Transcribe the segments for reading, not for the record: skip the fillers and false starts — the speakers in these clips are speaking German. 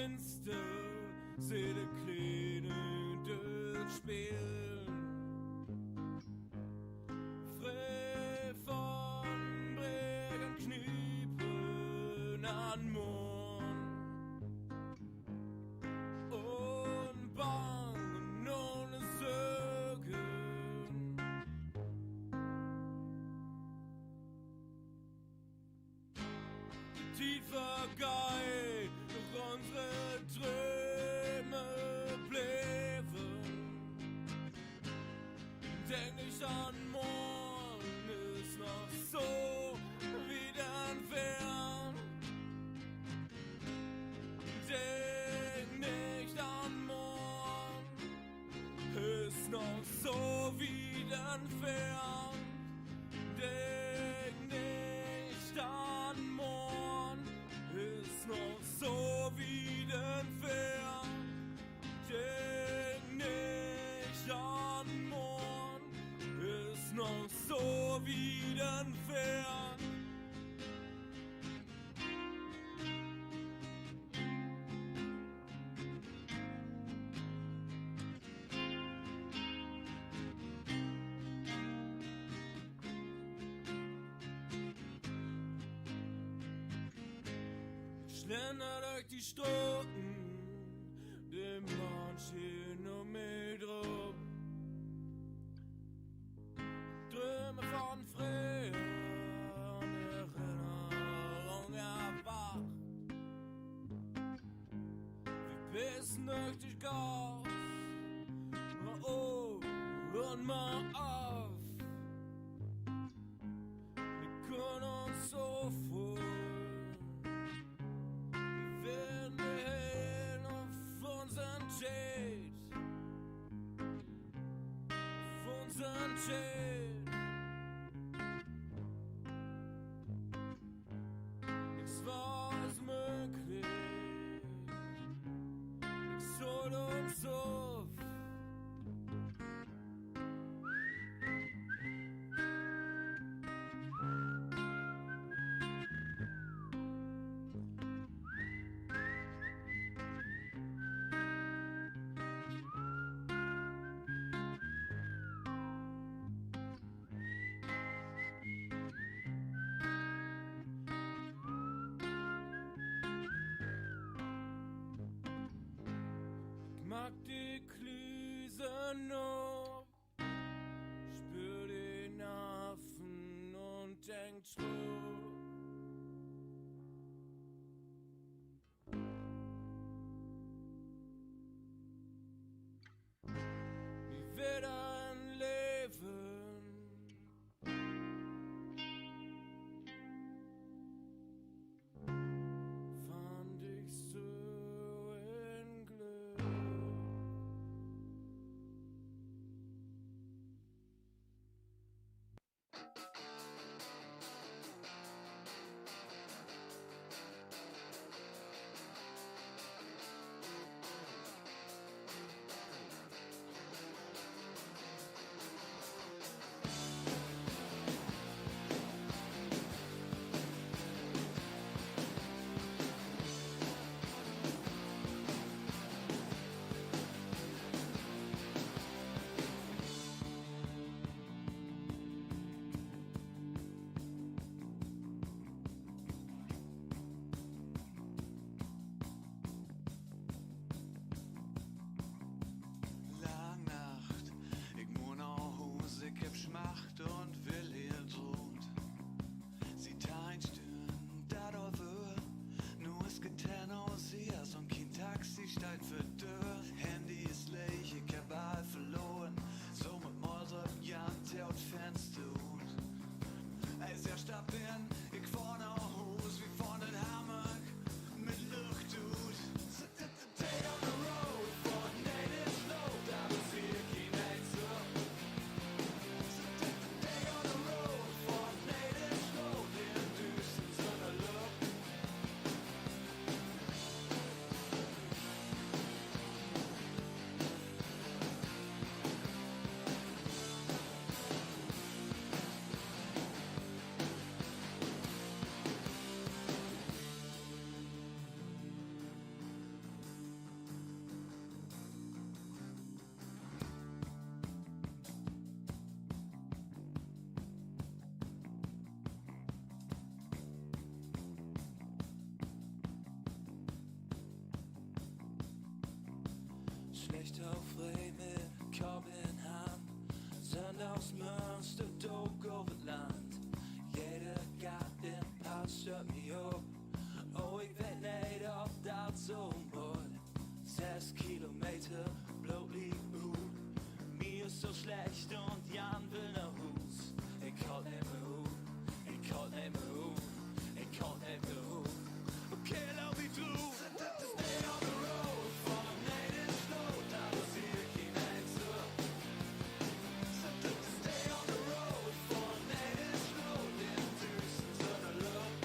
Finster, seh de Kleine durchspielen. Frei von Bregen Kniepen an Mond und Bangen ohne Sögen. Tiefer Geil durch unsere Träume bleiben. Denk nicht an morgen, ist noch so wieder entfernt. Denk nicht an morgen, ist noch so wieder entfernt. Denk nicht an morgen, ist noch so wieder entfernt. Denk nicht an morgen, ist noch so wieder entfernt. Schlender durch die Straßen, dem manchen um mich drum. Träume von früher und Erinnerung erwacht. Wir bissen durch die Gas, mal auf und mal auf. Wir können uns so freuen, wir werden hin auf unseren Jade, auf unseren Jade. Nichts war es möglich, nichts holt uns auf. Mag die Klüse noch, spür den Affen und denk zurück. Wie wieder ein Leben, fand ich so in Glück. Licht auf Reh mit Korb in Hand. Sand aus Münster, Dog over Land. Jeder Garten passt, stört mich ab. Oh, ich weet nicht, ob das so muss. 6 Kilometer, Blut liegt mir ist so schlecht und Jan will nach Hus. Ich kann nicht mehr hoch, ich kann nicht mehr hoch, ich kann nicht mehr hoch. Okay, lauf mich through. Stay on the road, for the night is slow, da muss ich kein zurück. Stay on the road, for the night is slow, den Düsen so der Luft.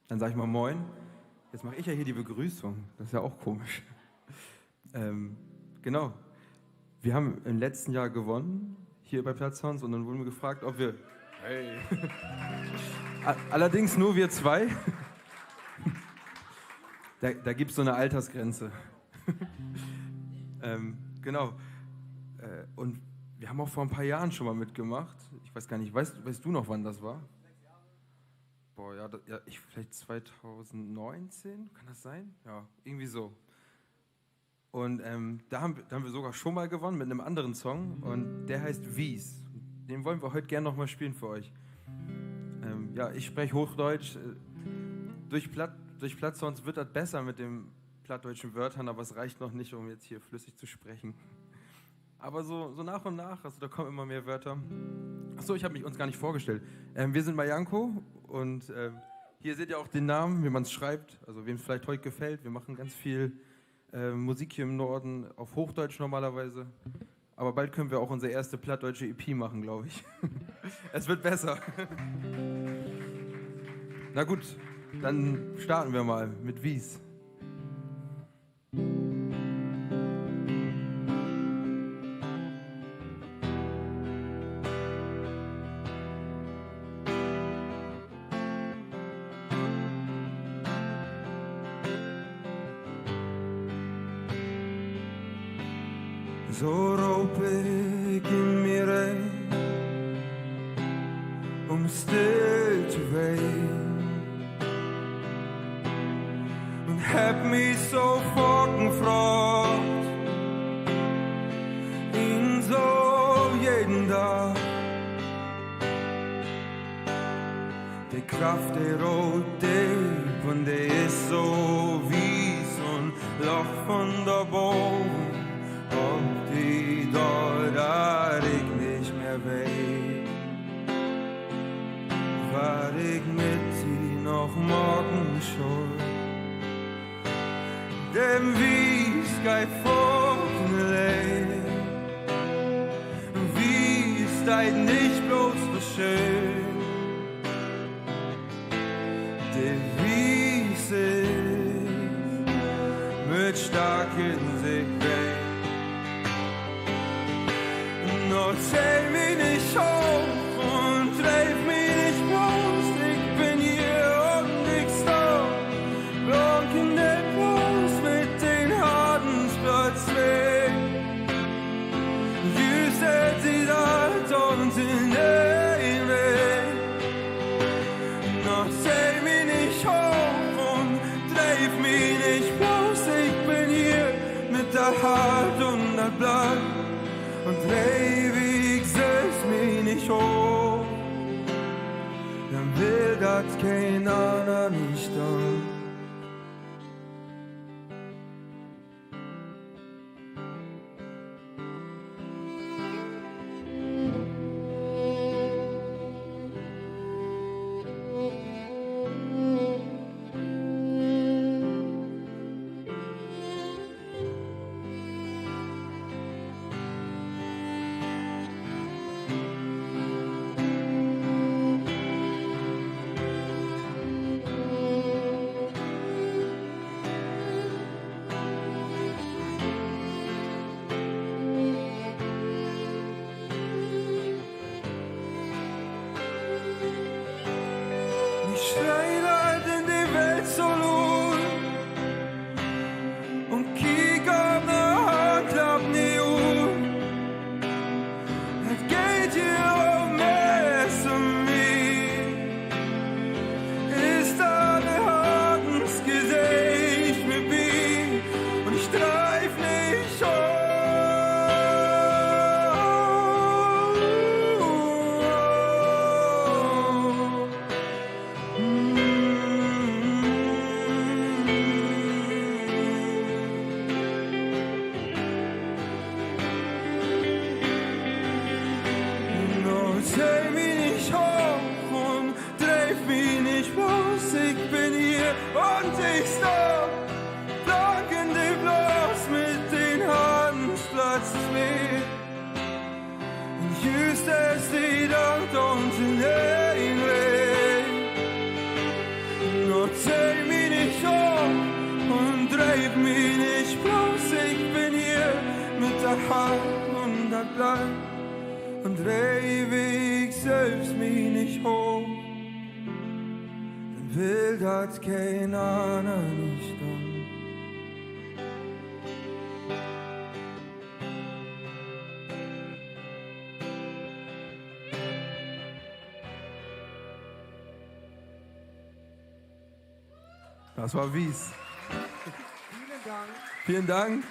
Dann sage ich mal Moin. Jetzt mache ich ja hier die Begrüßung. Das ist ja auch komisch. Genau. Wir haben im letzten Jahr gewonnen, hier bei Platzsounds, und dann wurden wir gefragt, ob wir... Hey. Allerdings nur wir zwei. Da gibt es so eine Altersgrenze. Genau. Und wir haben auch vor ein paar Jahren schon mal mitgemacht. Ich weiß gar nicht, weißt du noch, wann das war? Boah, ja, vielleicht 2019, kann das sein? Ja, irgendwie so. Und da haben wir sogar schon mal gewonnen mit einem anderen Song, und der heißt Wies. Den wollen wir heute gerne nochmal spielen für euch. Ja, ich spreche Hochdeutsch. Durch Platzsounds wird das besser mit den plattdeutschen Wörtern, aber es reicht noch nicht, um jetzt hier flüssig zu sprechen. Aber so nach und nach, also da kommen immer mehr Wörter. Achso, ich habe uns gar nicht vorgestellt. Wir sind Majanko, und hier seht ihr auch den Namen, wie man es schreibt, also wem es vielleicht heute gefällt. Wir machen ganz viel Musik hier im Norden, auf Hochdeutsch normalerweise. Aber bald können wir auch unsere erste plattdeutsche EP machen, glaube ich. Es wird besser. Na gut, dann starten wir mal mit Wies. So raub ich in mir rein, still zu werden, und hab mich so gefragt, in so jeden Tag. Die Kraft der Rote, und der ist so wie so ein Loch von der Boden. Ob die dort, da ich nicht mehr weg, war ich mit sie noch morgen schon. Dem Wies geht vorgelegt, wie ist dein nicht bloß so schön. Der Wies ist mit starken sich weg. Nur zähl mich nicht hoch und treib mich nicht bloß. Ich bin hier und ich stop. Blanken der Bloß mit den Hardensplatz weg. Jüster sie dort und in den Weg. Nur zähl mich nicht hoch und treib mich nicht bloß. Ich bin hier mit der Hart und der Blatt. Und ewig setz mich nicht hoch, dann will das kein anderer nicht tun. so lohnt. Und kiek auf ne Handklapp nie um. Es geht hier um mehr zu mir. Ist da ne Handensgesicht mit mir und ich treif nicht um. Zähl mich nicht hoch und dreif mich nicht bloß. Ich bin hier und ich stopp. Planken dich bloß mit den Handplatz mehr. Und just es die Dank und in den Weg. Nur zähl mich nicht hoch und dreif mich nicht bloß. Ich bin hier mit der Hand und der Gleich. Und dreh ich selbst mich nicht hoch, dann will das kein anderer nicht tun. Das war Wies. Vielen Dank. Vielen Dank.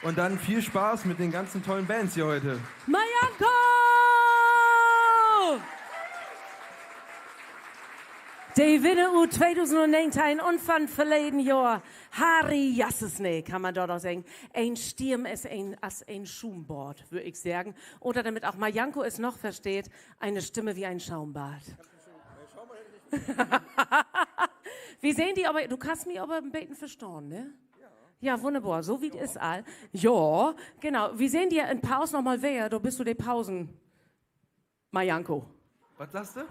Und dann viel Spaß mit den ganzen tollen Bands hier heute. Mayanko! Die winnen u 2019 und van verleden Jahr. Harry Jassesne, kann man dort auch sagen. Ein Stirn ist ein Schaumbad, würde ich sagen. Oder damit auch Mayanko es noch versteht, eine Stimme wie ein Schaumbad. Wie sehen die aber, du kannst mich aber ein bisschen verstehen, ne? Ja, wunderbar, so wie es ist all. Ja, genau. Wie sehen die in Pause nochmal wer? Du bist du die Pausen. Mayanko. Was sagst du?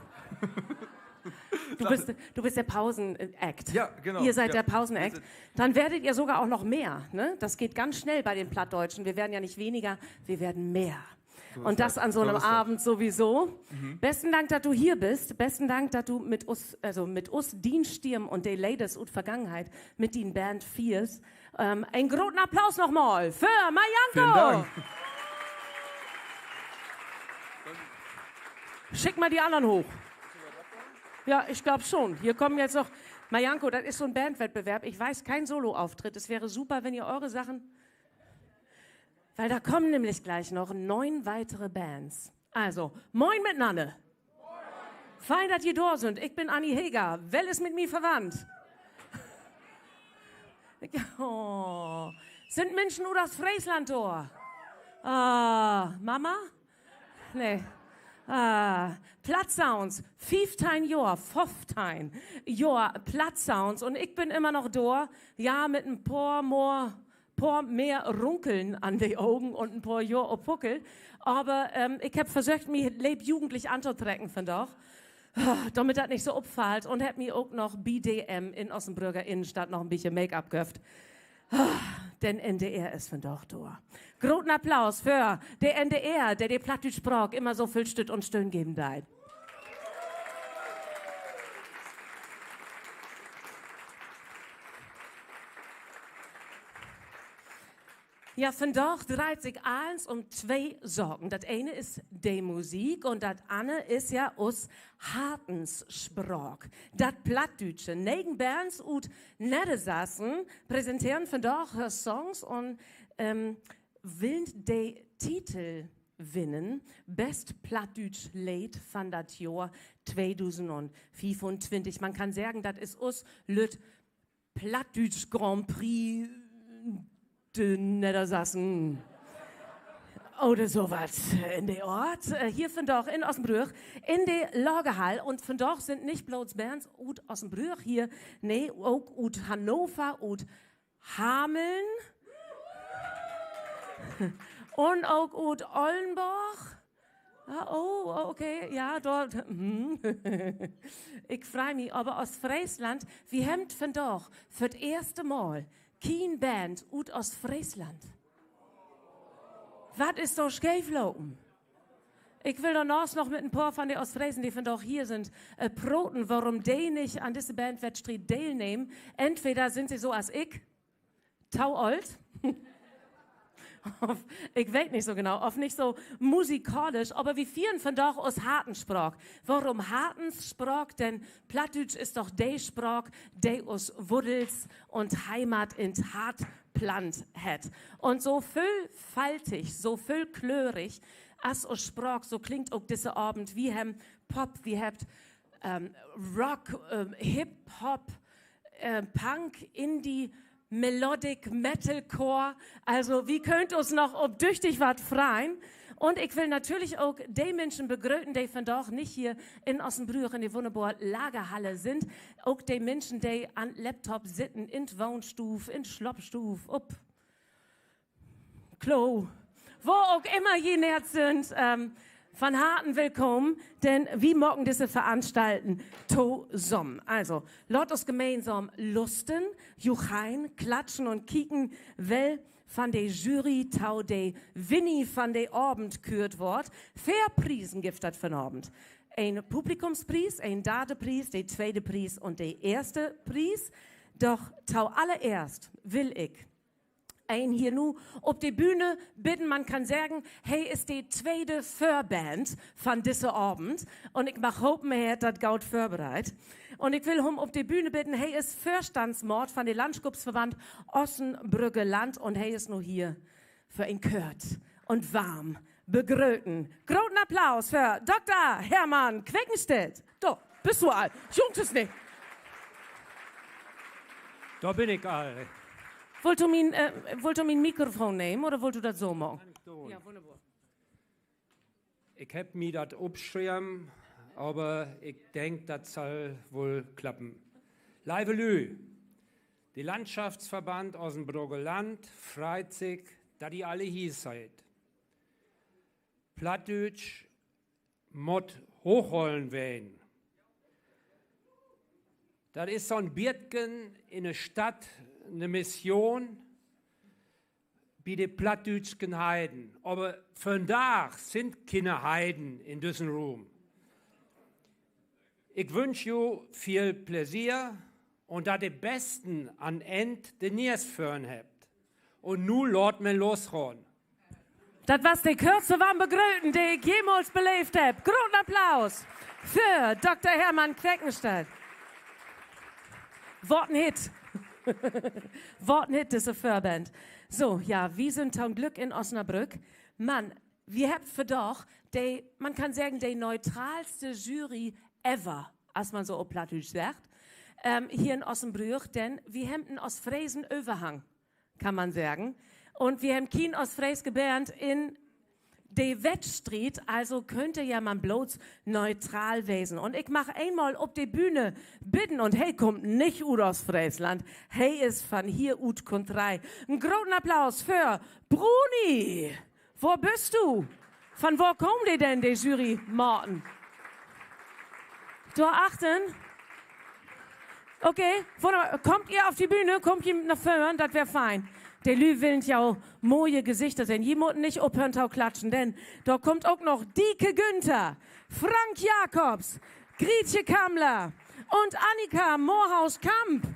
Du bist der Pausen-Act. Ja, genau. Ihr seid ja. der Pausen-Act. Dann werdet ihr sogar auch noch mehr. Ne? Das geht ganz schnell bei den Plattdeutschen. Wir werden ja nicht weniger, wir werden mehr. Und das an so einem Abend sowieso. Besten Dank, dass du hier bist. Besten Dank, dass du mit uns Dienststirn und die Ladies und Vergangenheit mit den Band Fierce. Einen großen Applaus nochmal für Mayanko. Vielen Dank. Schick mal die anderen hoch. Ja, ich glaube schon. Hier kommen jetzt noch... Mayanko, das ist so ein Bandwettbewerb. Ich weiß, kein Solo-Auftritt. Es wäre super, wenn ihr eure Sachen... Weil da kommen nämlich gleich noch 9 weitere Bands. Also, moin miteinander. Moin. Fein, dass ihr da sind. Ich bin Anni Heger. Well ist mit mir verwandt. Oh. Sind Menschen oder aus Friesland da? Mama? Nee. Plattsounds, 15 Jahre, 15 Jahre Plattsounds und ich bin immer noch da, ja, mit ein paar mehr Runkeln an den Augen und ein paar Jahre auf Puckel. Aber ich habe versucht, mich lebjugendlich anzutrecken von doch, damit das nicht so abfällt und habe mir auch noch BDM in Ossenbrücker Innenstadt noch ein bisschen Make-up geöffnet. Denn NDR ist von doch da. Großen Applaus für der NDR, der die Plattdeutsch sprach immer so viel Stütt und Stöhn geben deit. Ja, von doch dreht sich eins um 2 Sorgen. Das eine ist die Musik und das andere ist ja us Hartenssprach. Das Plattdeutsche. 9 Bands und Niedersachsen präsentieren von doch Songs und will die Titel winnen. Best Plattdeutsch Lied von das Jahr 2025. Man kann sagen, das ist us Lüt Plattdeutsch Grand Prix de Niedersachsen. Oder sowas in der Ort. Hier von doch in Ossenbrüch, in der Lagerhall. Und von doch sind nicht bloß Bands aus Ossenbrüch hier, nee, auch aus Hannover, aus Hameln und auch aus Ollenbach. Oh, okay, ja, dort. Ich freue mich, aber aus Friesland, wir haben von doch für das erste Mal keine Band aus Friesland. Was ist so schieflaufen? Ich will noch mit ein paar von den Ostfriesen, die von doch hier sind, proten, warum die nicht an diese Bandwettstreet teilnehmen. Entweder sind sie so als ich, tauold, ich weiß nicht so genau, oft nicht so musikalisch, aber wie vielen von doch aus Hartensprach. Warum Hartensprach? Denn Plattdeutsch ist doch die Sprach, die aus Wuddels und Heimat in Hartplant hat. Und so vielfältig, so vielklörig, als aus Sprach, so klingt auch diese Abend, wie haben Pop, wie habt Rock, Hip-Hop, Punk, Indie, Melodic, Metalcore, also wie könnt uns noch ob düchtig wat freien? Und ich will natürlich auch die Menschen begrüßen, die von doch nicht hier in Ossenbrüch in der wunderbaren Lagerhalle sind, auch die Menschen, die an Laptop sitzen, in Wohnstuf, in Schloppstuf, Klo, wo auch immer je nährt sind, von harten Willkommen, denn wie morgen diese veranstalten, zusammen. Also, lasst uns gemeinsam lusten, juchein, klatschen und kicken, weil von der Jury tau de Winnie von der Abend kürt wort, Verprisen giftet von Abend. Ein Publikumspreis, ein Datepreis, der zweite Preis und der erste Preis. Doch tau allererst will ich ein hier nu auf die Bühne bitten, man kann sagen, hey, ist die zweite Förband von dieser Abend und ich mach hopen, er hat das gut vorbereitet. Und ich will auf die Bühne bitten, hey, ist Vorstandsmord von der Landschapsverband Ossenbrücke Land und hey, ist nur hier für ein Kurt und warm begröten. Großen Applaus für Dr. Hermann Queckenstedt. Doch, bist du alt? Jungt es nicht. Da bin ich alt. Wollt du mein Mikrofon nehmen oder wollt du das so machen? Ja, wunderbar. Ich hab mir das abgeschrieben, aber ich denke, das soll wohl klappen. Liebe Lü, die Landschaftsverband aus dem Brugger Land freut sich, dass ihr alle hier seid. Plattdeutsch mod hochholen werden. Das ist so ein Biertgen in der Stadt, eine Mission bei den plattdeutschen Heiden. Aber von da sind keine Heiden in diesem Raum. Ich wünsche you viel Pläsier und dass ihr Besten an End den Niers führen habt. Und nun lasst mir losfahren. Das war's die Kürze warm begrüßen, die ich jemals belebt habe. Großen Applaus für Dr. Hermann Queckenstedt. Worten-Hit. Worten-Hit, diese Förband. So, ja, wir sind zum Glück in Osnabrück. Mann, wir habt für doch, man kann sagen, die neutralste Jury ever, als man so auf Plattdeutsch sagt, hier in Osnabrück, denn wir haben einen Ostfriesen Überhang, kann man sagen. Und wir haben keinen Ostfries gebärnt in der Wettstreet, also könnte ja man bloß neutral wesen. Und ich mache einmal auf die Bühne bitten und hey, kommt nicht aus Friesland, hey ist von hier ut Kontrei. Einen großen Applaus für Bruni. Wo bist du? Von wo kommt ihr denn, die Jury, Martin? Da achten. Okay, wunderbar. Kommt ihr auf die Bühne, kommt ihr nach vorne, das wäre fein. Der Lü will ja auch moje Gesichter sehen. Jemand nicht aufhören zu klatschen, denn da kommt auch noch Dieke Günther, Frank Jakobs, Grietje Kammler und Annika Moorhaus-Kamp.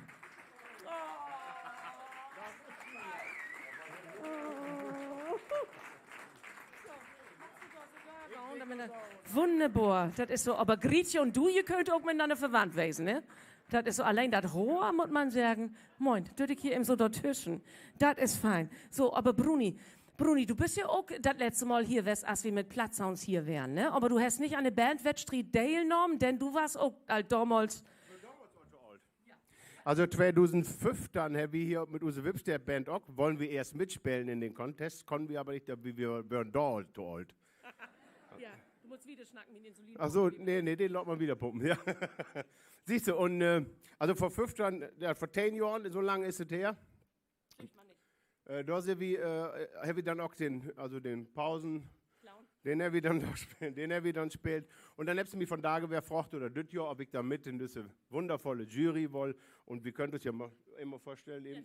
Wunderbar, das ist so. Aber Grietje und du, ihr könnt auch miteinander verwandt werden, ne? Das ist so, allein das Rohr, muss man sagen, moin, dürft ich hier eben so dort tischen. Das ist fein. So, aber Bruni, du bist ja auch das letzte Mal hier, als wir mit Platzsounds hier wären, ne? Aber du hast nicht an der Bandwettstreet teilgenommen, denn du warst auch damals. Also 2005 dann haben wir hier mit unserer Wipster-Band auch, wollen wir erst mitspielen in den Contest, konnten wir aber nicht, wie wir wären da zu alt. Ja, du musst wieder schnacken mit Insulin. Ach so, nee, den lässt man wieder pumpen, ja. Siehst du, und also vor 5 Jahren, ja, vor 10 Jahren, so lange ist es her. Da sind wir, haben wir dann auch den Pausen, Den er wieder noch spielt, den er wieder spielt. Und dann hättest du mich von da wer gefragt oder das Jahr, ob ich da mit in diese wundervolle Jury will. Und wir können uns ja mal immer vorstellen.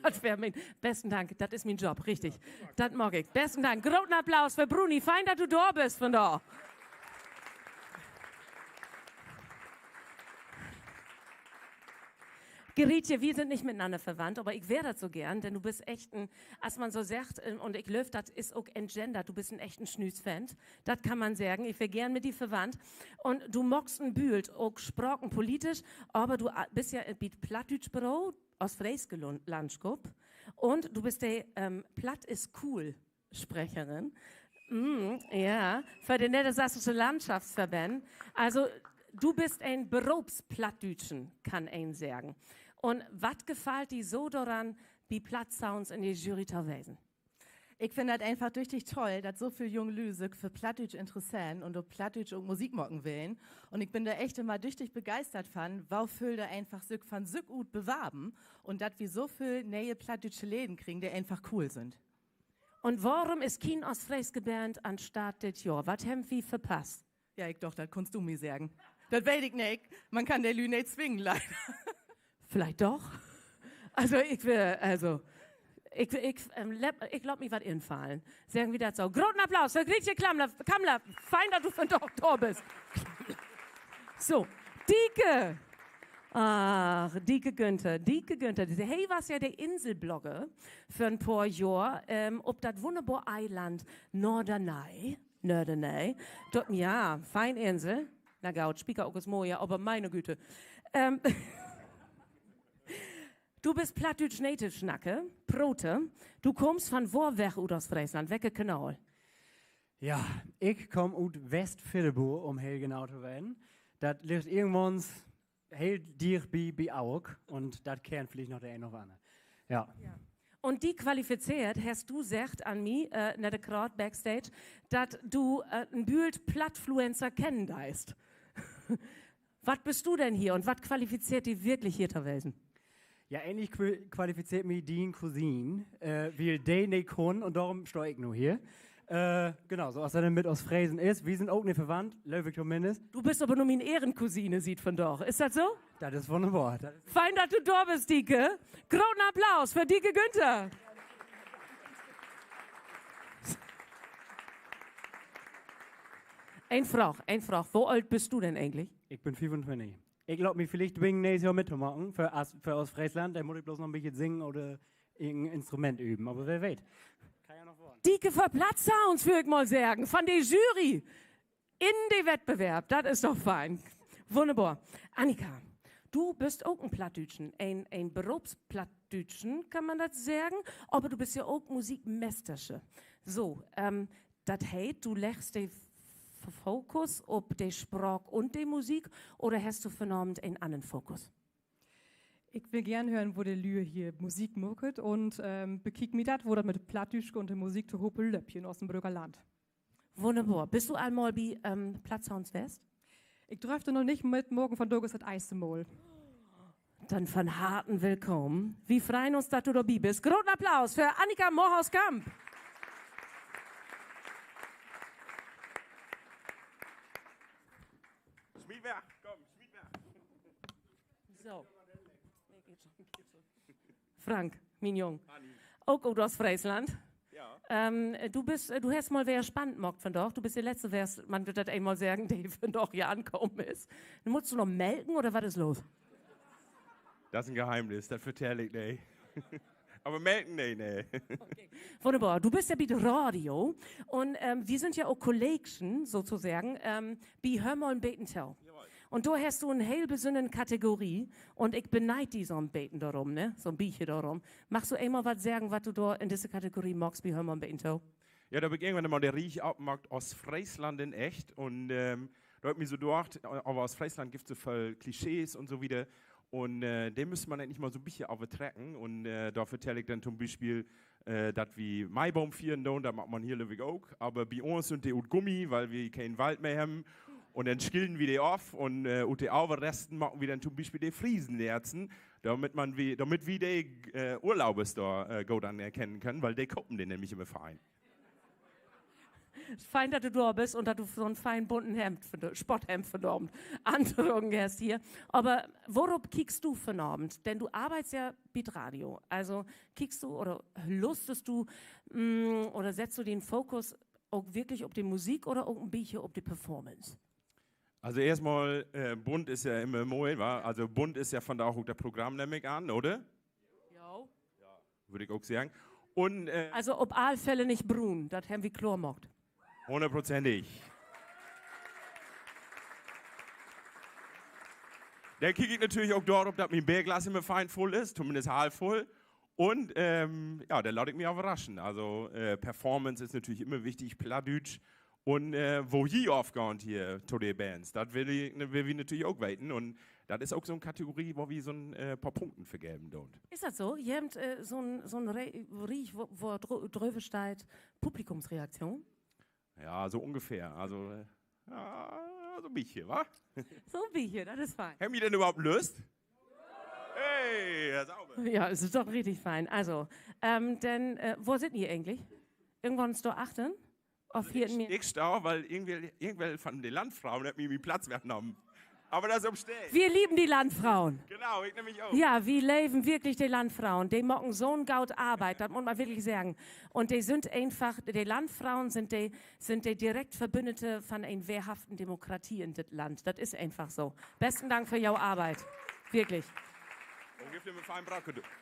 Das wäre mein, besten Dank, das ist mein Job, richtig. Das mag ich. Besten Dank. Großen Applaus für Bruni. Fein, dass du da bist von da. Gerietje, wir sind nicht miteinander verwandt, aber ich wäre das so gern, denn du bist echt ein, als man so sagt, und ich löf, das ist auch entgendert, du bist ein echter Schnüßfan. Das kann man sagen, ich wäre gern mit dir verwandt. Und du mockst ein Bühlt, auch gesprochen politisch, aber du bist ja ein Plattdütschbüro aus Friesgelandschap und du bist der Platt ist cool Sprecherin. Ja, für den Niedersächsischen Landschaftsverband. Also, du bist ein Berufsplattdütschen, kann ein sagen. Und was gefällt dir so daran, wie Plattsounds in die Jury zu wesen? Ich finde das einfach richtig toll, dass so viele junge Leute für Plattdeutsch interessieren und auf Plattdeutsch auch Musik machen wollen. Und ich bin da echt immer richtig begeistert von, wofür da einfach so von so gut bewerben und dass wir so viele neue plattdeutsche Läden kriegen, die einfach cool sind. Und warum ist kein aus Friesgeband anstatt das Jahr? Was haben wir verpasst? Ja, ich doch, das kannst du mir sagen. Das weiß ich nicht. Man kann der Lü nicht zwingen, leider. Vielleicht doch. Also ich glaub mir was infallen. Sagen wir das so. Großen Applaus für Gretchen Kammler. Fein, dass du von da bist. So, Dieke. Ach, Dieke Günther. Hey, was ja der Inselblogger für ein paar Jahre, ob das wunderbare Eiland Norderney. Dort, ja, Feininsel. Na gut, Spieker auch Moja, aber meine Güte. Du bist Plattdeutsch Native Schnacke, Prote. Du kommst von wo weg aus Friesland, welche Kanal? Ja, ich komme aus West-Villeboer, um heel genau zu werden. Das liegt irgendwann heel dicht bei Augen und das kennt vielleicht noch der eine oder andere. Ja. Und die qualifiziert, hast du gesagt an mich, nach der Crowd Backstage, dass du ein Bühlt Plattfluencer kennen deist. Was bist du denn hier und was qualifiziert dich wirklich hier zu wesen? Ja, ähnlich qualifiziert mich die Cousine, weil die nicht kann und darum stehe ich nur hier. Genau, so als er mit aus Fräsen ist. Wir sind auch nicht verwandt, Löwig zumindest. Du bist aber nur meine Ehrencousine, sieht von doch. Ist das so? Das ist wunderbar. Fein, dass du da bist, Dieke. Großen Applaus für Dieke Günther. Ein Frage. Wo alt bist du denn eigentlich? Ich bin 25. Ich glaube, mich vielleicht wegen nächstes Jahr mitzumachen für aus Friesland. Da muss ich bloß noch ein bisschen singen oder irgendein Instrument üben. Aber wer weiß. Kann ja noch werden. Dieke für Plattsounds, würde ich mal sagen. Von der Jury in den Wettbewerb. Das ist doch fein. Wunderbar. Annika, du bist auch ein Plattdütschen. Ein Berufsplattdütschen, kann man das sagen. Aber du bist ja auch Musikmeistersche. So, das heißt, du legst den Fokus auf die Sprache und die Musik oder hast du vernommen einen anderen Fokus? Ich will gern hören, wo der Lühe hier Musik mucket und bekick mir das, wo das mit Plattdütsch und der Musik zu Huppel Löppchen aus dem Brügger Land. Wunderbar. Bist du einmal bei Plattsounds West? Ich dürfte noch nicht mit morgen von Douglas das Eisemol. Dann von harten Willkommen. Wir freuen uns, dass du dabei bist. Großen Applaus für Annika Moorhaus-Kamp. So. Frank, mein Jung. Auch aus Friesland. Ja. Du hast mal wer spannend gemacht von doch. Du bist der Letzte, man wird das einmal sagen, der von doch hier ankommen ist. Dann musst du noch melken oder was ist los? Das ist ein Geheimnis, das vertelle ich nicht. Aber melken, nee. Okay. Wunderbar. Du bist ja bei Radio und wir sind ja auch Collection sozusagen bei Hör mal ein Beten tell. Und du hast eine heel besondere Kategorie und ich beneide die so ein Beten darum, ne? So ein Bieche darum. Magst du einmal was sagen, was du da in dieser Kategorie magst bei Hör mal ein Beten tell? Ja, da habe ich irgendwann mal der Riech abgemacht aus Friesland in echt und da habe ich mir so gedacht, aber aus Friesland gibt es so viele Klischees und so wieder. Und den müsste man eigentlich mal so ein bisschen auftracken. Und da vertelle ich dann zum Beispiel, dass wir Maibaum vieren, da macht man hier Lüwig auch. Aber bei uns sind die Gummi, weil wir keinen Wald mehr haben. Und dann skillen wir die auf und die Auferresten machen wir dann zum Beispiel die Friesenlerzen, damit wir die Urlaubers da gut erkennen können, weil die gucken den nämlich im Verein. Fein, dass du da bist und dass du so einen feinen bunten Sporthemd verdammt angezogen hast hier. Aber worauf kickst du für Abend? Denn du arbeitest ja mit Radio. Also kickst du oder lustest du oder setzt du den Fokus auch wirklich auf die Musik oder auch ein bisschen auf die Performance? Also erstmal, bunt ist ja immer mooi, wa? Also bunt ist ja von da auch der Programm nämlich an, oder? Ja. Würde ich auch sagen. Und, Also ob alle Fälle nicht brun, das haben wir klar gemacht. 100%. Dann kicke ich natürlich auch dort, ob das mein Bierglas immer fein voll ist, zumindest halb voll. Und ja, dann lasse ich mich auch überraschen. Also Performance ist natürlich immer wichtig, Plattdeutsch. Und wo hier aufgehend hier zu den Bands, das will wir natürlich auch weiten. Und das ist auch so eine Kategorie, wo wir so ein paar Punkte vergeben dort. Ist das so? Ihr habt so ein Riech, wo drüber steht, Publikumsreaktion? Ja, so ungefähr. Also, ja, so ein bisschen, wa? So wie hier, das ist fein. Haben die denn überhaupt Lust? Hey, Herr Sauber. Ja, es ist doch richtig fein. Also, denn wo sind ihr eigentlich? Irgendwo in Store 8? Auf hier in mir. Ich stehe, weil irgendwer von den Landfrauen hat mir meinen Platz weggenommen. Aber das umsteht. Wir lieben die Landfrauen. Genau, ich nämlich auch. Ja, wir leben wirklich die Landfrauen. Die machen so eine gute Arbeit, das muss man wirklich sagen. Und die sind einfach, die Landfrauen sind die direkt Verbündete von einer wehrhaften Demokratie in das Land. Das ist einfach so. Besten Dank für eure Arbeit. Wirklich.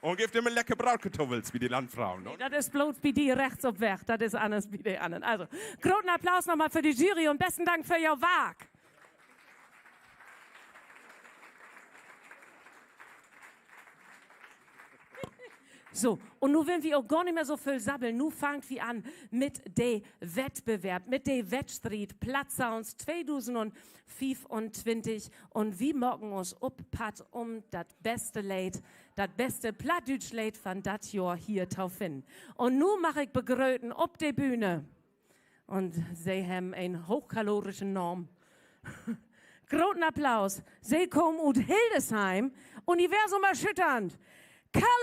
Und gibt ihm lecker Bratkartoffels wie die Landfrauen. Nee, das ist bloß bei dir rechts auf Weg. Das ist anders wie die anderen. Also, großen Applaus nochmal für die Jury und besten Dank für eure Werk. So, und nun werden wir auch gar nicht mehr so viel sabbeln. Nun fangt wir an mit dem Wettbewerb, mit dem Wettstreit Plattsounds 2025. Und wir morgen uns upppatt das beste Lied, das beste Plattdeutsch-Lied von das Jahr hier zu finden. Und nun mache ich begrüßen auf der Bühne. Und sie haben einen hochkalorischen Namen. Großen Applaus. Sie kommen aus Hildesheim, Universum erschütternd. Calorific!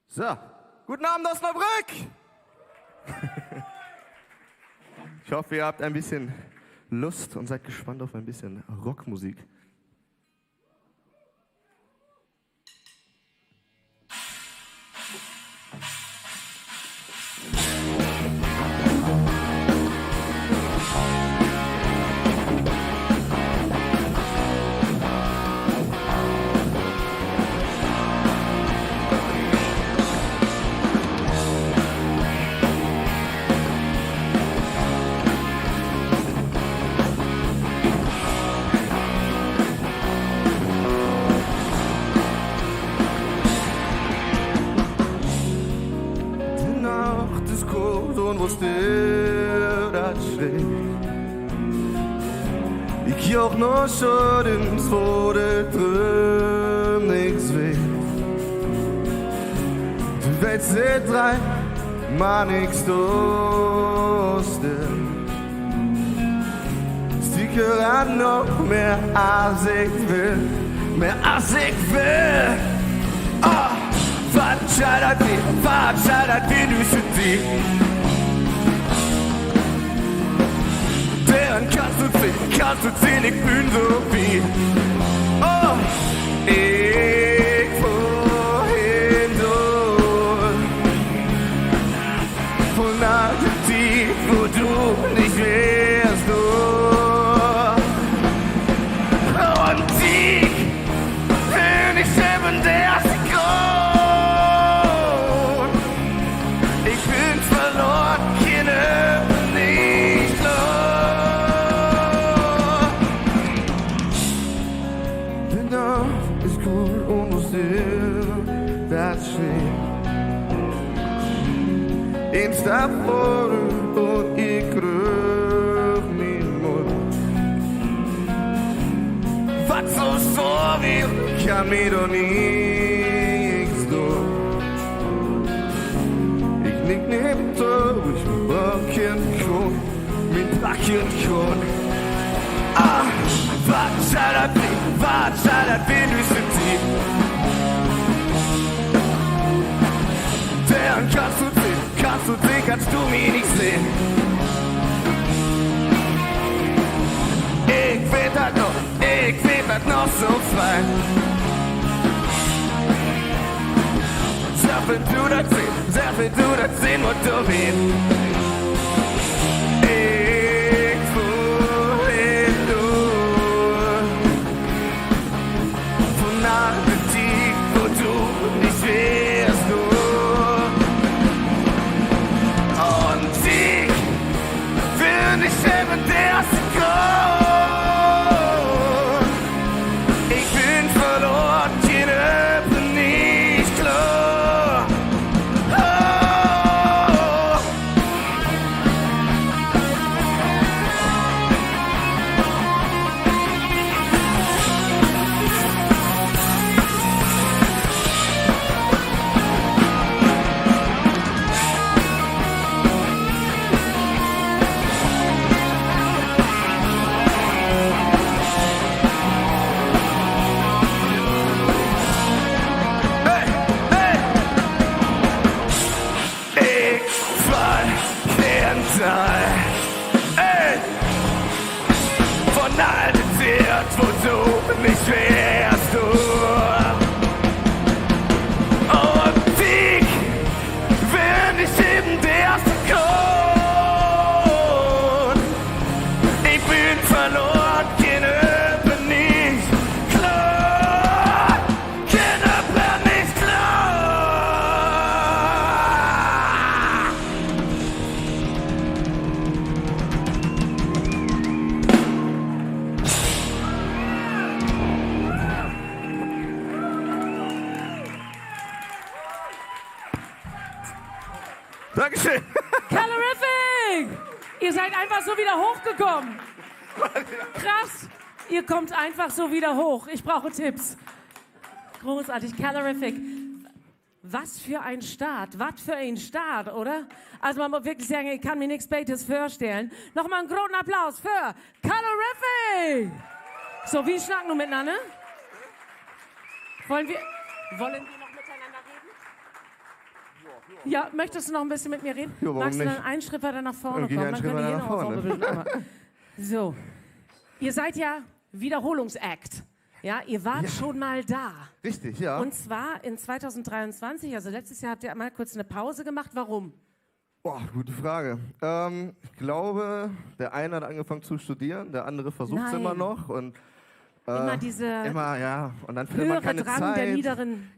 So, guten Abend Osnabrück! Ich hoffe, ihr habt ein bisschen Lust und seid gespannt auf ein bisschen Rockmusik. Ik joch nog schudden voor de dröm niks weet. Du willst sie drei, man nix durste. Sie gehören noch mehr als ich will, mehr als ich will. Oh, verscheitert wie du für die. Deren kannst du ziehen, ich bin so wie. Oh, ich kann mir doch nichts tun. Ich lieg neben dir, ich backen kann, mit backen kann. Ah, was soll das bin, du sind die. Dann kannst du mich nicht sehen. Ich will das noch so fein. Sag, wenn du das sehen, was du willst. Ich wohin du. Von allem tief, wo du nicht wärst, du. Und ich will nicht selber der erste Grund. Ich bin verloren, jeder bin nicht klar. Oh. Ey, von all dem Wert, wo du nicht wärst, du. Und ich will nicht eben der erste Grund. Ich bin verloren, keine bin nicht klar. Keine bin nicht klar. Dankeschön. Calorific! Ihr seid einfach so wieder hochgekommen. Krass. Ihr kommt einfach so wieder hoch. Ich brauche Tipps. Großartig. Calorific. Was für ein Start. Oder? Also man muss wirklich sagen, ich kann mir nichts Besseres vorstellen. Nochmal einen großen Applaus für Calorific! So, wie schnacken wir miteinander? Wollen wir noch miteinander reden? Ja, möchtest du noch ein bisschen mit mir reden? Ja, warum Magst du dann nicht? einen Schritt weiter nach vorne Geh kommen? einen Dann Schritt können die weiter hier nach noch vorne. so ein bisschen. So, ihr seid ja Wiederholungsakt. Ja, ihr wart schon mal da. Richtig, ja. Und zwar in 2023, also letztes Jahr habt ihr mal kurz eine Pause gemacht. Warum? Boah, gute Frage. Ich glaube, der eine hat angefangen zu studieren, der andere versucht es Nein. immer noch. Und, Immer diese ja. Und dann findet man höhere keine Drang Zeit. der niederen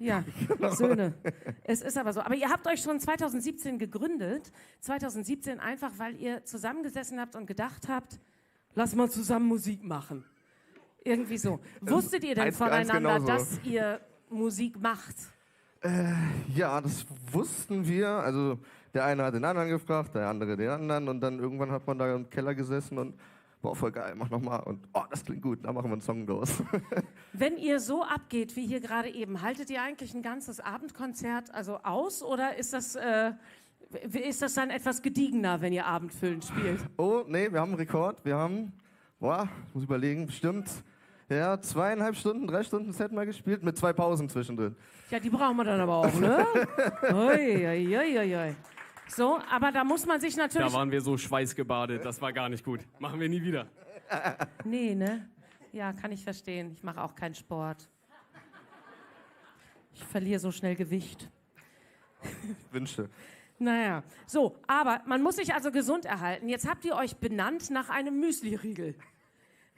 Söhne. Es ist aber so. Aber ihr habt euch schon 2017 gegründet. 2017 einfach, weil ihr zusammengesessen habt und gedacht habt, lass mal zusammen Musik machen. Irgendwie so. Wusstet ihr denn 1:1 voneinander, genauso. dass ihr Musik macht? Ja, das wussten wir. Also der eine hat den anderen gefragt, der andere den anderen. Und dann irgendwann hat man da im Keller gesessen und boah, voll geil, mach nochmal. Und oh, das klingt gut, da machen wir einen Song draus. Wenn ihr so abgeht, wie hier gerade eben, haltet ihr eigentlich ein ganzes Abendkonzert also aus oder ist das dann etwas gediegener, wenn ihr abendfüllend spielt? Oh, nee, wir haben einen Rekord. Wir haben, muss überlegen, bestimmt 2,5 Stunden, 3 Stunden Set mal gespielt mit 2 Pausen zwischendrin. Ja, die brauchen wir dann aber auch, ne? Ui, ui, ui, ui. So, aber da muss man sich natürlich... Da waren wir so schweißgebadet, das war gar nicht gut. Machen wir nie wieder. Nee, ne? Ja, kann ich verstehen. Ich mache auch keinen Sport. Ich verliere so schnell Gewicht. Wünsche. Naja, so, aber man muss sich also gesund erhalten. Jetzt habt ihr euch benannt nach einem Müsli-Riegel.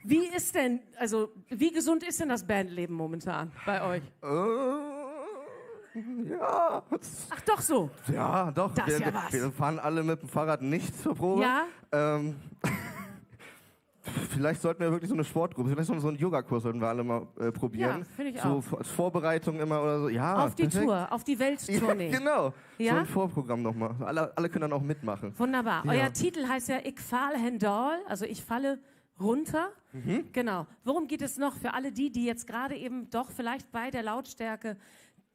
Wie gesund ist denn das Bandleben momentan bei euch? Ja. Ach, doch so. Ja, doch. Das ist ja was. Wir fahren alle mit dem Fahrrad nicht zur Probe. Ja? Vielleicht sollten wir wirklich so eine Sportgruppe, vielleicht so einen Yogakurs sollten wir alle mal probieren. Ja, finde ich so auch. als Vorbereitung immer oder so. Ja, Auf die perfekt. Tour, auf die Welttournee. Ja, genau. Ja? So ein Vorprogramm nochmal. Alle können dann auch mitmachen. Wunderbar. Ja. Euer Titel heißt ja Ich falle Hendal, also ich falle runter. Genau. Worum geht es noch für alle die jetzt gerade eben doch vielleicht bei der Lautstärke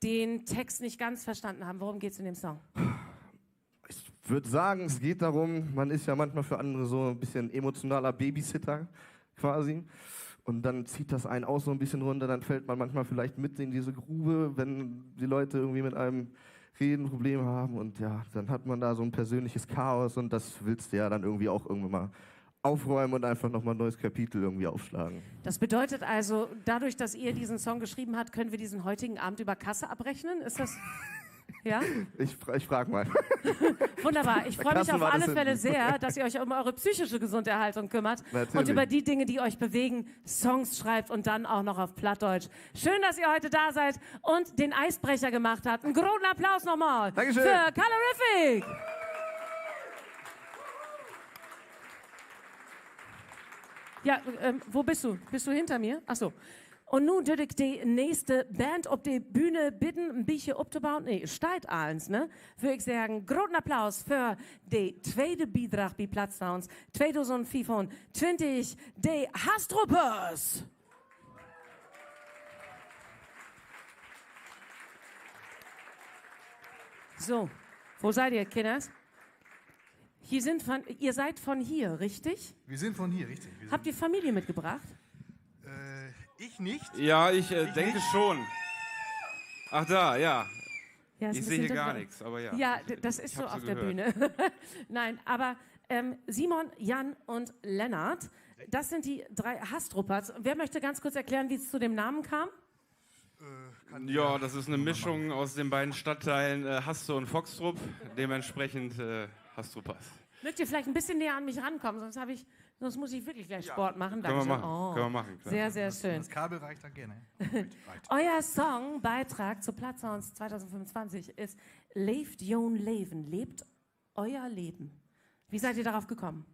den Text nicht ganz verstanden haben? Worum geht es in dem Song? Ich würde sagen, es geht darum, man ist ja manchmal für andere so ein bisschen emotionaler Babysitter quasi. Und dann zieht das einen auch so ein bisschen runter, dann fällt man manchmal vielleicht mit in diese Grube, wenn die Leute irgendwie mit einem reden, Probleme haben. Und ja, dann hat man da so ein persönliches Chaos und das willst du ja dann irgendwie auch irgendwann mal aufräumen und einfach nochmal ein neues Kapitel irgendwie aufschlagen. Das bedeutet also, dadurch, dass ihr diesen Song geschrieben habt, können wir diesen heutigen Abend über Kasse abrechnen? Ist das... Ja? Ich frage mal. Wunderbar. Ich freue mich auf alle Fälle sehr, dass ihr euch um eure psychische Gesunderhaltung kümmert und über die Dinge, die euch bewegen, Songs schreibt und dann auch noch auf Plattdeutsch. Schön, dass ihr heute da seid und den Eisbrecher gemacht habt. Einen großen Applaus nochmal für Colorific. Ja, wo bist du? Bist du hinter mir? Ach so. Und nun würde ich die nächste Band auf die Bühne bitten, ein bisschen aufzubauen. Nee, steigt eins, ne? Würde ich sagen, großen Applaus für die zweite Beitrag bei Plattsounds 2025, die Hastruppers. So, wo seid ihr, Kinders? Ihr seid von hier, richtig? Wir sind von hier, richtig. Habt ihr Familie mitgebracht? Ich nicht. Ja, ich denke schon. Ach da, ja. Ja, ich sehe hier gar nichts, aber ja. Ja, das ist so auf der Bühne. Nein, aber Simon, Jan und Lennart, das sind die 3 Hastrupperts. Wer möchte ganz kurz erklären, wie es zu dem Namen kam? Ja, das ist eine Mischung aus den beiden Stadtteilen Haste und Foxtrupp, dementsprechend Hastruppers. Mögt ihr vielleicht ein bisschen näher an mich rankommen, sonst muss ich wirklich gleich Sport machen. Können wir machen, können wir machen. Klar. Sehr, sehr schön. Das Kabel reicht dann gerne. Euer Songbeitrag zu Plattsounds 2025 ist Leeft Jon Leven, lebt euer Leben. Wie seid ihr darauf gekommen?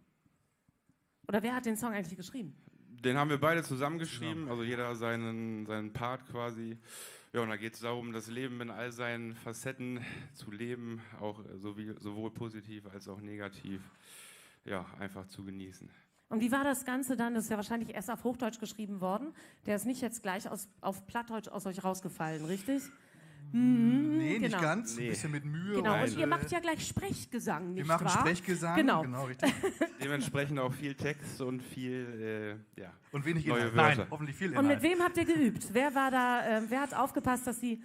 Oder wer hat den Song eigentlich geschrieben? Den haben wir beide zusammengeschrieben, also jeder seinen Part quasi. Ja, und da geht es darum, das Leben in all seinen Facetten zu leben, auch sowohl positiv als auch negativ, ja, einfach zu genießen. Und wie war das Ganze dann? Das ist ja wahrscheinlich erst auf Hochdeutsch geschrieben worden. Der ist nicht jetzt gleich auf Plattdeutsch aus euch rausgefallen, richtig? Nee, nicht ganz. Ein bisschen mit Mühe. Genau, und ihr macht ja gleich Sprechgesang, nicht wahr? Wir machen Sprechgesang, genau richtig. Dementsprechend auch viel Text und viel, ja, und wenig neue Inhalt. Wörter. Nein, hoffentlich viel Inhalt. Und mit wem habt ihr geübt? Wer war da, wer hat aufgepasst, dass die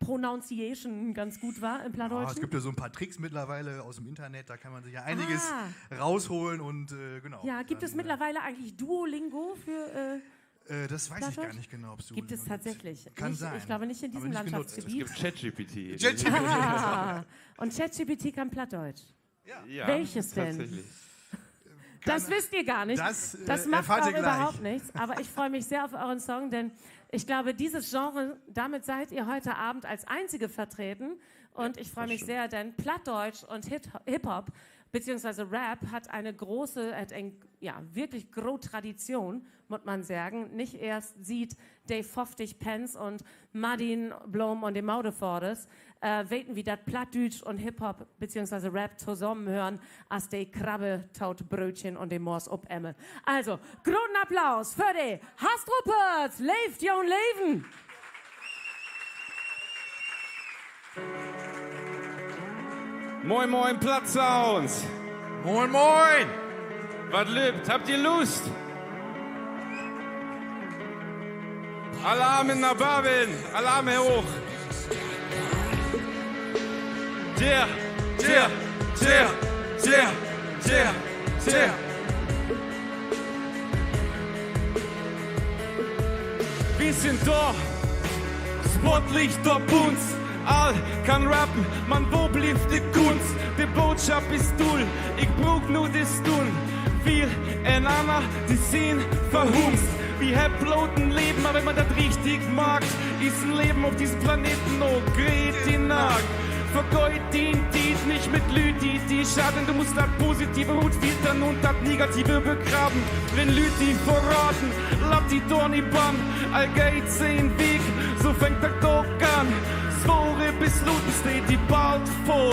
Pronunciation ganz gut war im Plattdeutschen? Es gibt ja so ein paar Tricks mittlerweile aus dem Internet, da kann man sich ja einiges rausholen und genau. Ja, gibt es mittlerweile eigentlich Duolingo für... das weiß ich gar nicht genau, ob es gibt es tatsächlich. Kann nicht, sein. Ich glaube nicht in diesem Landschaftsgebiet. Es gibt ChatGPT. Und ChatGPT kann Plattdeutsch. Ja, welches denn? Tatsächlich. Das wisst ihr gar nicht. Das macht auch überhaupt nichts. Aber ich freue mich sehr auf euren Song, denn ich glaube, dieses Genre, damit seid ihr heute Abend als Einzige vertreten. Und ich freue mich sehr, denn Plattdeutsch und Hip-Hop beziehungsweise Rap hat eine wirklich große Tradition, muss man sagen. Nicht erst sieht Dave 50 Pence und Martin Blom und dem Maudefordes, weten wie das Plattdeutsch und Hip-Hop beziehungsweise Rap zusammenhören, als die Krabbe, taut Brötchen und dem Mors ob Emme. Also, großen Applaus für die Hastruppers, leeft Jon Leven! Moin, moin, Plattsounds! Moin, moin! Was lebt? Habt ihr Lust? Alarm in der Babin! Alarm hoch! Yeah, yeah, yeah, yeah, yeah, yeah! Wir sind da! Spotlicht auf uns! All kann rappen, man wo blieb die Kunst? Die Botschaft ist dull, ich brauch nur das tun. Viel einander, die sind verhunzt. Wir haben bloten Leben, aber wenn man das richtig mag, ist ein Leben auf diesem Planeten noch gretig nach. Vergeut den Tiet nicht mit Lüti, die schaden. Du musst das Positive Hut filtern und das Negative begraben. Wenn Lüti verraten, lass die Dorni Bahn. All geht den Weg, so fängt der Tag an. Svåre besluten steht die bald vor.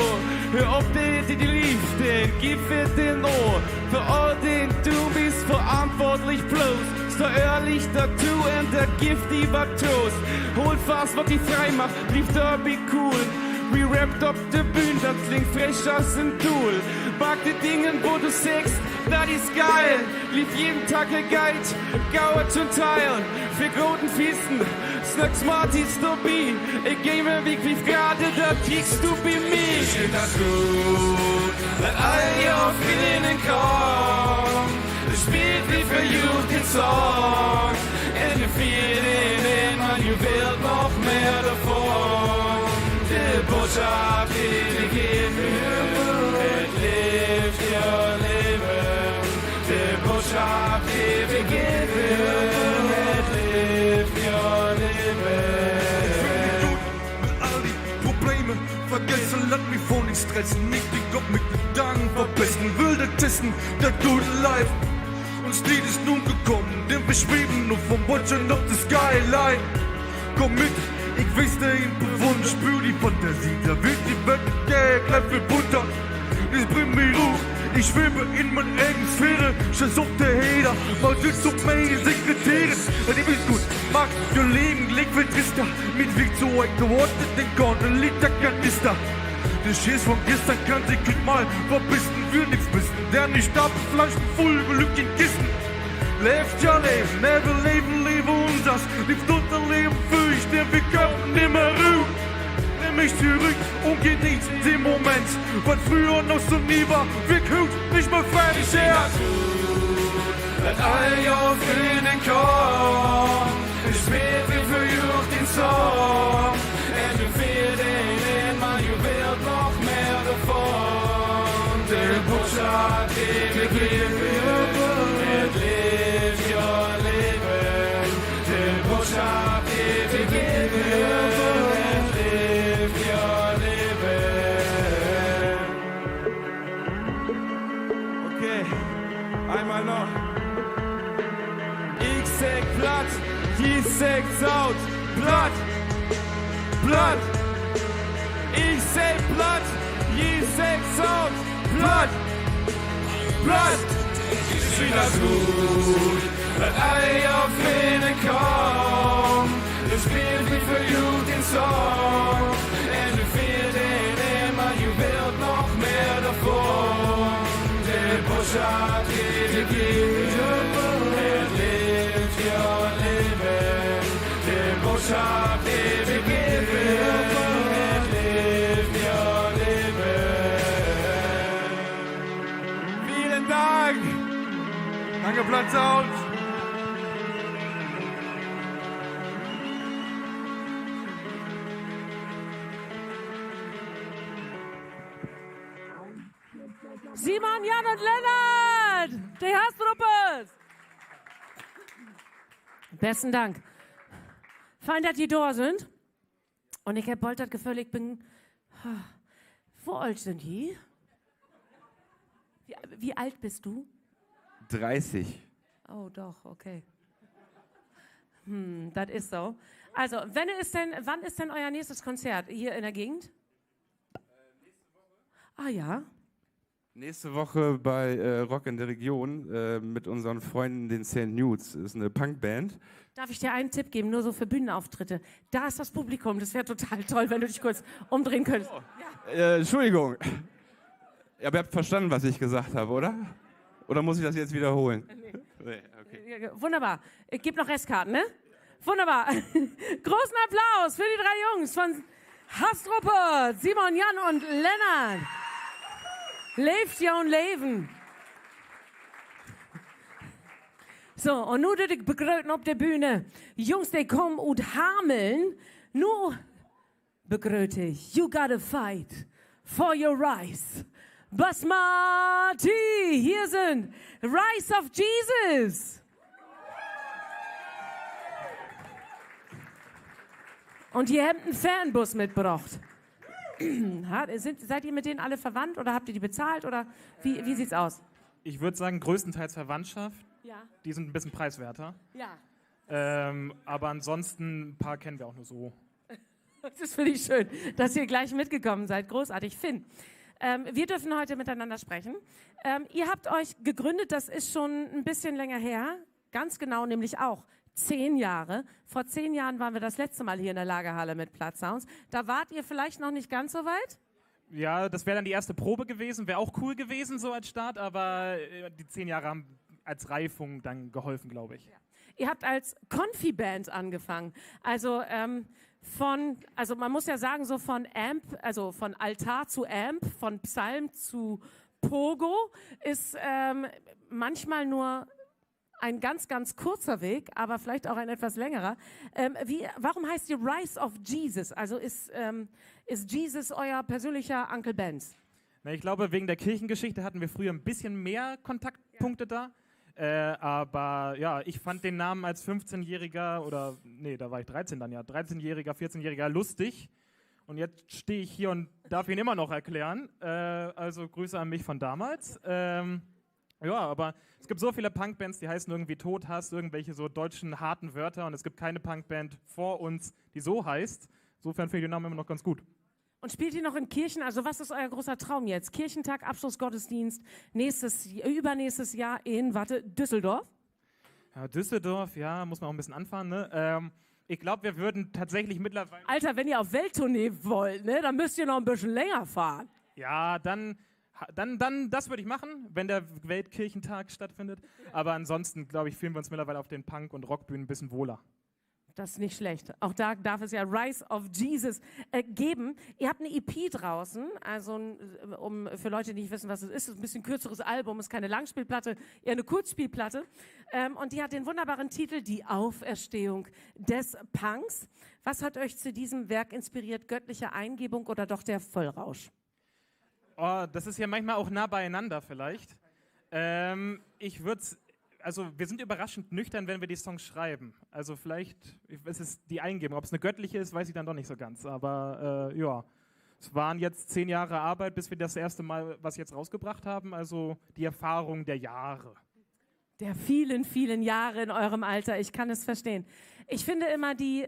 Hör auf die lief, den gib für den Ohr. Für all den du bist verantwortlich bloß. Der ehrlich dazu und der giftiger Toast. Holt fast, was die frei macht, blieb derby cool. We wrapped up the Bühne, das klingt frisch aus dem Tool. Mag die Dinge, wo du sagst, das ist geil. Lief jeden Tag ein Guide, gauert zum Teil. Für großen Fiesten, Snacks Martins dabei. Ich geh mir Weg, wie gerade, da kriegst du bei mir. Ich find das gut, wenn all auf Frieden kommt. Es spielt wie für you den Song. Und wir fühlen immer, you will noch mehr davon. Die Botschaft, die wir geben, it lebt your Leben. Die Botschaft, die wir geben, it lebt your Leben. All die Probleme vergessen, lass mich vor nicht stressen. Nicht den Kopf mit Gedanken verpesten, will das testen, das gute Life. Uns Lied ist nun gekommen, denn wir schweben nur vom Watching of the Skyline. Komm mit, ich weiß, der ihn bewundert, spür die Fantasie, da wird die Welt gleich viel bunter. Das bringt mich hoch, ich schwebe in meiner eigenen Sphäre, scheiß auf der Hater, mal sitzt auf meine Sekretärin. Ja, die ist gut, mag ihr Leben, leg viel trister, mit Weg zu euch gewortet, den Korn, liegt der Kanister. Der Schiss von gestern kann sich nicht mal verbissen, wir nichts wissen, der nicht Stapelflaschen voll Glück in Kisten. Lebt ja Leben, never leben, lebe unsers. Liebst unser Leben für ich, denn wir können nimmer ruhen. Nimm mich zurück und genieß den Moment, was früher noch so nie war. Wir können nicht mehr fertig her. Let all your feeling come. Ich spiel wie für you den Song. Und du feeling immer, you will noch mehr davon. Der Botschaft, die wir geben, it lebt your Leben. Der Botschaft, die wir geben, it lebt your Leben. Okay, einmal noch. Ich sag platt, die sagt saut. Platt, platt. Ich sag platt, die sagt saut. Platt, platt. Ich find das gut, wenn all auf Frieden kommt. Es spielt wie für you den Song. Und du fühlst ihn immer, you will noch mehr davon. Der Botschaft, die wir geben, it lebt your Leben. Der Botschaft, die wir geben, it lebt your Leben. Vielen Dank! Danke, Platz out! Simon, Jan und Lennart, die Hastruppes. Besten Dank. Fein, dass die da sind. Und ich hab bald das Gefühl, ich bin... Wo alt sind die? Wie alt bist du? 30. Oh, doch, okay. Das ist so. Also, wann ist denn euer nächstes Konzert hier in der Gegend? Nächste Woche. Ah ja. Nächste Woche bei Rock in der Region mit unseren Freunden, den St. Nudes. Das ist eine Punkband. Darf ich dir einen Tipp geben, nur so für Bühnenauftritte? Da ist das Publikum, das wäre total toll, wenn du dich kurz umdrehen könntest. Oh. Entschuldigung. Aber ihr habt verstanden, was ich gesagt habe, oder? Oder muss ich das jetzt wiederholen? Nee, okay. Wunderbar. Ich gebe noch Restkarten, ne? Wunderbar. Großen Applaus für die 3 Jungs von Hastruppe, Simon, Jan und Lennart. Leeft jouw leven. So, und nu dit ik begroeten op de bühne. Jungs, die kommen uit Hameln. Nu begroet ich. You gotta fight for your rights. Basmati, hier sind Rise of Jesus. Und ihr habt einen Fanbus mitgebracht. Seid ihr mit denen alle verwandt oder habt ihr die bezahlt oder wie sieht's aus? Ich würde sagen, größtenteils Verwandtschaft. Ja. Die sind ein bisschen preiswerter. Ja. Aber ansonsten ein paar kennen wir auch nur so. Das ist für dich schön, dass ihr gleich mitgekommen seid. Großartig. Finn, Wir dürfen heute miteinander sprechen. Ihr habt euch gegründet, das ist schon ein bisschen länger her. Ganz genau, nämlich auch 10 Jahre. Vor 10 Jahren waren wir das letzte Mal hier in der Lagerhalle mit Plattsounds. Da wart ihr vielleicht noch nicht ganz so weit? Ja, das wäre dann die erste Probe gewesen, wäre auch cool gewesen so als Start, aber die 10 Jahre haben als Reifung dann geholfen, glaube ich. Ja. Ihr habt als Konfi-Band angefangen. Also man muss ja sagen, so von Amp, also von Altar zu Amp, von Psalm zu Pogo ist manchmal nur ein ganz, ganz kurzer Weg, aber vielleicht auch ein etwas längerer. Warum heißt ihr Rise of Jesus? Also ist Jesus euer persönlicher Uncle Benz? Na, ich glaube, wegen der Kirchengeschichte hatten wir früher ein bisschen mehr Kontaktpunkte da. Aber ja, ich fand den Namen als 15-Jähriger da war ich 13 dann ja, 13-Jähriger, 14-Jähriger lustig. Und jetzt stehe ich hier und darf ihn immer noch erklären. Also Grüße an mich von damals. Ja, aber es gibt so viele Punkbands, die heißen irgendwie Todhass, irgendwelche so deutschen harten Wörter. Und es gibt keine Punkband vor uns, die so heißt. Insofern finde ich den Namen immer noch ganz gut. Und spielt ihr noch in Kirchen? Also was ist euer großer Traum jetzt? Kirchentag, Abschlussgottesdienst, übernächstes Jahr in, Düsseldorf? Ja, Düsseldorf, ja, muss man auch ein bisschen anfahren, ne? Ich glaube, wir würden tatsächlich mittlerweile... Alter, wenn ihr auf Welttournee wollt, ne, dann müsst ihr noch ein bisschen länger fahren. Ja, dann das würde ich machen, wenn der Weltkirchentag stattfindet. Aber ansonsten, glaube ich, fühlen wir uns mittlerweile auf den Punk- und Rockbühnen ein bisschen wohler. Das ist nicht schlecht. Auch da darf es ja Rise of Jesus geben. Ihr habt eine EP draußen, also für Leute, die nicht wissen, was es ist ein bisschen kürzeres Album, ist keine Langspielplatte, eher eine Kurzspielplatte. Und die hat den wunderbaren Titel Die Auferstehung des Punks. Was hat euch zu diesem Werk inspiriert? Göttliche Eingebung oder doch der Vollrausch? Oh, das ist ja manchmal auch nah beieinander vielleicht. Wir sind überraschend nüchtern, wenn wir die Songs schreiben. Also vielleicht ist es die Eingebung. Ob es eine göttliche ist, weiß ich dann doch nicht so ganz. Aber ja, es waren jetzt 10 Jahre Arbeit, bis wir das erste Mal was jetzt rausgebracht haben. Also die Erfahrung der Jahre. Der vielen, vielen Jahre in eurem Alter. Ich kann es verstehen. Ich finde immer die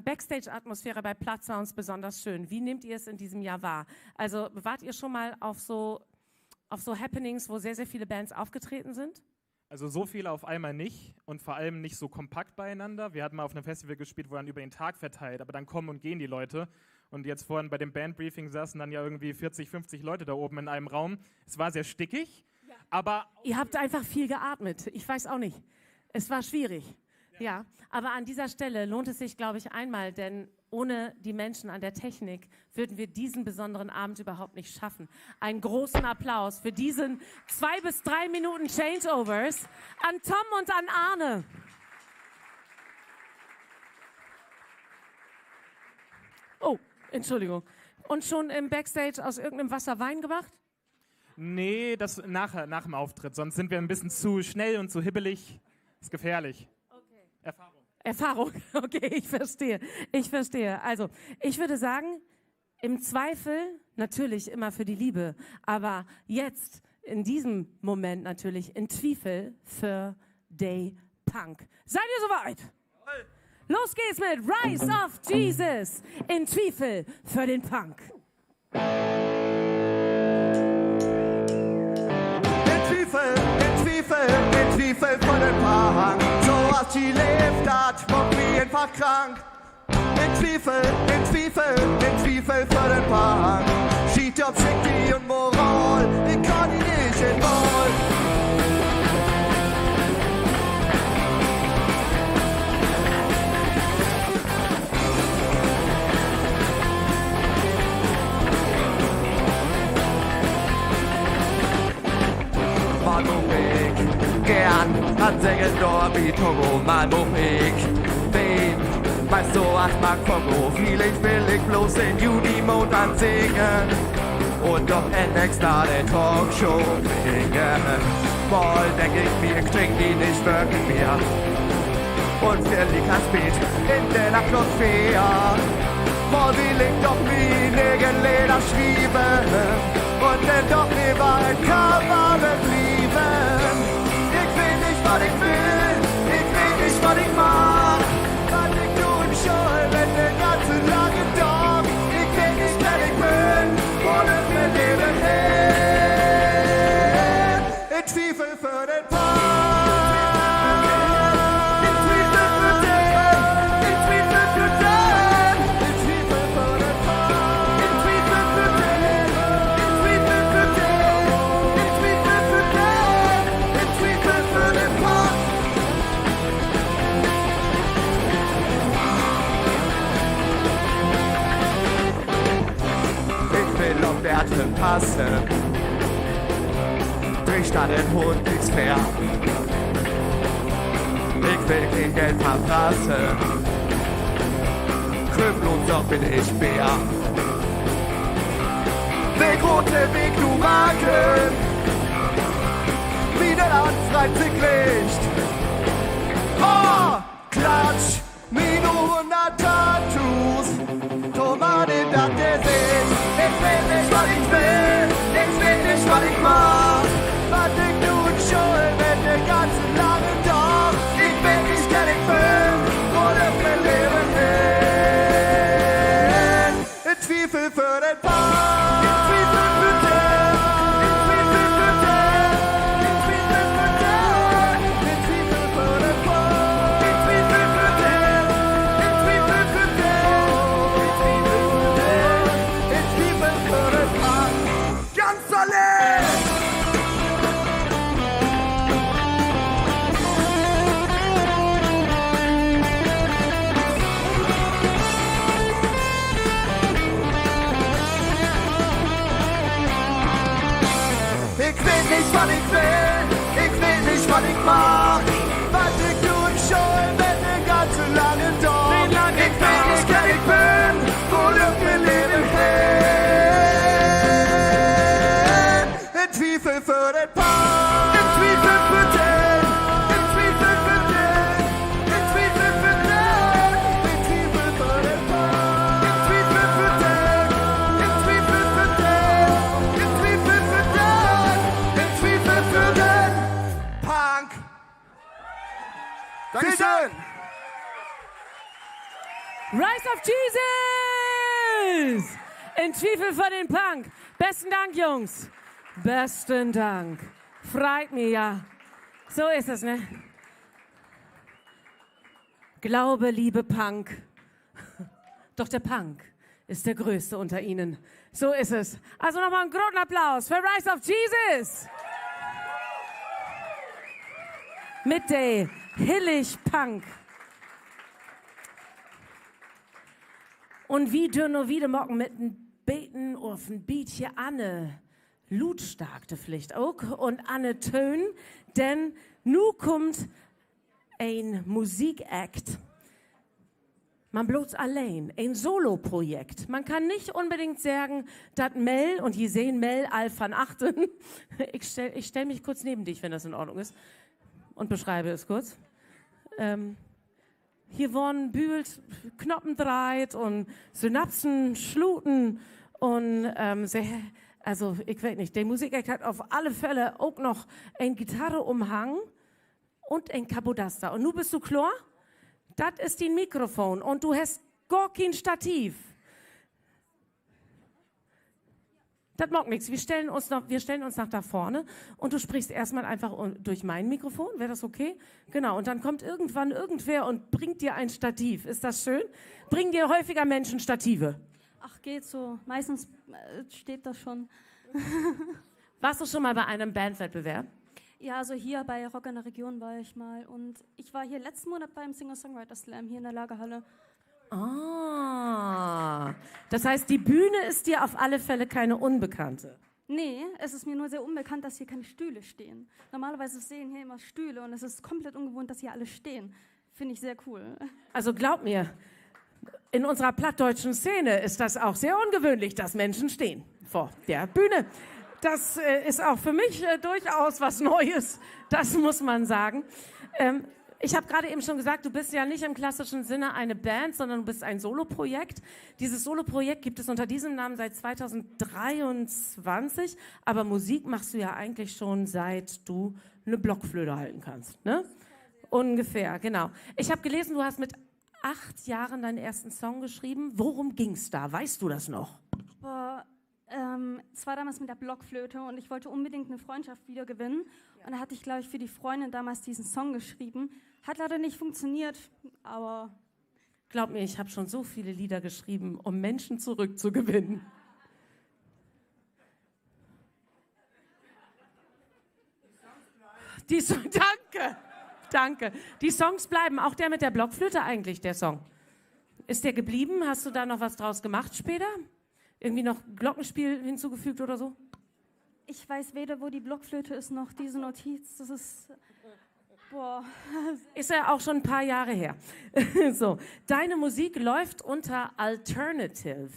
Backstage-Atmosphäre bei Plattsounds besonders schön. Wie nehmt ihr es in diesem Jahr wahr? Also wart ihr schon mal auf so Happenings, wo sehr, sehr viele Bands aufgetreten sind? Also so viele auf einmal nicht und vor allem nicht so kompakt beieinander. Wir hatten mal auf einem Festival gespielt, wo dann über den Tag verteilt, aber dann kommen und gehen die Leute. Und jetzt vorhin bei dem Bandbriefing saßen dann ja irgendwie 40, 50 Leute da oben in einem Raum. Es war sehr stickig, ja. Aber... Ihr habt einfach viel geatmet. Ich weiß auch nicht. Es war schwierig. Ja, aber an dieser Stelle lohnt es sich, glaube ich, einmal, denn ohne die Menschen an der Technik würden wir diesen besonderen Abend überhaupt nicht schaffen. Einen großen Applaus für diesen 2 bis 3 Minuten Changeovers an Tom und an Arne. Oh, Entschuldigung. Und schon im Backstage aus irgendeinem Wasser Wein gemacht? Nee, das nach dem Auftritt. Sonst sind wir ein bisschen zu schnell und zu hibbelig. Ist gefährlich. Erfahrung, okay, ich verstehe. Also, ich würde sagen, im Zweifel natürlich immer für die Liebe, aber jetzt, in diesem Moment natürlich, in Zweifel für Day Punk. Seid ihr soweit? Los geht's mit Rise of Jesus, in Zweifel für den Punk. In Zweifel für den Punk. So als sie lebt, das macht mich einfach krank. In Zweifel für den Punk. Skitopp, Schickti und Moral, ich kann die nicht in Wahl. Man ich gern an Sägen Dorbi Togo, man ich wen weißt du, was mag Kongo, vielleicht will ich bloß in Juni-Mond ansingen und doch endlich da der Talkshow bringen. Mal denk ich mir, ich trink die nicht wirklich mehr und wir liegen als Beat in der Atmosphäre. Mal will ich doch wie Leder schrieben und dann doch lieber ein Cover beblieben. Ich will nicht, was ich will, ich will nicht, was ich mag. Was ich tun soll, wenn der ganze lange Tag. Ich will nicht, wer ich bin, und es mir leben passen. Dreh statt den Hund nichts mehr. Ich will kein Geld verprassen. Krüppelung, doch bin ich Bär. Weg rote Weg, du Magen. Wieder ans Freizeiglicht. Oh, Klatsch, Mino 100 Tattoos. Tomate in das Gesicht. Ich will nicht, was ich will. Ich will nicht, was ich mach. Was ich tun schon mit der ganzen langen Tag. Ich will nicht, der ich bin. Wo das mein Leben hin. In Zwiebel für den Paar. In Zwiebel für den. In Zwiebel für den. In Zwiebel für den. In Zwiebel für den Paar. In Zwiebel für den. In Zwiebel für den. In Zwiebel für den. In Zwiebel für den Paar. Ganz allein. Ich will nicht, was ich will, ich will nicht, was ich mag. Was ich tue, schon mit den ganzen langen Tag. Ich will nicht, wer ich bin, wo Glück mein Leben hin. In Zwiebel für den Paar. In Zwiebel für den. In Zwiebel für den. In Zwiebel für den. In Zwiebel für den Paar. In Zwiebel für den. In Zwiebel für den. In Zwiebel für den. In Zwiebel für den Punk. Dankeschön. Rise of Jesus! In Zwiebel für den Punk. Besten Dank, Jungs. Besten Dank. Freut mich, ja. So ist es, ne? Glaube, Liebe, Punk. Doch der Punk ist der Größte unter ihnen. So ist es. Also nochmal einen großen Applaus für Rise of Jesus. Mit der Hillig Punk. Und wie dünne wieder mocken mit dem Beten auf ein Beat hier Anne. Lutstarkte Pflicht auch und Anne Tön, denn nu kommt ein Musikakt. Man bloß allein, ein Solo-Projekt. Man kann nicht unbedingt sagen, dass Mel, und hier sehen Mel Al van Achten, ich stell mich kurz neben dich, wenn das in Ordnung ist, und beschreibe es kurz. Hier wurden Bühlt, Knoppen dreht und Synapsen schluten und also ich weiß nicht, der Musikakt hat auf alle Fälle auch noch ein Gitarreumhang und ein Kabodaster. Und nu bist du klar? Das ist dein Mikrofon und du hast gar kein Stativ. Das mag nichts. Wir stellen uns nach da vorne und du sprichst erstmal einfach durch mein Mikrofon. Wäre das okay? Genau. Und dann kommt irgendwann irgendwer und bringt dir ein Stativ. Ist das schön? Bringen dir häufiger Menschen Stative? Ach, geht so. Meistens steht das schon. Warst du schon mal bei einem Bandwettbewerb? Ja, also hier bei Rock in der Region war ich mal. Und ich war hier letzten Monat beim Singer-Songwriter-Slam hier in der Lagerhalle. Ah, das heißt, die Bühne ist dir auf alle Fälle keine Unbekannte. Nee, es ist mir nur sehr unbekannt, dass hier keine Stühle stehen. Normalerweise sehen hier immer Stühle und es ist komplett ungewohnt, dass hier alle stehen. Finde ich sehr cool. Also glaub mir, in unserer plattdeutschen Szene ist das auch sehr ungewöhnlich, dass Menschen stehen vor der Bühne. Das ist auch für mich durchaus was Neues, das muss man sagen. Ich habe gerade eben schon gesagt, du bist ja nicht im klassischen Sinne eine Band, sondern du bist ein Soloprojekt. Dieses Soloprojekt gibt es unter diesem Namen seit 2023, aber Musik machst du ja eigentlich schon seit du eine Blockflöte halten kannst, ne? Ungefähr, genau. Ich habe gelesen, du hast mit 8 Jahren deinen ersten Song geschrieben. Worum ging's da? Weißt du das noch? Boah, es war damals mit der Blockflöte und ich wollte unbedingt eine Freundschaft wieder gewinnen. Und da hatte ich, glaube ich, für die Freundin damals diesen Song geschrieben. Hat leider nicht funktioniert, aber... Glaub mir, ich habe schon so viele Lieder geschrieben, um Menschen zurückzugewinnen. Danke. Die Songs bleiben, auch der mit der Blockflöte eigentlich, der Song. Ist der geblieben? Hast du da noch was draus gemacht später? irgendwie noch Glockenspiel hinzugefügt oder so? Ich weiß weder, wo die Blockflöte ist, noch diese Notiz. Das ist... Boah. Ist ja auch schon ein paar Jahre her. So, deine Musik läuft unter Alternative.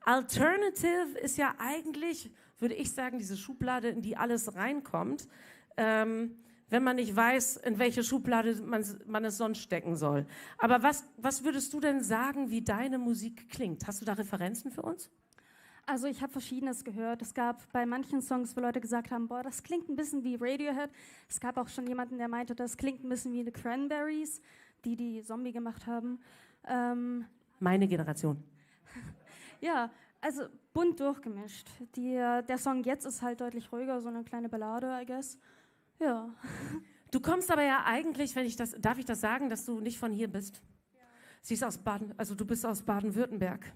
Alternative ist ja eigentlich, würde ich sagen, diese Schublade, in die alles reinkommt, wenn man nicht weiß, in welche Schublade man es sonst stecken soll. Aber was würdest du denn sagen, wie deine Musik klingt? Hast du da Referenzen für uns? Also ich habe Verschiedenes gehört. Es gab bei manchen Songs, wo Leute gesagt haben, boah, das klingt ein bisschen wie Radiohead. Es gab auch schon jemanden, der meinte, das klingt ein bisschen wie The Cranberries, die Zombie gemacht haben. Meine Generation. Ja, also bunt durchgemischt. Der Song jetzt ist halt deutlich ruhiger, so eine kleine Ballade, I guess. Ja. Du kommst aber ja eigentlich, darf ich das sagen, dass du nicht von hier bist? Ja. Sie ist aus du bist aus Baden-Württemberg.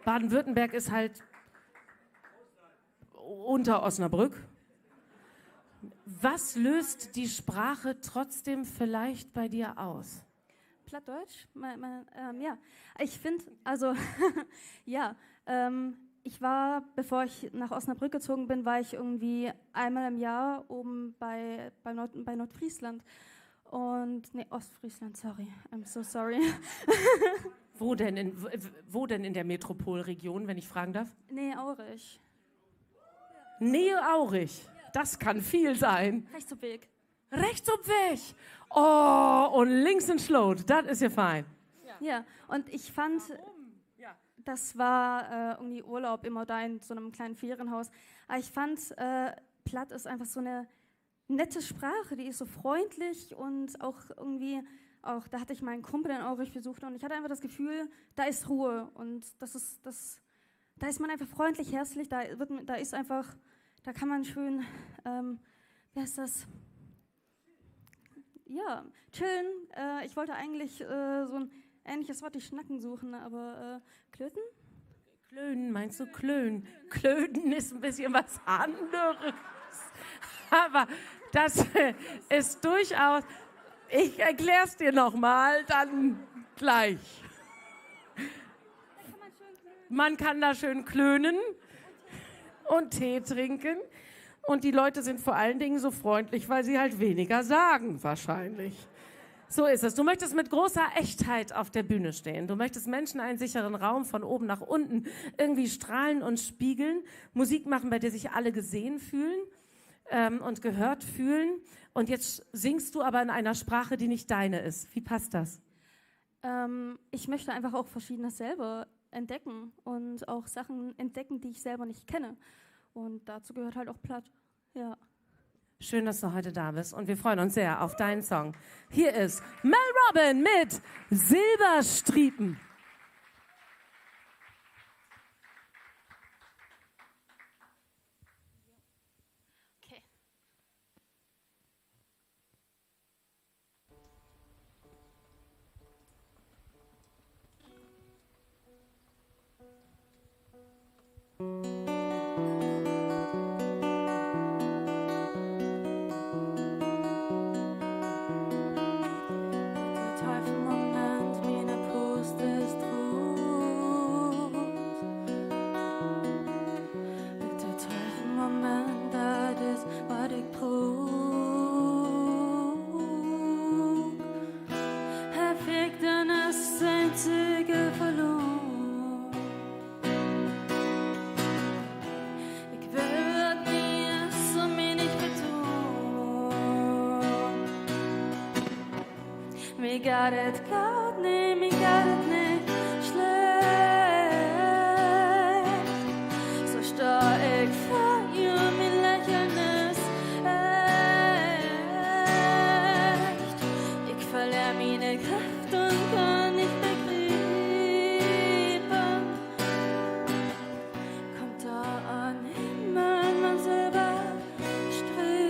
Baden-Württemberg ist halt unter Osnabrück. Was löst die Sprache trotzdem vielleicht bei dir aus? Plattdeutsch? Ja, ich finde, also, ja, ich war, bevor ich nach Osnabrück gezogen bin, war ich irgendwie einmal im Jahr oben bei Nordfriesland. Ostfriesland, sorry, I'm so sorry. Wo denn in der Metropolregion, wenn ich fragen darf? Nähe Aurich. Nähe Aurich, das kann viel sein. Rechts am Weg. Rechts am Weg! Oh, und links in Schlot, das ist ja fein. Ja, und ich fand, das war irgendwie Urlaub immer da in so einem kleinen Ferienhaus. Aber ich fand, Platt ist einfach so eine nette Sprache, die ist so freundlich und auch irgendwie... da hatte ich meinen Kumpel in Aurich besucht und ich hatte einfach das Gefühl, da ist Ruhe und da ist man einfach freundlich, herzlich, da ist einfach, da kann man schön, wie heißt das? Ja, chillen. Ich wollte eigentlich so ein ähnliches Wort wie Schnacken suchen, aber Klöten? Klönen, meinst du Klönen? Klöten ist ein bisschen was anderes. Aber das ist durchaus... Ich erkläre es dir nochmal, dann gleich. Man kann da schön klönen und Tee trinken. Und die Leute sind vor allen Dingen so freundlich, weil sie halt weniger sagen, wahrscheinlich. So ist es. Du möchtest mit großer Echtheit auf der Bühne stehen. Du möchtest Menschen einen sicheren Raum von oben nach unten irgendwie strahlen und spiegeln. Musik machen, bei der sich alle gesehen fühlen und gehört fühlen. Und jetzt singst du aber in einer Sprache, die nicht deine ist. Wie passt das? Ich möchte einfach auch Verschiedenes selber entdecken und auch Sachen entdecken, die ich selber nicht kenne. Und dazu gehört halt auch Platt. Ja. Schön, dass du heute da bist und wir freuen uns sehr auf deinen Song. Hier ist Mel Robin mit Silberstriepen. Mir geht es grad nicht, mir geht es nicht schlecht. So steh ich vor ihr, mein Lächeln ist echt. Ich verliere meine Kraft und kann nicht begreifen. Kommt da an Himmel, man selber streben.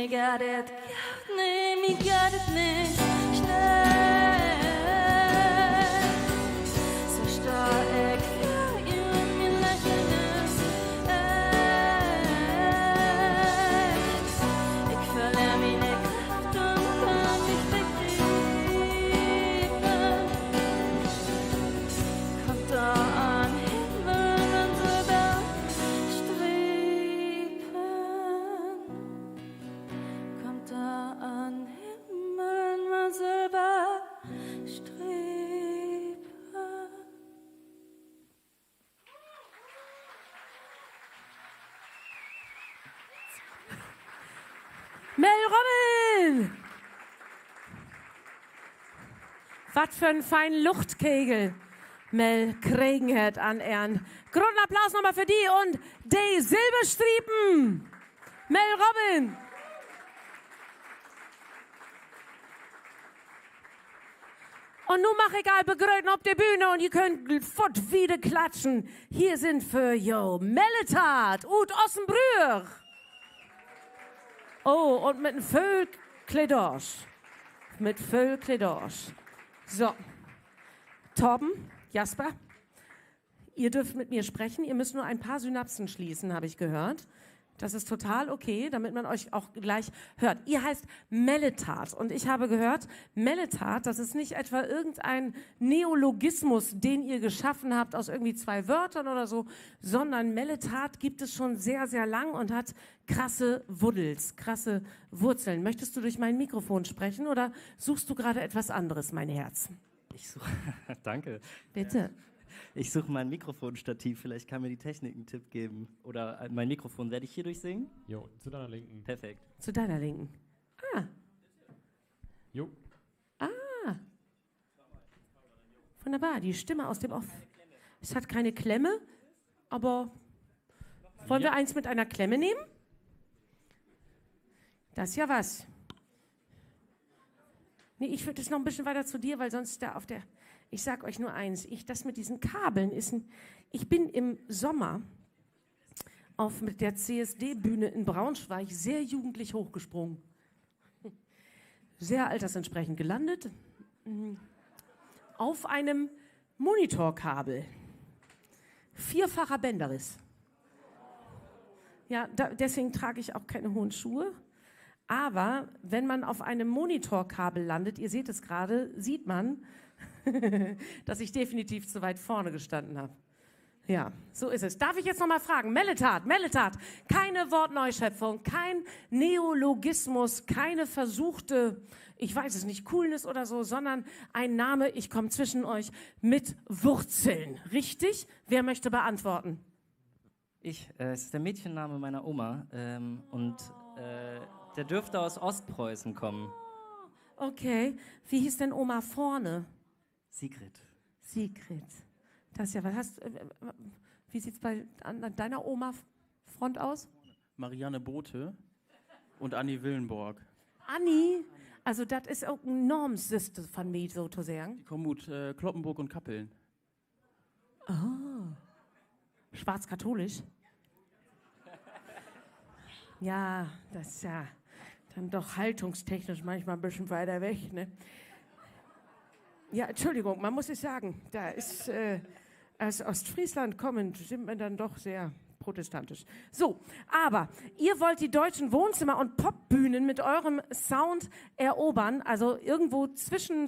mir geht es, nee, mir geht es nicht schlecht. So stark für ihr, mir lächeln ist echt. Ich verliere meine Kraft und kann mich begreifen. Kommt da an Himmel und sogar kommt da an Himmel mal selber streben. Mel Robin! Was für ein feinen Luftkegel. Mel kriegen hat an Ehren. Grundapplaus nochmal für die und die Silberstriepen. Mel Robin. Und nun mach ich all begröten auf der Bühne und ihr könnt fort wieder klatschen. Hier sind für jo Melletat und Ossenbrühr. Oh, und mit einem Füllkledorsch. Mit Füllkledorsch. So. Torben, Jasper, ihr dürft mit mir sprechen. Ihr müsst nur ein paar Synapsen schließen, habe ich gehört. Das ist total okay, damit man euch auch gleich hört. Ihr heißt Melletat und ich habe gehört, Melletat, das ist nicht etwa irgendein Neologismus, den ihr geschaffen habt aus irgendwie 2 Wörtern oder so, sondern Melletat gibt es schon sehr, sehr lang und hat krasse Wuddels, krasse Wurzeln. Möchtest du durch mein Mikrofon sprechen oder suchst du gerade etwas anderes, mein Herz? Ich suche, danke. Bitte. Ich suche mein Mikrofonstativ, vielleicht kann mir die Technik einen Tipp geben. Oder mein Mikrofon, werde ich hier durchsingen? Jo, zu deiner Linken. Perfekt. Zu deiner Linken. Ah. Jo. Ah. Wunderbar, die Stimme aus dem Off. Es hat keine Klemme, aber wollen wir eins mit einer Klemme nehmen? Das ist ja was. Nee, ich würde es noch ein bisschen weiter zu dir, weil sonst da auf der... Ich sag euch nur eins, das mit diesen Kabeln ist ich bin im Sommer mit der CSD-Bühne in Braunschweig sehr jugendlich hochgesprungen. Sehr altersentsprechend gelandet. Auf einem Monitorkabel. 4-facher Bänderriss. Ja, deswegen trage ich auch keine hohen Schuhe. Aber wenn man auf einem Monitorkabel landet, ihr seht es gerade, sieht man, dass ich definitiv zu weit vorne gestanden habe. Ja, so ist es. Darf ich jetzt noch mal fragen? Melletat, keine Wortneuschöpfung, kein Neologismus, keine versuchte, ich weiß es nicht, Coolness oder so, sondern ein Name, ich komme zwischen euch, mit Wurzeln. Richtig? Wer möchte beantworten? Es ist der Mädchenname meiner Oma der dürfte aus Ostpreußen kommen. Okay, wie hieß denn Oma vorne? Sigrid. Das ist ja, wie sieht es an deiner Oma-Front aus? Marianne Bothe und Annie Willenborg. Annie? Also das ist auch ein Normsiste von mir, sozusagen. Die kommen aus Kloppenburg und Kappeln. Oh. Schwarzkatholisch? Ja, das ist ja dann doch haltungstechnisch manchmal ein bisschen weiter weg, ne? Ja, Entschuldigung, man muss es sagen, da ist, aus Ostfriesland kommend, sind wir dann doch sehr protestantisch. So, aber ihr wollt die deutschen Wohnzimmer und Popbühnen mit eurem Sound erobern, also irgendwo zwischen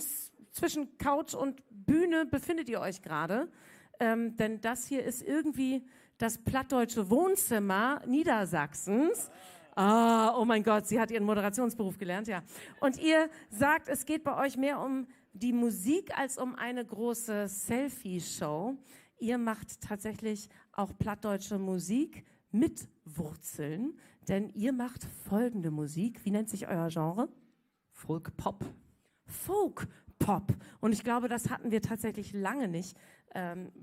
Couch und Bühne befindet ihr euch gerade, denn das hier ist irgendwie das plattdeutsche Wohnzimmer Niedersachsens. Oh mein Gott, sie hat ihren Moderationsberuf gelernt, ja. Und ihr sagt, es geht bei euch mehr um die Musik als um eine große Selfie-Show. Ihr macht tatsächlich auch plattdeutsche Musik mit Wurzeln, denn ihr macht folgende Musik. Wie nennt sich euer Genre? Folk-Pop. Folk-Pop. Und ich glaube, das hatten wir tatsächlich lange nicht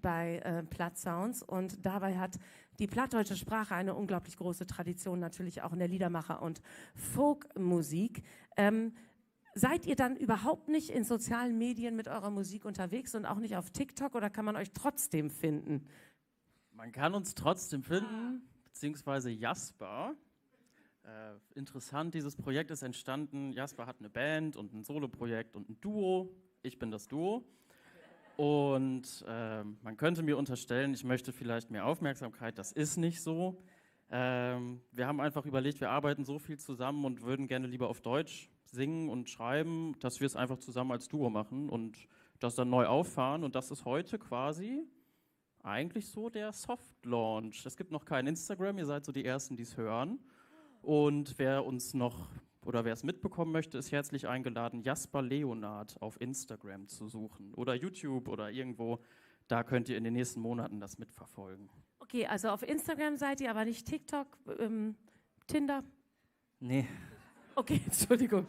bei Plattsounds. Und dabei hat die plattdeutsche Sprache eine unglaublich große Tradition, natürlich auch in der Liedermacher- und Folkmusik. Seid ihr dann überhaupt nicht in sozialen Medien mit eurer Musik unterwegs und auch nicht auf TikTok oder kann man euch trotzdem finden? Man kann uns trotzdem finden, beziehungsweise Jasper interessant. Dieses Projekt ist entstanden. Jasper hat eine Band und ein Soloprojekt und ein Duo. Ich bin das Duo. Und man könnte mir unterstellen, ich möchte vielleicht mehr Aufmerksamkeit. Das ist nicht so. Wir haben einfach überlegt, wir arbeiten so viel zusammen und würden gerne lieber auf Deutsch singen und schreiben, dass wir es einfach zusammen als Duo machen und das dann neu auffahren. Und das ist heute quasi eigentlich so der Soft-Launch. Es gibt noch kein Instagram, ihr seid so die Ersten, die es hören. Und wer uns noch oder wer es mitbekommen möchte, ist herzlich eingeladen, Jasper Leonard auf Instagram zu suchen oder YouTube oder irgendwo. Da könnt ihr in den nächsten Monaten das mitverfolgen. Okay, also auf Instagram seid ihr, aber nicht TikTok, Tinder? Nee. Okay, Entschuldigung.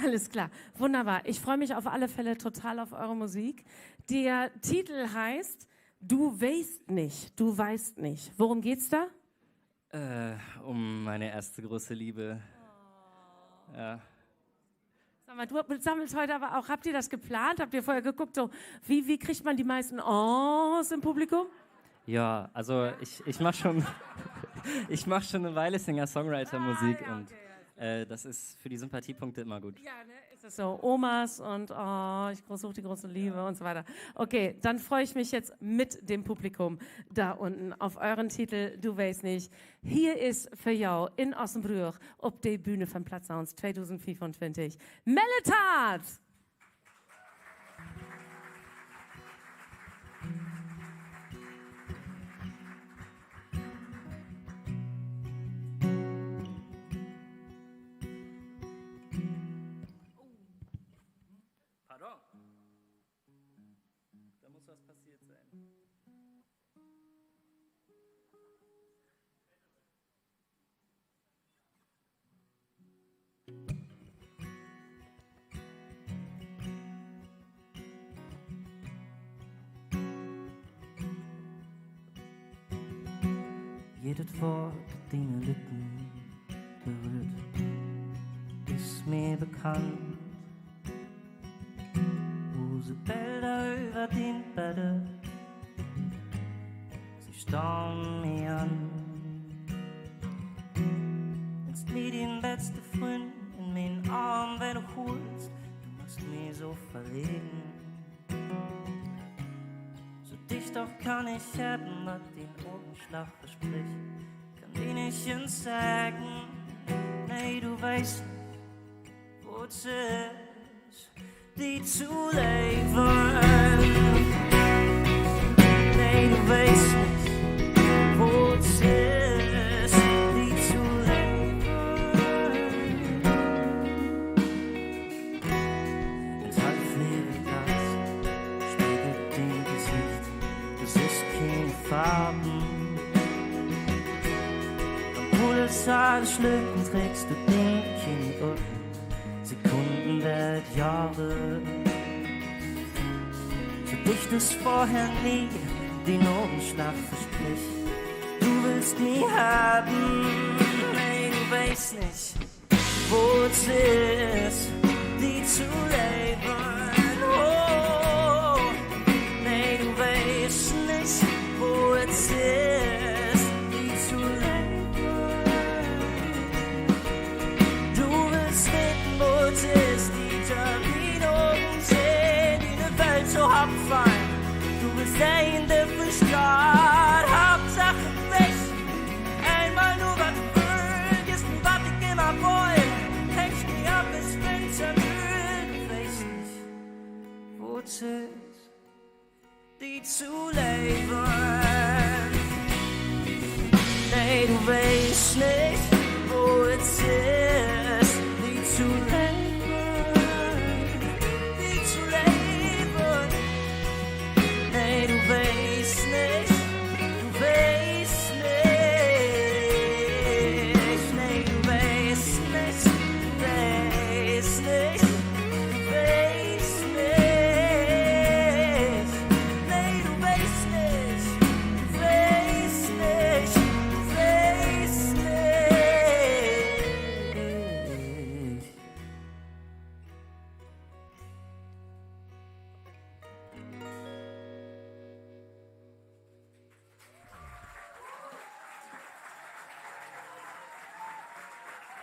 Alles klar. Wunderbar. Ich freue mich auf alle Fälle total auf eure Musik. Der Titel heißt Du weißt nicht, du weißt nicht. Worum geht's da? Um meine erste große Liebe. Ja. Sag mal, du sammelst heute aber auch, habt ihr das geplant? Habt ihr vorher geguckt, so, wie kriegt man die meisten Ohs im Publikum? Ja, also ich mache schon, mach schon eine Weile Singer-Songwriter-Musik und das ist für die Sympathiepunkte immer gut. Ja, ne? Ist es so, Omas und ich suche die große Liebe und so weiter. Okay, dann freue ich mich jetzt mit dem Publikum da unten auf euren Titel Du weißt nicht. Hier ist für jou in Ossenbrüch auf der Bühne von Platz Sounds 2025 Melletat! Jedes Wort, deine Lippen berührt, ist mir bekannt. Hose Bilder über den Bett, sie starren mir an. Nimmst mir den besten Freund in meinen Arm, wenn du holst, du machst mich so verlegen. So dicht doch kann ich haben, was den Augenschlag verspricht, kann dir nicht sagen. Nee, du weißt nicht, wo es ist, die zu leben. Nee, du weißt nicht, wo es ist, die zu leben. Ins halbleere Glas spiegelt dein Gesicht, du siehst keine Farben. Pulsar Schlücken trägst du den Kinn auf, Sekunden wert Jahre. So dicht ist vorher nie, den Augenschlag verspricht. Du willst nie haben, nee, du weißt nicht, wo es ist, die zu leben. Oh, nee, du weißt nicht, wo es ist, die zu leben. Es ist die Terminung sehen, die eine Welt so abfallen. Du bist der in der Verstaat, Hauptsache weg. Einmal nur was vergisst, was ich immer wollte. Hängst mich ab, bis wenn's ermüdet. Du weißt nicht, wo es ist, die zu leben. Nee, du weißt nicht, wo es ist, die zu leben. Face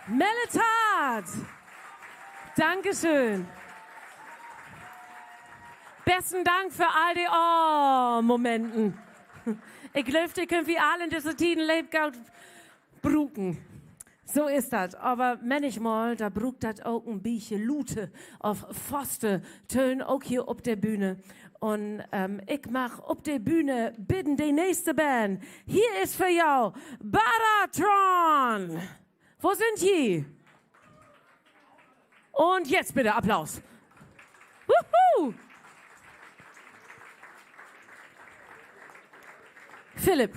Melletat! Dankeschön. Besten Dank für all die Momenten. Ich glaube, die können wir alle in dieser Tiden Lebgaut bruken. So ist das. Aber manchmal, da brukt das auch ein bisschen Lute auf Pfoste, Tönen auch hier auf der Bühne. Und ich mach auf der Bühne bitten die nächste Band. Hier ist für jou Baratron. Wo sind die? Und jetzt bitte Applaus. Wuhu! Philipp,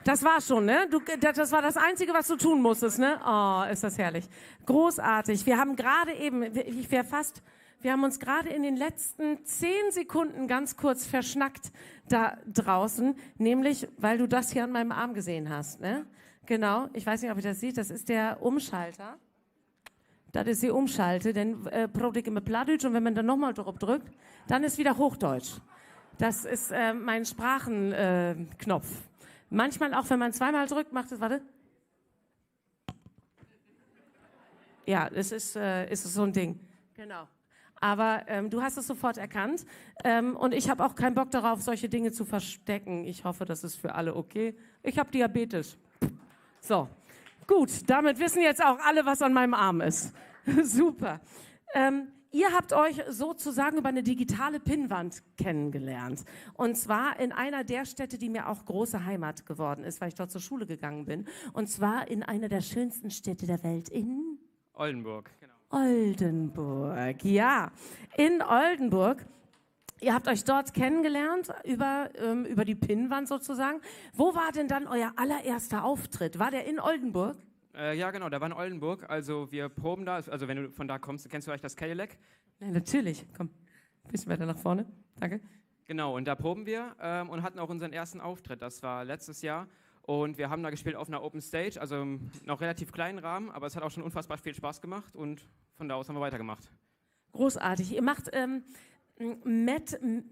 das war schon, ne? Das war das Einzige, was du tun musstest, ne? Oh, ist das herrlich. Großartig. Wir haben gerade eben, wir haben uns gerade in den letzten 10 Sekunden ganz kurz verschnackt da draußen, nämlich, weil du das hier an meinem Arm gesehen hast, ne? Genau, ich weiß nicht, ob ihr das seht, das ist der Umschalter. Das ist die Umschalte, denn brauche ich immer Plattdeutsch und wenn man dann nochmal drauf drückt, dann ist wieder Hochdeutsch. Das ist mein Sprachenknopf. Manchmal auch, wenn man zweimal drückt, macht es, warte. Ja, es ist so ein Ding. Genau. Aber du hast es sofort erkannt und ich habe auch keinen Bock darauf, solche Dinge zu verstecken. Ich hoffe, das ist für alle okay. Ich habe Diabetes. So, gut, damit wissen jetzt auch alle, was an meinem Arm ist. Super. Ihr habt euch sozusagen über eine digitale Pinnwand kennengelernt. Und zwar in einer der Städte, die mir auch große Heimat geworden ist, weil ich dort zur Schule gegangen bin. Und zwar in einer der schönsten Städte der Welt, in Oldenburg, genau. Oldenburg, ja. In Oldenburg. Ihr habt euch dort kennengelernt, über die Pinnwand sozusagen. Wo war denn dann euer allererster Auftritt? War der in Oldenburg? Ja, genau, der war in Oldenburg. Also wir proben da, also wenn du von da kommst, kennst du vielleicht das Cadillac? Ja, natürlich. Komm, ein bisschen weiter nach vorne. Danke. Genau, und da proben wir und hatten auch unseren ersten Auftritt. Das war letztes Jahr. Und wir haben da gespielt auf einer Open Stage, also noch relativ kleinen Rahmen, aber es hat auch schon unfassbar viel Spaß gemacht und von da aus haben wir weitergemacht. Großartig. Ihr macht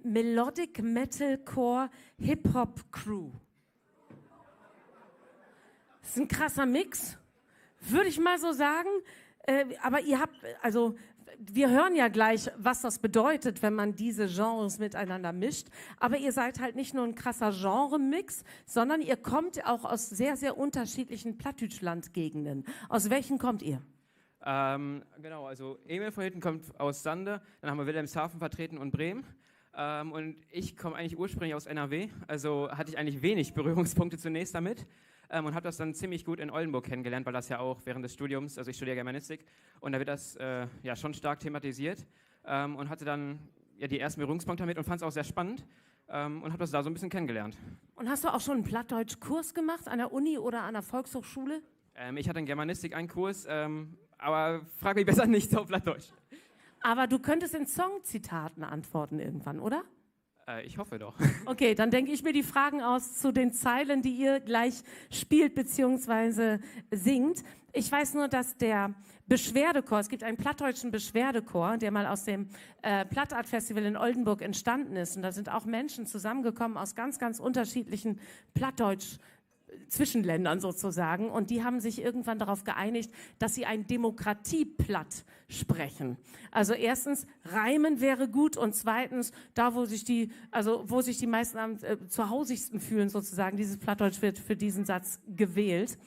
Melodic Metalcore Hip-Hop Crew. Das ist ein krasser Mix, würde ich mal so sagen. Aber ihr habt, also wir hören ja gleich, was das bedeutet, wenn man diese Genres miteinander mischt. Aber ihr seid halt nicht nur ein krasser Genre-Mix, sondern ihr kommt auch aus sehr, sehr unterschiedlichen Plattdeutschland-Gegenden. Aus welchen kommt ihr? Genau, also Emil von hinten kommt aus Sande, dann haben wir Wilhelmshaven vertreten und Bremen. Und ich komme eigentlich ursprünglich aus NRW, also hatte ich eigentlich wenig Berührungspunkte zunächst damit. Und habe das dann ziemlich gut in Oldenburg kennengelernt, weil das ja auch während des Studiums, also ich studiere Germanistik, und da wird das ja schon stark thematisiert und hatte dann ja die ersten Berührungspunkte damit und fand es auch sehr spannend und habe das da so ein bisschen kennengelernt. Und hast du auch schon einen Plattdeutsch-Kurs gemacht an der Uni oder an der Volkshochschule? Ich hatte in Germanistik einen Kurs, aber frag mich besser nicht auf Plattdeutsch. Aber du könntest in Songzitaten antworten irgendwann, oder? Ich hoffe doch. Okay, dann denke ich mir die Fragen aus zu den Zeilen, die ihr gleich spielt bzw. singt. Ich weiß nur, dass der Beschwerdechor, es gibt einen plattdeutschen Beschwerdechor, der mal aus dem Plattart Festival in Oldenburg entstanden ist. Und da sind auch Menschen zusammengekommen aus ganz, ganz unterschiedlichen Plattdeutsch Zwischenländern sozusagen, und die haben sich irgendwann darauf geeinigt, dass sie ein Demokratieplatt sprechen. Also erstens, Reimen wäre gut, und zweitens, da wo sich die meisten am zuhausigsten fühlen sozusagen, dieses Plattdeutsch wird für diesen Satz gewählt.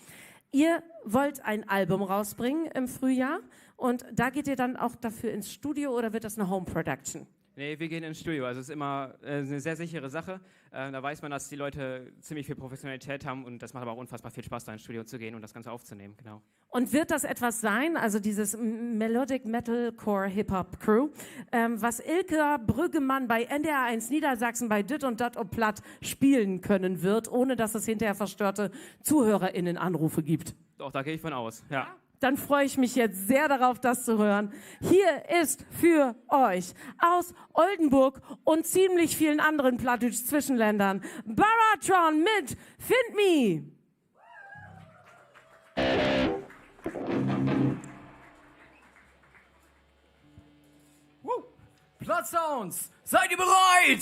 Ihr wollt ein Album rausbringen im Frühjahr, und da geht ihr dann auch dafür ins Studio, oder wird das eine Home Production? Nee, wir gehen ins Studio. Also es ist immer eine sehr sichere Sache. Da weiß man, dass die Leute ziemlich viel Professionalität haben, und das macht aber auch unfassbar viel Spaß, da ins Studio zu gehen und das Ganze aufzunehmen. Genau. Und wird das etwas sein, also dieses Melodic Metalcore Hip-Hop Crew, was Ilka Brüggemann bei NDR 1 Niedersachsen bei Dit und Dat ob Platt spielen können wird, ohne dass es hinterher verstörte ZuhörerInnen-Anrufe gibt? Doch, da gehe ich von aus, ja. Dann freue ich mich jetzt sehr darauf, das zu hören. Hier ist für euch aus Oldenburg und ziemlich vielen anderen Plattdeutsch-Zwischenländern Baratron mit Find Me. Plattsounds, seid ihr bereit?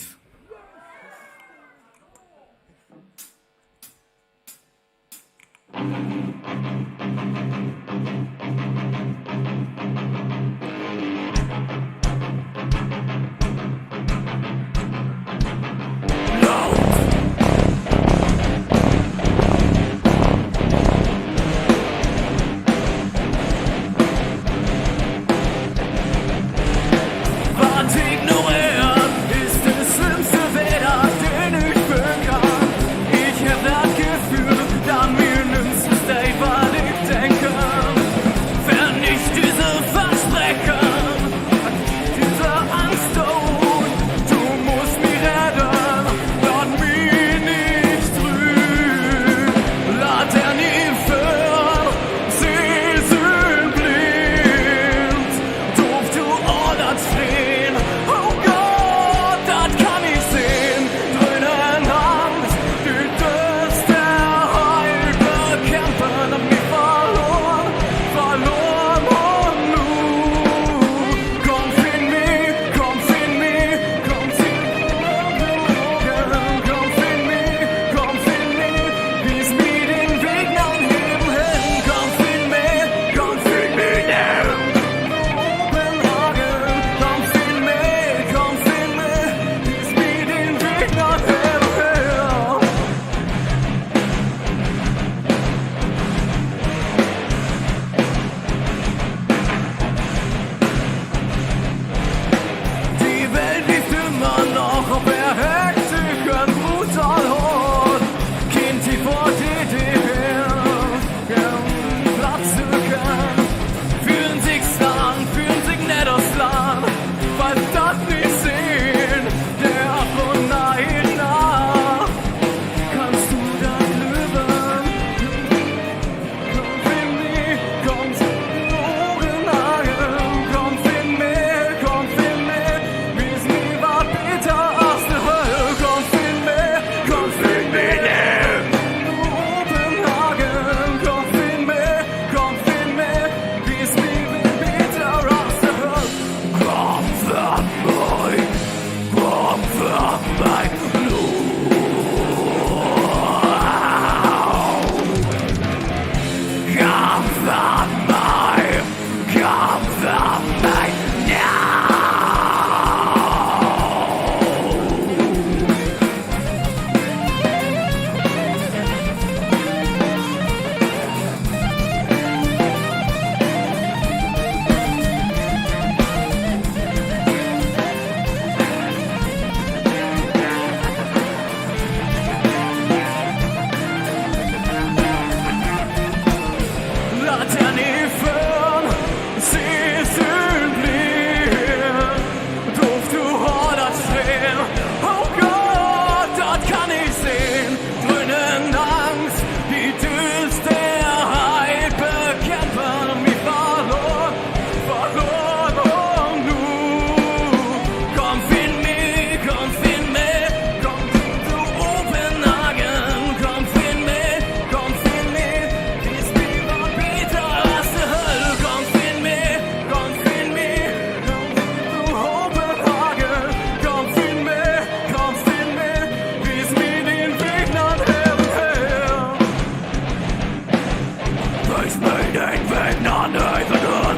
den Weg nach Nebenhöhen.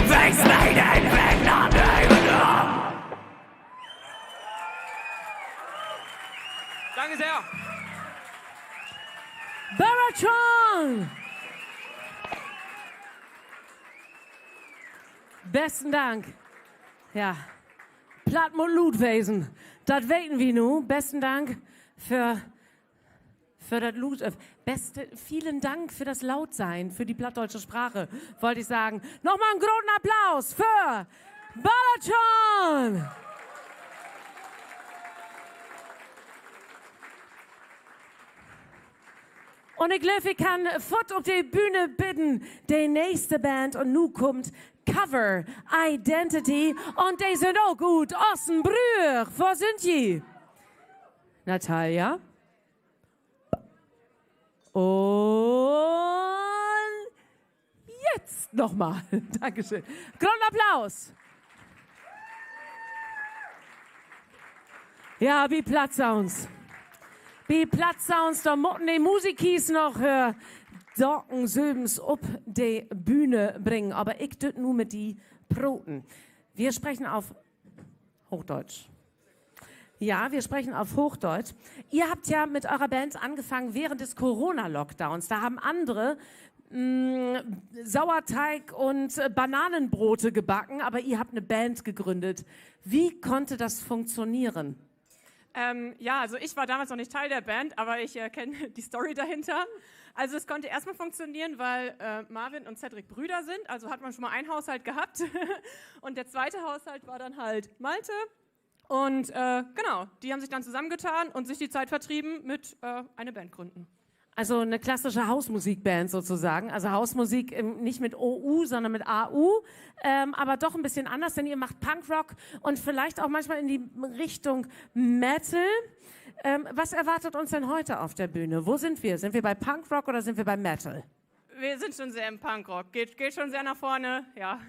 Wegs mir den Weg nach Nebenhöhen. Danke sehr. Baratron! Besten Dank. Ja, Plattmund Ludwesen. Das weten wir nun. Besten Dank für das Lut. Vielen Dank für das Lautsein, für die plattdeutsche Sprache, wollte ich sagen. Nochmal einen großen Applaus für Baratron! Und ich glaube, ich kann fort auf die Bühne bitten, die nächste Band. Und nun kommt Cover Identity. Und die sind auch gut. Ossenbrüch, wo sind die? Natalia. Und jetzt nochmal. Dankeschön. Grundapplaus. Ja, wie Plattsounds. Wie Plattsounds, da mochten die Musikis noch Sorgen Söbens auf die Bühne bringen. Aber ich tut nur mit die Broten. Wir sprechen auf Hochdeutsch. Ja, wir sprechen auf Hochdeutsch. Ihr habt ja mit eurer Band angefangen während des Corona-Lockdowns. Da haben andere Sauerteig und Bananenbrote gebacken, aber ihr habt eine Band gegründet. Wie konnte das funktionieren? Ja, also ich war damals noch nicht Teil der Band, aber ich kenne die Story dahinter. Also es konnte erstmal funktionieren, weil Marvin und Cedric Brüder sind, also hat man schon mal einen Haushalt gehabt. Und der zweite Haushalt war dann halt Malte. Und genau, die haben sich dann zusammengetan und sich die Zeit vertrieben mit eine Band gründen. Also eine klassische Hausmusikband sozusagen. Also Hausmusik nicht mit OU, sondern mit AU. Aber doch ein bisschen anders, denn ihr macht Punkrock und vielleicht auch manchmal in die Richtung Metal. Was erwartet uns denn heute auf der Bühne? Wo sind wir? Sind wir bei Punkrock oder sind wir bei Metal? Wir sind schon sehr im Punkrock. Geht schon sehr nach vorne, ja.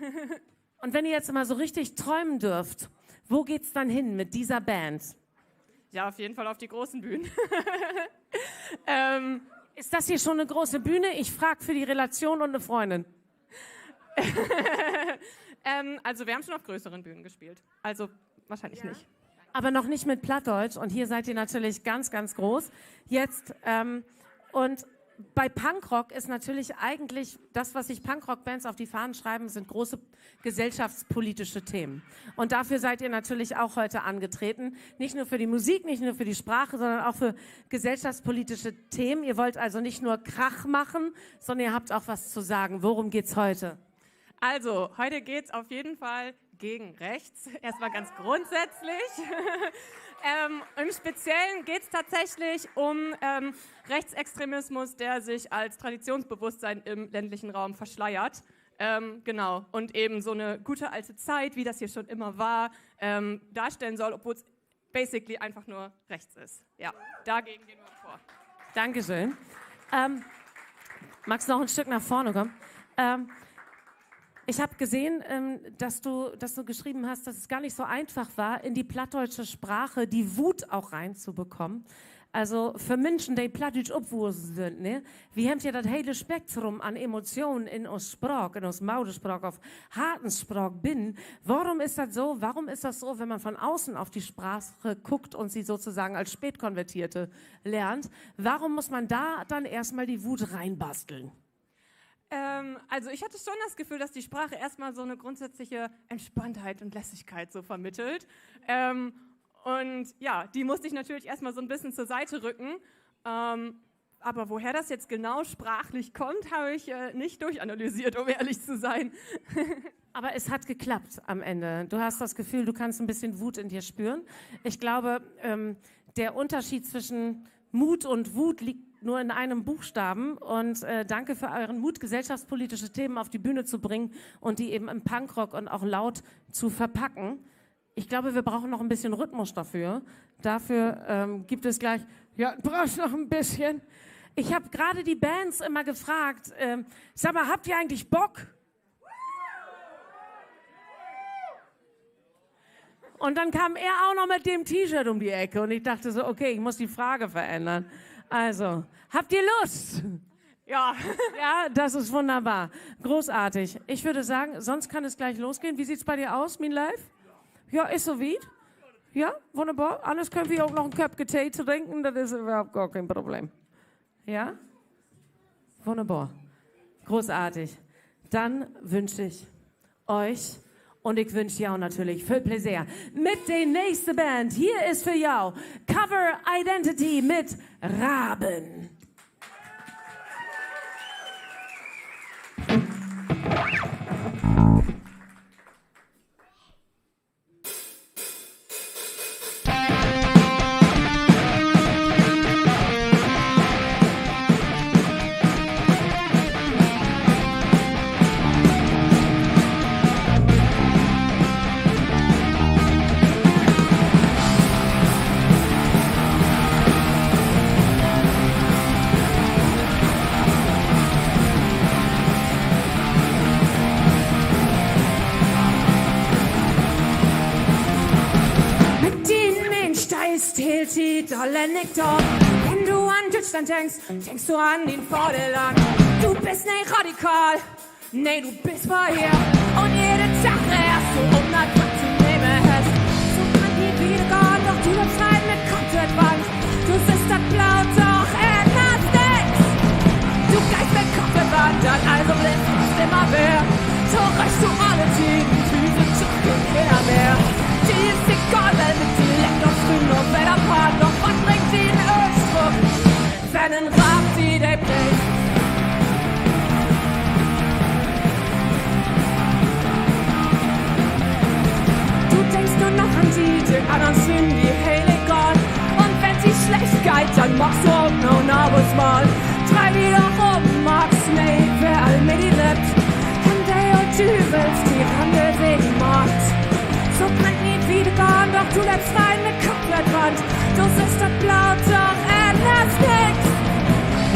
Und wenn ihr jetzt mal so richtig träumen dürft, wo geht's dann hin mit dieser Band? Ja, auf jeden Fall auf die großen Bühnen. Ist das hier schon eine große Bühne? Ich frage für die Relation und eine Freundin. Also wir haben schon auf größeren Bühnen gespielt. Also wahrscheinlich nicht. Aber noch nicht mit Plattdeutsch. Und hier seid ihr natürlich ganz, ganz groß. Jetzt, und bei Punkrock ist natürlich eigentlich das, was sich Punkrock-Bands auf die Fahnen schreiben, sind große gesellschaftspolitische Themen. Und dafür seid ihr natürlich auch heute angetreten. Nicht nur für die Musik, nicht nur für die Sprache, sondern auch für gesellschaftspolitische Themen. Ihr wollt also nicht nur Krach machen, sondern ihr habt auch was zu sagen. Worum geht's heute? Also, heute geht's auf jeden Fall gegen rechts. Erstmal ganz grundsätzlich. Im Speziellen geht es tatsächlich um Rechtsextremismus, der sich als Traditionsbewusstsein im ländlichen Raum verschleiert. Genau. Und eben so eine gute alte Zeit, wie das hier schon immer war, darstellen soll, obwohl es basically einfach nur rechts ist. Ja, dagegen gehen wir vor. Dankeschön. Magst du noch ein Stück nach vorne kommen? Ich habe gesehen, dass du geschrieben hast, dass es gar nicht so einfach war, in die plattdeutsche Sprache die Wut auch reinzubekommen. Also für Menschen, die plattdeutsch aufgewachsen sind, ne? Wie habt ihr das hele Spektrum an Emotionen in uns Sprach, in uns Maudersprach, auf harten Sprach bin? Warum ist das so? Warum ist das so, wenn man von außen auf die Sprache guckt und sie sozusagen als Spätkonvertierte lernt? Warum muss man da dann erstmal die Wut reinbasteln? Also ich hatte schon das Gefühl, dass die Sprache erstmal so eine grundsätzliche Entspanntheit und Lässigkeit so vermittelt. Und ja, die musste ich natürlich erstmal so ein bisschen zur Seite rücken. Aber woher das jetzt genau sprachlich kommt, habe ich nicht durchanalysiert, um ehrlich zu sein. Aber es hat geklappt am Ende. Du hast das Gefühl, du kannst ein bisschen Wut in dir spüren. Ich glaube, der Unterschied zwischen Mut und Wut liegt nur in einem Buchstaben. Und danke für euren Mut, gesellschaftspolitische Themen auf die Bühne zu bringen und die eben im Punkrock und auch laut zu verpacken. Ich glaube, wir brauchen noch ein bisschen Rhythmus dafür. Dafür gibt es gleich, ja, du brauchst noch ein bisschen. Ich habe gerade die Bands immer gefragt, sag mal, habt ihr eigentlich Bock? Und dann kam er auch noch mit dem T-Shirt um die Ecke und ich dachte so, okay, ich muss die Frage verändern. Also, habt ihr Lust? Ja. Ja, das ist wunderbar. Großartig. Ich würde sagen, sonst kann es gleich losgehen. Wie sieht's bei dir aus, mein Live? Ja, ist so weit? Ja, wunderbar. Anders können wir auch noch ein Köpfchen Tee trinken, das ist überhaupt gar kein Problem. Ja? Wunderbar. Großartig. Dann wünsche ich euch und ich wünsche jou natürlich viel Plaisir mit der nächsten Band. Hier ist für jou Cover Identity mit Raben. Wenn du an Deutschland denkst du an den Vorderland. Du bist nicht radikal, nee, du bist vorher. Und jede Tag erst du nach Kopf zu nehmen hast. So kann die wieder gehen, doch du bleibst rein mit Kopfwand. Du siehst das Blau, doch erinnerst nichts. Du gehst mit Kopfwand, dann also blind fast immer mehr. So reichst du alle Themen, Füße zu keiner mehr. Die ist egal, weil mit dir leckt doch früh noch Wetterpart, doch was bringt die in Ölstruck, wenn ein Rab die Day bringt? Du denkst nur noch an die, den anderen sind wie Heligon. Und wenn sie schlecht geht, dann machst du auch noch ein Abos mal. Drei wieder rum, magst nicht, wer all mir die lebt. Und der und du willst die Handel wegen Macht. So bringt nie wieder gehen, doch du lebst rein mit Kopfwand. Du siehst das Blau, doch erinnerst nichts.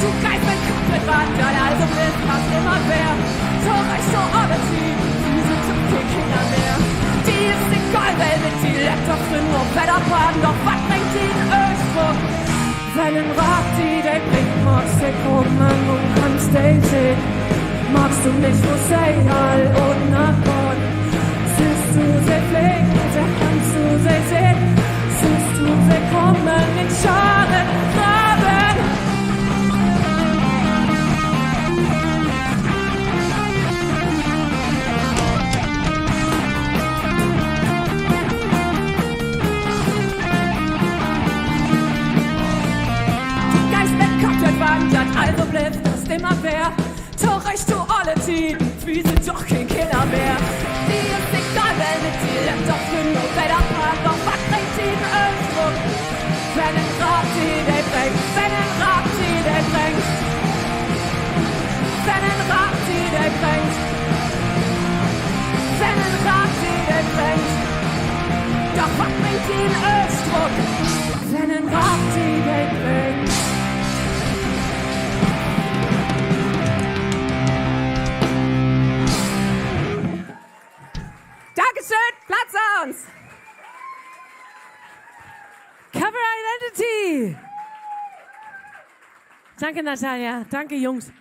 Du greifst mit Kopfwand, dann also blind fast immer mehr. So reichst du alle Team, diese sind kein Kinder mehr. Die ist egal, weil mit die Laptops drin nur Wetterpaden, doch was bringt die in Ölspuck? Wenn ein Rad die Day bringt, magst du kommen und kannst dich sehen. Magst du nicht, wo sei all und nach Bord. Siehst du sie fliegen, da kannst du sie sehen. Siehst du sie kommen in Scharen, Graben. Du Geist mit Kopf wandert, also blind, das immer wer. Doch recht du alle Tiden, wie sind doch kein Killer mehr. Die ist egal, wer mit dir lebt, doch für nur Wetterpart, doch was bringt die in Ölsdruck? Wenn ein Rad die Day bringt, wenn ein Rad die Day bringt. Wenn ein Rad die Day bringt. Wenn ein Rad die Day bringt. Doch was bringt die in Ölsdruck? Wenn ein Rad die Day bringt. Dankeschön, Platz uns! Cover Identity! Danke, Natalia. Danke, Jungs.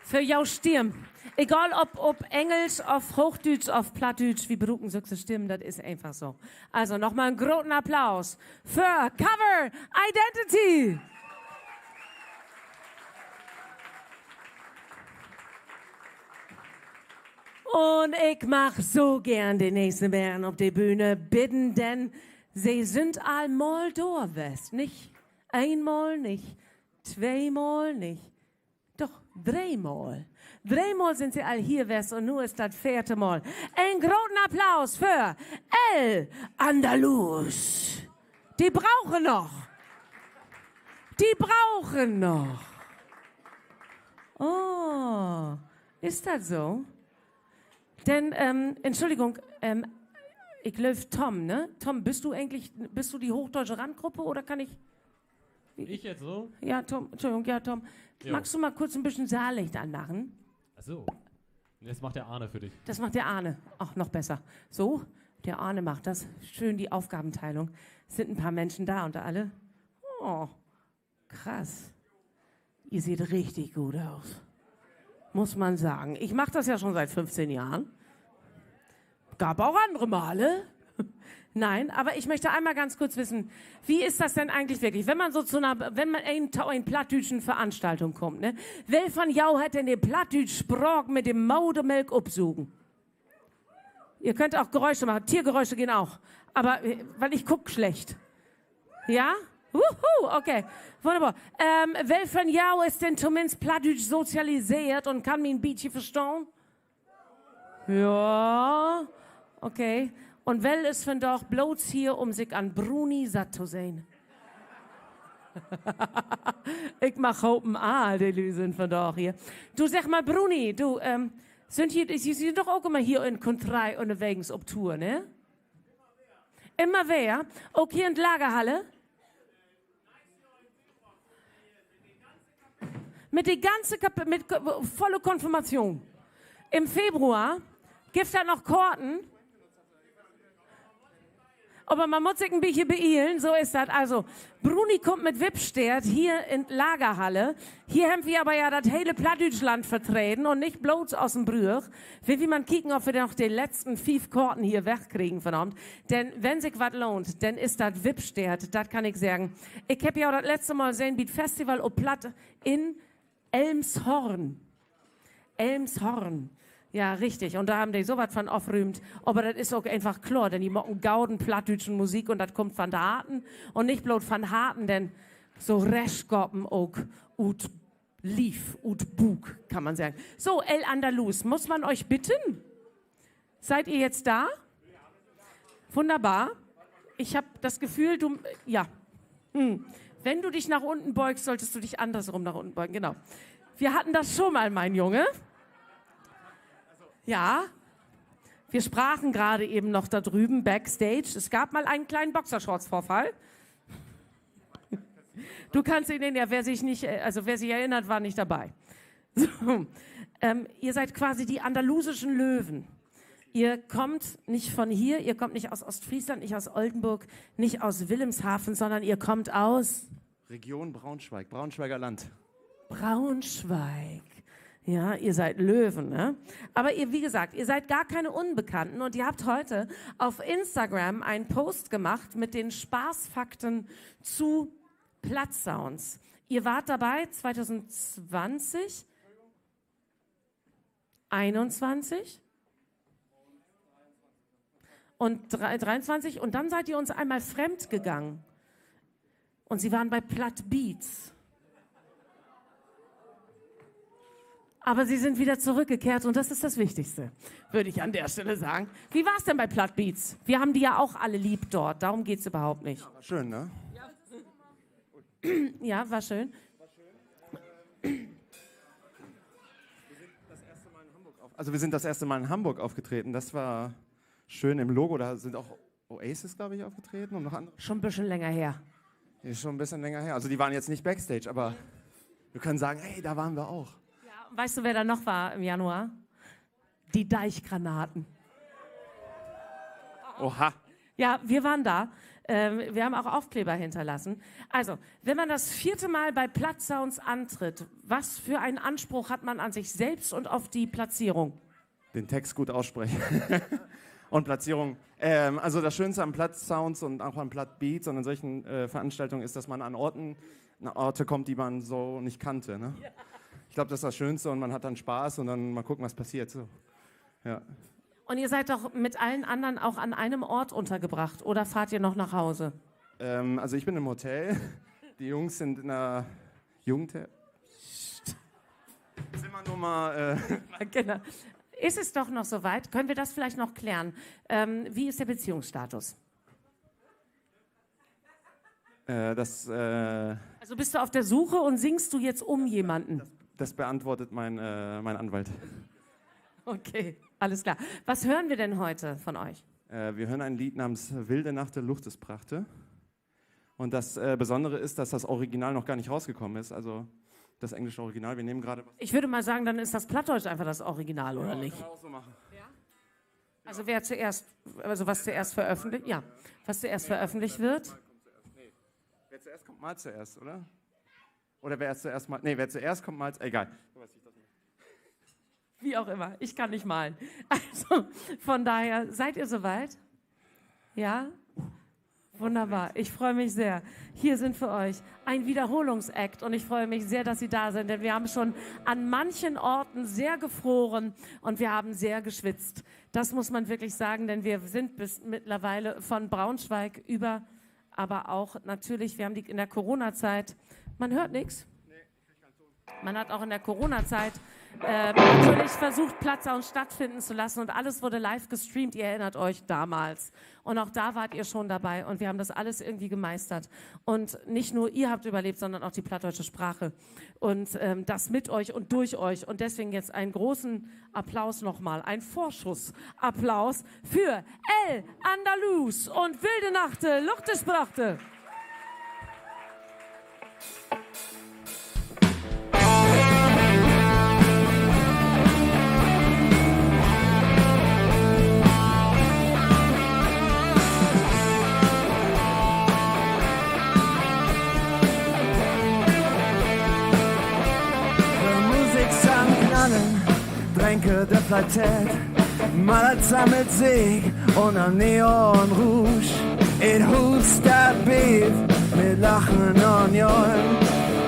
Für jou Stirn. Egal ob Englisch, auf Hochdeutsch, auf Plattdeutsch, wie berufen solche Stimmen, das ist einfach so. Also nochmal einen großen Applaus für Cover Identity! Und ich mach so gern den nächsten Bären auf die Bühne bitten, denn sie sind einmal da, West. Nicht einmal, nicht zweimal, nicht, doch dreimal. Dreimal sind sie all hier, West, und nur ist das vierte Mal. Einen großen Applaus für El Andalus. Die brauchen noch. Die brauchen noch. Oh, ist das so? Denn, Entschuldigung, ich löf Tom, ne? Tom, bist du die hochdeutsche Randgruppe oder kann ich... Ich jetzt so? Ja, Tom, Entschuldigung, ja, Tom. Jo. Magst du mal kurz ein bisschen Saallicht anmachen? Ach so. Das macht der Arne für dich. Das macht der Arne. Ach, noch besser. So, der Arne macht das. Schön die Aufgabenteilung. Es sind ein paar Menschen da und alle. Oh, krass. Ihr seht richtig gut aus. Muss man sagen. Ich mache das ja schon seit 15 Jahren. Gab auch andere Male. Nein, aber ich möchte einmal ganz kurz wissen, wie ist das denn eigentlich wirklich, wenn man so zu einer, wenn man in plattdütschen Veranstaltung kommt, ne? Wer von jou hat denn den plattdütsch Sprach mit dem Maudemelk absuchen? Ihr könnt auch Geräusche machen, Tiergeräusche gehen auch, aber, weil ich guck schlecht. Ja? Okay, wunderbar. Wer von jou ist denn zumindest plattdütsch sozialisiert und kann mich ein bisschen verstehen? Ja, okay. Und wer ist von doch bloß hier, um sich an Bruni satt zu sehen? Ich mach hopen, die Lü sind von doch hier. Du sag mal, Bruni, du, Sie sind doch auch immer hier in Kontrei unterwegs auf Tour, ne? Immer wer? Auch hier in der Lagerhalle? Mit die ganze mit volle Konfirmation. Im Februar gibt da noch Korten. Aber man muss sich ein bisschen beeilen, so ist das. Also, Bruni kommt mit Wippstert hier in die Lagerhalle. Hier haben wir aber ja das hele Plattdeutschland vertreten und nicht bloß aus dem Brüch. Wie man kicken, ob wir noch die letzten 5 Korten hier wegkriegen von Abend. Denn wenn sich was lohnt, dann ist das Wippstert, das kann ich sagen. Ich habe ja auch das letzte Mal gesehen, wie Festival auf Platt in Elmshorn. Elmshorn. Ja, richtig. Und da haben die sowas von aufrühmt. Aber das ist auch einfach klar, denn die machen gauden plattdütschen Musik und das kommt von der Harten. Und nicht bloß von Harten, denn so Reschgoppen auch ut lief, ut Bug, kann man sagen. So, El Andalus, muss man euch bitten? Seid ihr jetzt da? Wunderbar. Ich habe das Gefühl, ja. Wenn du dich nach unten beugst, solltest du dich andersrum nach unten beugen, genau. Wir hatten das schon mal, mein Junge. Ja, wir sprachen gerade eben noch da drüben, Backstage. Es gab mal einen kleinen Boxershorts-Vorfall. Du kannst ihn nennen, ja, wer sich erinnert, war nicht dabei. So, ihr seid quasi die andalusischen Löwen. Ihr kommt nicht von hier, ihr kommt nicht aus Ostfriesland, nicht aus Oldenburg, nicht aus Wilhelmshaven, sondern ihr kommt aus... Region Braunschweig, Braunschweiger Land. Braunschweig. Ja, ihr seid Löwen, ne? Aber ihr, wie gesagt, ihr seid gar keine Unbekannten und ihr habt heute auf Instagram einen Post gemacht mit den Spaßfakten zu Plattsounds. Ihr wart dabei 2020, 21 und 23 und dann seid ihr uns einmal fremd gegangen. Und sie waren bei Platt Beats. Aber sie sind wieder zurückgekehrt und das ist das Wichtigste, würde ich an der Stelle sagen. Wie war es denn bei Platt Beats? Wir haben die ja auch alle lieb dort, darum geht es überhaupt nicht. War schön, ne? Ja, war schön. Wir sind das erste Mal in Hamburg aufgetreten. Das war schön im Logo. Da sind auch Oasis, glaube ich, aufgetreten und noch andere. Schon ein bisschen länger her. Ist schon ein bisschen länger her. Also die waren jetzt nicht Backstage, aber wir können sagen, hey, da waren wir auch. Weißt du, wer da noch war im Januar? Die Deichgranaten. Oha. Ja, wir waren da. Wir haben auch Aufkleber hinterlassen. Also, wenn man das 4. Mal bei Plattsounds antritt, was für einen Anspruch hat man an sich selbst und auf die Platzierung? Den Text gut aussprechen. Und Platzierung. Also das Schönste an Plattsounds und auch an Plattbeats und an solchen Veranstaltungen ist, dass man an Orte kommt, die man so nicht kannte. Ne? Ja. Ich glaube, das ist das Schönste und man hat dann Spaß und dann mal gucken, was passiert. So. Ja. Und ihr seid doch mit allen anderen auch an einem Ort untergebracht oder fahrt ihr noch nach Hause? Also ich bin im Hotel, die Jungs sind in einer Zimmernummer. Genau. Ist es doch noch soweit? Können wir das vielleicht noch klären? Wie ist der Beziehungsstatus? Also bist du auf der Suche und singst du jetzt um jemanden? Das beantwortet mein Anwalt. Okay, alles klar. Was hören wir denn heute von euch? Wir hören ein Lied namens Wilde Nacht der Luchtesprachte. Und das Besondere ist, dass das Original noch gar nicht rausgekommen ist. Also das englische Original. Wir nehmen gerade... Ich würde mal sagen, dann ist das Plattdeutsch einfach das Original, oder nicht? Kann man auch so machen. Ja? Also was zuerst veröffentlicht? Ja, was zuerst veröffentlicht wird? Wer zuerst kommt, mal zuerst, oder? Oder wer zuerst mal. Nee, wer zuerst kommt, malt. Egal. Wie auch immer, ich kann nicht malen. Also von daher, seid ihr soweit? Ja? Wunderbar, ich freue mich sehr. Hier sind für euch ein Wiederholungsakt und ich freue mich sehr, dass Sie da sind, denn wir haben schon an manchen Orten sehr gefroren und wir haben sehr geschwitzt. Das muss man wirklich sagen, denn wir sind bis mittlerweile von Braunschweig über, aber auch natürlich, wir haben in der Corona-Zeit, man hört nichts. Man hat auch in der Corona-Zeit natürlich versucht, Platzsounds stattfinden zu lassen und alles wurde live gestreamt, ihr erinnert euch damals. Und auch da wart ihr schon dabei und wir haben das alles irgendwie gemeistert. Und nicht nur ihr habt überlebt, sondern auch die plattdeutsche Sprache. Und das mit euch und durch euch. Und deswegen jetzt einen großen Applaus nochmal, ein Vorschussapplaus für El Andalus und Wilde Nachte, Luchtesprachte. Tränke der Flatette, Malza mit Sieg und am Neon Rouge. It Huster Beef mit Lachen und John.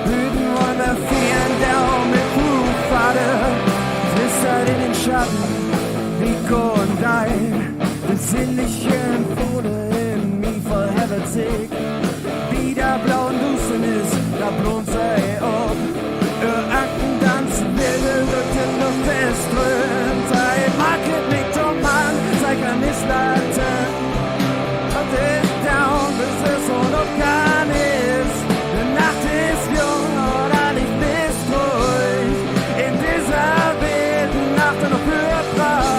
Hüten und der vielen Daumen mit Kuhfahre. Flüstert in den Schatten, Rico und Dein. Besinnlichen Pole in mir voll Herzig. Wie der blauen Dusternis, da blont sei ob. Akten ganz wilde Luft ist strömt. Sei Market nicht um Mann, sei kann nicht laten. Und ich down, bis es und gar nichts. Die Nacht ist jung oder nicht bist ruhig. In dieser wilden Nacht und noch hörbar.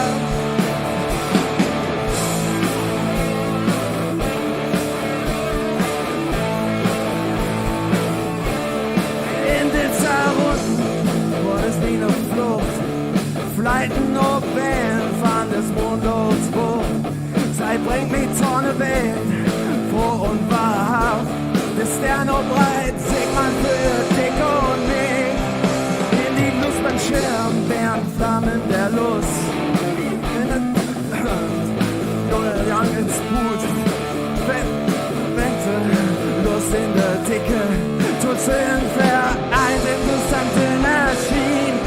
In dieser wie eine Flucht, Fleiten ob Band, fahren des Mondlots hoch. Sei bringt mich Tonne Welt, froh und wahrhaft. Bis der noch breit, sieht man für dich und mich. In die Lust beim Schirm, während Flammen der Lust. In den Young ins Boot, Wette, Lust in der Dicke. Tut's vereint, interessante Maschinen.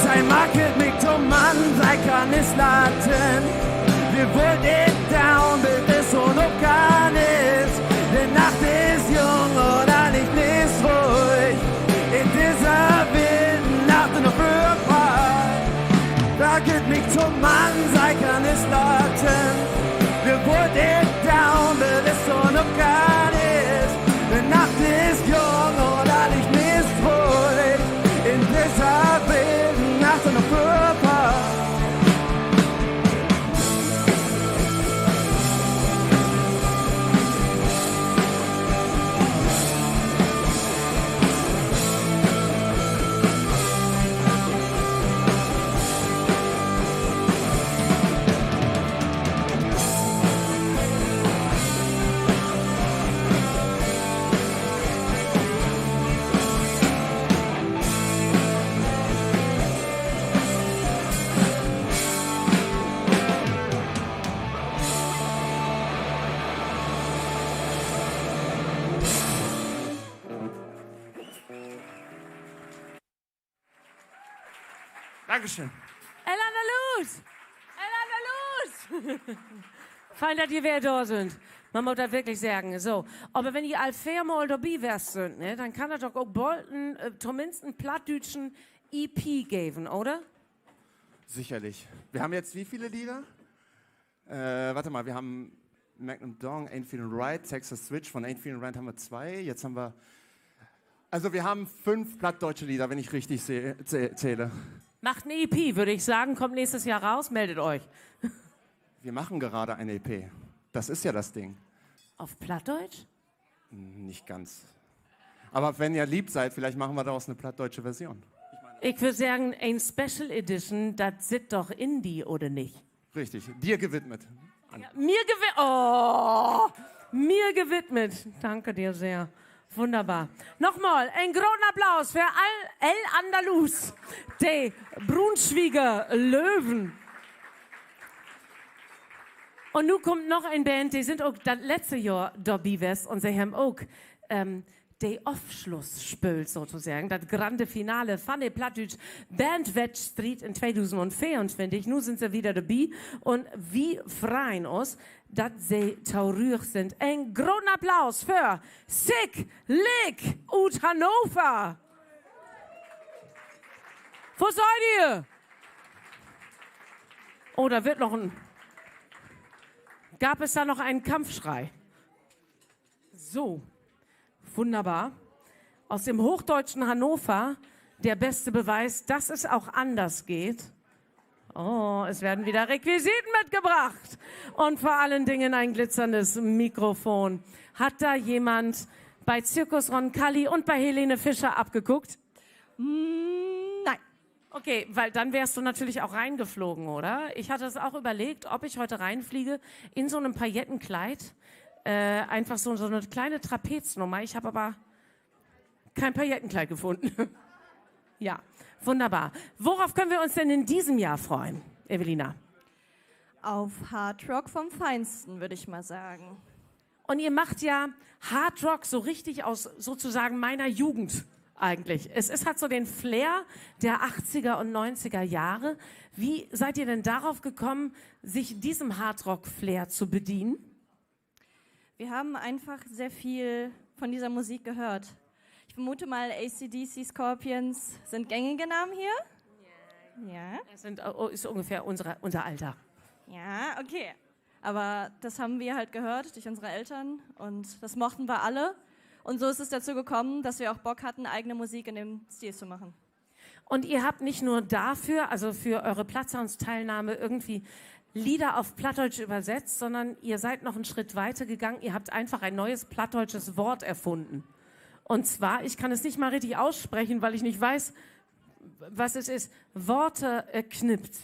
Sei Market nicht um Mann, sei kann es laten. Wir wollen it down, bis es so noch gar nicht. Die Nacht ist jung oder nicht ist ruhig. In dieser wilden Nacht in der Frühpark. Market nicht um Mann, sei kann es laten. Wir wollen it down, bis es so noch gar nicht. Die Nacht ist jung oder nicht ist ruhig. In dieser wilden Nacht in der Frühpark. Dankeschön. El Andalus! El Andalus! Fein, dass ihr wer da sind. Man muss das wirklich sagen. So. Aber wenn ihr Alfair mal dabei wärst, ne, dann kann das doch auch bald zumindest einen plattdütschen EP geben, oder? Sicherlich. Wir haben jetzt wie viele Lieder? Warte mal, wir haben Magnum Dong, Ain't Feelin' Right, Texas Switch, von Ain't Feelin' Right haben wir 2. Jetzt haben wir, also wir haben 5 plattdeutsche Lieder, wenn ich richtig zähle. Macht eine EP, würde ich sagen, kommt nächstes Jahr raus, meldet euch. Wir machen gerade eine EP. Das ist ja das Ding. Auf Plattdeutsch? Nicht ganz. Aber wenn ihr lieb seid, vielleicht machen wir daraus eine plattdeutsche Version. Ich würde sagen, ein Special Edition, das sind doch Indie, oder nicht? Richtig, dir gewidmet. Ja, mir gewidmet. Oh, mir gewidmet. Danke dir sehr. Wunderbar. Nochmal, einen großen Applaus für El Andalus, die Braunschweiger Löwen. Und nun kommt noch eine Band, die sind auch das letzte Jahr dabei gewesen und sie haben auch die Aufschluss spielt sozusagen, das grande Finale von der Plattdeutsch Bandwettstreit in 2024. Nun sind sie wieder dabei und wir freuen uns, dass sie traurig sind. Ein großen Applaus für Sick Lick aus Hannover. Wo seid ihr? Oh, da wird noch ein... Gab es da noch einen Kampfschrei? So, wunderbar. Aus dem hochdeutschen Hannover der beste Beweis, dass es auch anders geht. Oh, es werden wieder Requisiten mitgebracht. Und vor allen Dingen ein glitzerndes Mikrofon. Hat da jemand bei Zirkus Roncalli und bei Helene Fischer abgeguckt? Nein. Okay, weil dann wärst du natürlich auch reingeflogen, oder? Ich hatte es auch überlegt, ob ich heute reinfliege in so einem Paillettenkleid. Einfach so eine kleine Trapeznummer. Ich habe aber kein Paillettenkleid gefunden. Ja, wunderbar. Worauf können wir uns denn in diesem Jahr freuen, Evelina? Auf Hard Rock vom Feinsten, würde ich mal sagen. Und ihr macht ja Hard Rock so richtig aus sozusagen meiner Jugend eigentlich. Es hat so den Flair der 80er und 90er Jahre. Wie seid ihr denn darauf gekommen, sich diesem Hard Rock Flair zu bedienen? Wir haben einfach sehr viel von dieser Musik gehört. Ich vermute mal, AC/DC, Scorpions sind gängige Namen hier. Ja. Das ist ungefähr unser Alter. Ja, okay. Aber das haben wir halt gehört durch unsere Eltern und das mochten wir alle. Und so ist es dazu gekommen, dass wir auch Bock hatten, eigene Musik in dem Stil zu machen. Und ihr habt nicht nur dafür, also für eure Plattsounds-Teilnahme irgendwie Lieder auf Plattdeutsch übersetzt, sondern ihr seid noch einen Schritt weiter gegangen. Ihr habt einfach ein neues plattdeutsches Wort erfunden. Und zwar, ich kann es nicht mal richtig aussprechen, weil ich nicht weiß, was es ist. Worte knippt.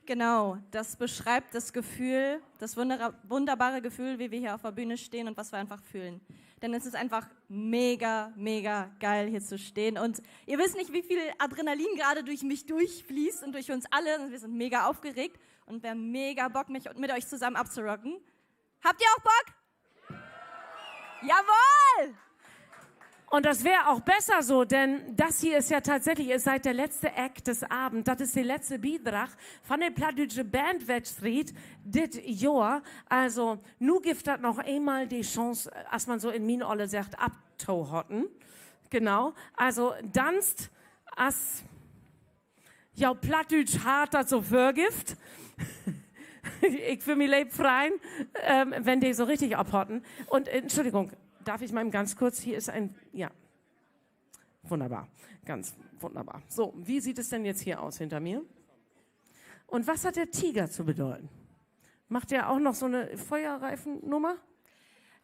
Genau, das beschreibt das Gefühl, das wunderbare Gefühl, wie wir hier auf der Bühne stehen und was wir einfach fühlen. Denn es ist einfach mega, mega geil, hier zu stehen. Und ihr wisst nicht, wie viel Adrenalin gerade durch mich durchfließt und durch uns alle. Und wir sind mega aufgeregt und wir haben mega Bock, mich mit euch zusammen abzurocken. Habt ihr auch Bock? Jawohl! Und das wäre auch besser so, denn das hier ist ja tatsächlich, ihr seid der letzte Act des Abends. Das ist die letzte Beitrag von der Plattdeutsche Bandwettstreit dit Jahr. Also, nu gibt das noch einmal die Chance, als man so in min Olle sagt, abzuhotten. Genau. Also, danst, als ja Plattdeutsch hart das so vergift. Ich für mich leb frei, wenn die so richtig abhotten. Und, Entschuldigung. Darf ich mal ganz kurz, hier ist ein, ja, wunderbar, ganz wunderbar. So, wie sieht es denn jetzt hier aus hinter mir? Und was hat der Tiger zu bedeuten? Macht der auch noch so eine Feuerreifennummer?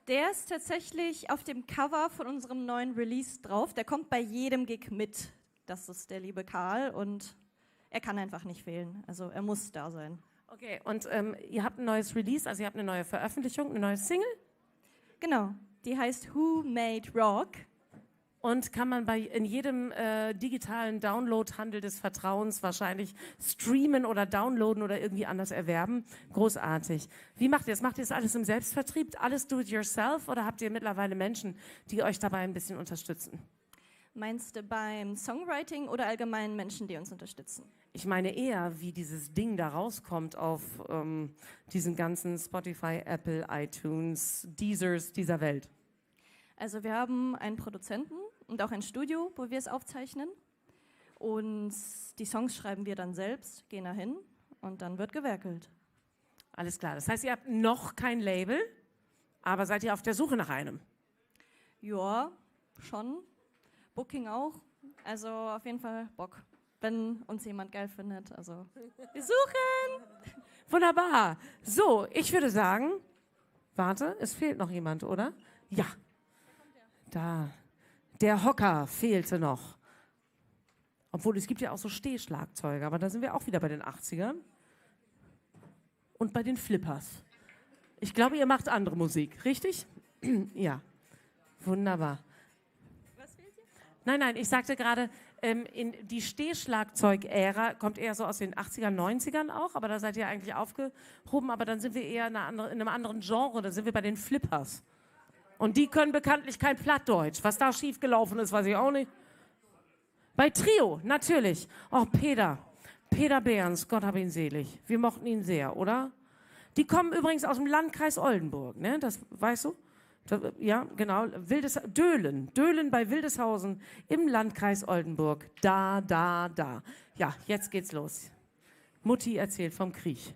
Der ist tatsächlich auf dem Cover von unserem neuen Release drauf. Der kommt bei jedem Gig mit. Das ist der liebe Karl und er kann einfach nicht fehlen. Also er muss da sein. Okay, und ihr habt ein neues Release, also ihr habt eine neue Veröffentlichung, eine neue Single? Genau. Die heißt Who Made Rock. Und kann man in jedem digitalen Download-Handel des Vertrauens wahrscheinlich streamen oder downloaden oder irgendwie anders erwerben. Großartig. Wie macht ihr das? Macht ihr das alles im Selbstvertrieb? Alles do it yourself? Oder habt ihr mittlerweile Menschen, die euch dabei ein bisschen unterstützen? Meinst du beim Songwriting oder allgemein Menschen, die uns unterstützen? Ich meine eher, wie dieses Ding da rauskommt auf diesen ganzen Spotify, Apple, iTunes, Deezers dieser Welt. Also wir haben einen Produzenten und auch ein Studio, wo wir es aufzeichnen. Und die Songs schreiben wir dann selbst, gehen dahin und dann wird gewerkelt. Alles klar. Das heißt, ihr habt noch kein Label, aber seid ihr auf der Suche nach einem? Ja, schon. Booking auch. Also auf jeden Fall Bock. Wenn uns jemand geil findet. Also, wir suchen! Wunderbar. So, ich würde sagen, warte, es fehlt noch jemand, oder? Ja. Da. Der Hocker fehlte noch. Obwohl, es gibt ja auch so Stehschlagzeuge, aber da sind wir auch wieder bei den 80ern. Und bei den Flippers. Ich glaube, ihr macht andere Musik, richtig? Ja. Wunderbar. Nein, ich sagte gerade, in die Stehschlagzeug-Ära kommt eher so aus den 80ern, 90ern auch, aber da seid ihr eigentlich aufgehoben, aber dann sind wir eher in einem anderen Genre, da sind wir bei den Flippers. Und die können bekanntlich kein Plattdeutsch. Was da schiefgelaufen ist, weiß ich auch nicht. Bei Trio, natürlich. Oh, Peter Behrens, Gott hab ihn selig. Wir mochten ihn sehr, oder? Die kommen übrigens aus dem Landkreis Oldenburg, ne? Das weißt du? Ja, genau. Döhlen bei Wildeshausen im Landkreis Oldenburg. Da. Ja, jetzt geht's los. Mutti erzählt vom Krieg.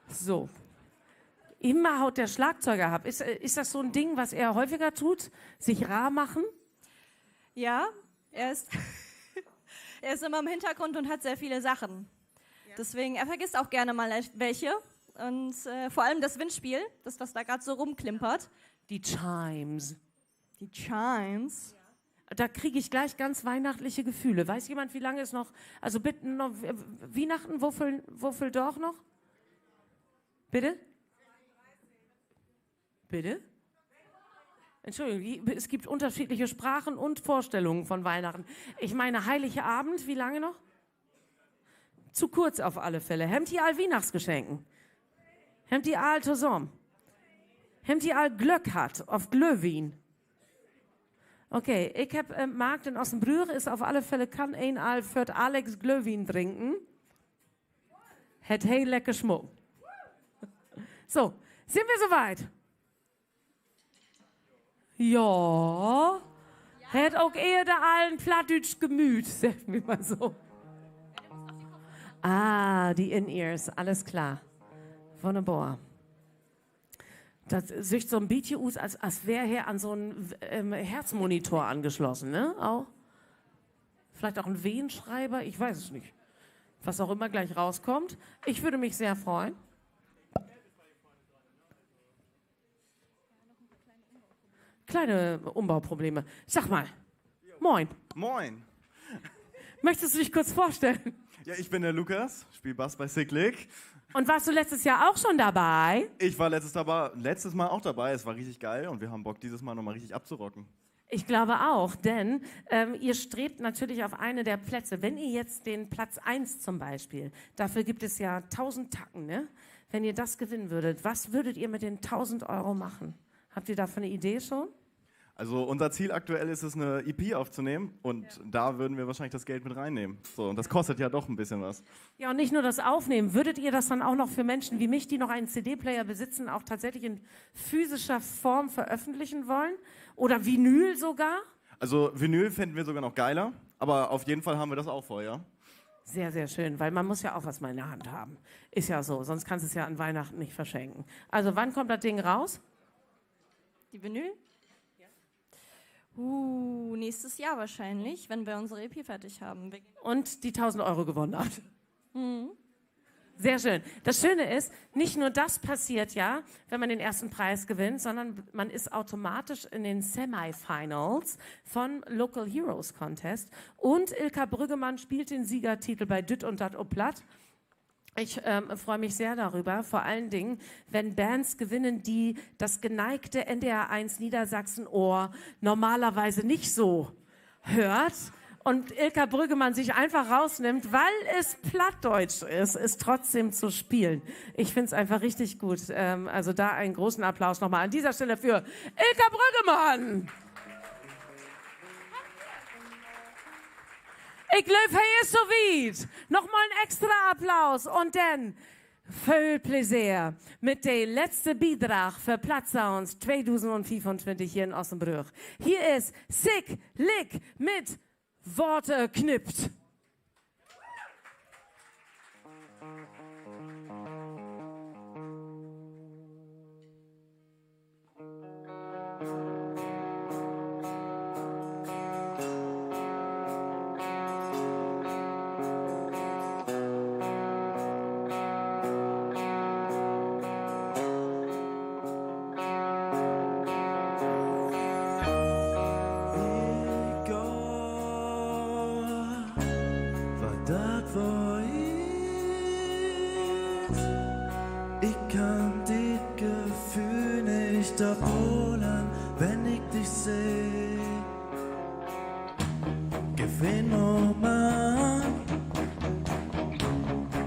So. Immer haut der Schlagzeuger ab. Ist das so ein Ding, was er häufiger tut? Sich rar machen? Ja, er ist immer im Hintergrund und hat sehr viele Sachen. Ja. Deswegen, er vergisst auch gerne mal welche. Und vor allem das Windspiel, das, was da gerade so rumklimpert. Die Chimes. Die Chimes. Da kriege ich gleich ganz weihnachtliche Gefühle. Weiß jemand, wie lange es noch... Also bitte noch... Weihnachten, wofür doch noch? Bitte? Bitte? Entschuldigung, es gibt unterschiedliche Sprachen und Vorstellungen von Weihnachten. Ich meine, Heilige Abend, wie lange noch? Zu kurz auf alle Fälle. Hemmt ihr all Weihnachtsgeschenken? Hemmt ihr all zusammen? Hemmt ihr all Glück hat auf Glöwin? Okay, ich hab Markt in Ossenbrüch ist auf alle Fälle kann ein all für Alex Glöwin trinken. Het heel lecker Schmuck. So, sind wir soweit? Ja. Hätt auch eher da allen plattdütsch Gemüt, sagt mir mal so. Ah, die In-Ears, alles klar. Wunderbar. Das sieht so ein bisschen aus, als wäre er an so einen Herzmonitor angeschlossen, ne? Auch. Vielleicht auch ein Wehenschreiber, ich weiß es nicht. Was auch immer gleich rauskommt. Ich würde mich sehr freuen. Kleine Umbauprobleme. Sag mal, moin. Moin. Möchtest du dich kurz vorstellen? Ja, ich bin der Lukas, spiele Bass bei Cyclic. Und warst du letztes Jahr auch schon dabei? Ich war letztes Mal auch dabei, es war richtig geil und wir haben Bock, dieses Mal nochmal richtig abzurocken. Ich glaube auch, denn ihr strebt natürlich auf eine der Plätze. Wenn ihr jetzt den Platz 1 zum Beispiel, dafür gibt es ja 1000 Tacken, ne? Wenn ihr das gewinnen würdet, was würdet ihr mit den 1000 Euro machen? Habt ihr dafür eine Idee schon? Also unser Ziel aktuell ist es, eine EP aufzunehmen und da würden wir wahrscheinlich das Geld mit reinnehmen. So, und das kostet ja doch ein bisschen was. Ja, und nicht nur das Aufnehmen. Würdet ihr das dann auch noch für Menschen wie mich, die noch einen CD-Player besitzen, auch tatsächlich in physischer Form veröffentlichen wollen? Oder Vinyl sogar? Also Vinyl fänden wir sogar noch geiler, aber auf jeden Fall haben wir das auch vor, ja. Sehr, sehr schön, weil man muss ja auch was mal in der Hand haben. Ist ja so, sonst kannst du es ja an Weihnachten nicht verschenken. Also wann kommt das Ding raus? Die Vinyl? Nächstes Jahr wahrscheinlich, wenn wir unsere EP fertig haben. Und die 1000 Euro gewonnen habt. Mhm. Sehr schön. Das Schöne ist, nicht nur das passiert ja, wenn man den ersten Preis gewinnt, sondern man ist automatisch in den Semifinals von Local Heroes Contest. Und Ilka Brüggemann spielt den Siegertitel bei Düt und Dat o Platt. Ich freue mich sehr darüber, vor allen Dingen, wenn Bands gewinnen, die das geneigte NDR1 Niedersachsen-Ohr normalerweise nicht so hört und Ilka Brüggemann sich einfach rausnimmt, weil es Plattdeutsch ist, es trotzdem zu spielen. Ich finde es einfach richtig gut. Also da einen großen Applaus nochmal an dieser Stelle für Ilka Brüggemann. Ich glaube, hier ist so weit. Nochmal ein extra Applaus und dann viel Plaisir mit dem letzten Beitrag für Plattsounds 2025 hier in Ossenbrüch. Hier ist Cyclic mit Worte knippt. Ich kann dit Gefühl nicht abholen, wenn ich dich sehe. den nochmal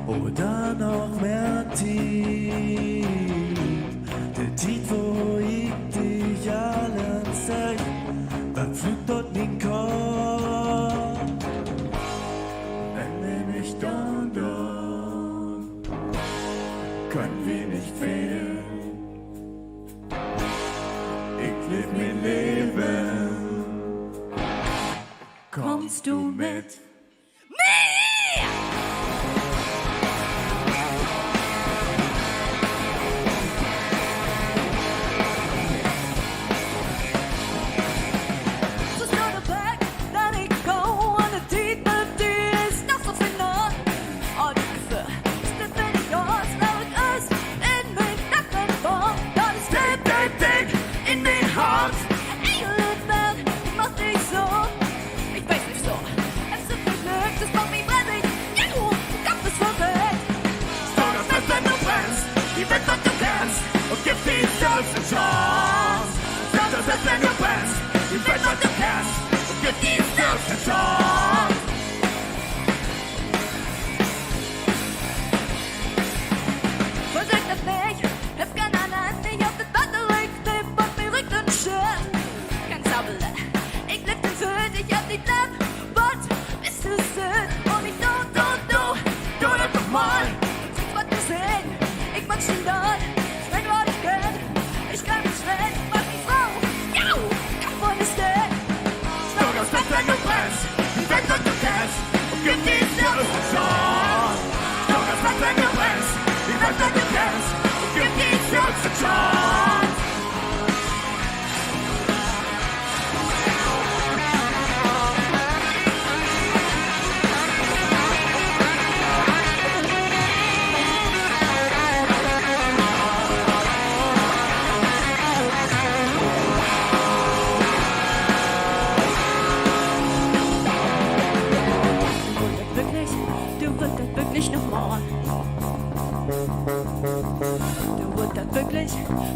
oder noch mehr tief. Der Tief, wo ich dich allen zeig, was pflügt dort mein Kopf. Wenn wir nicht da, können wir nicht fehlen. Ich leb mein Leben. Kommst du mit?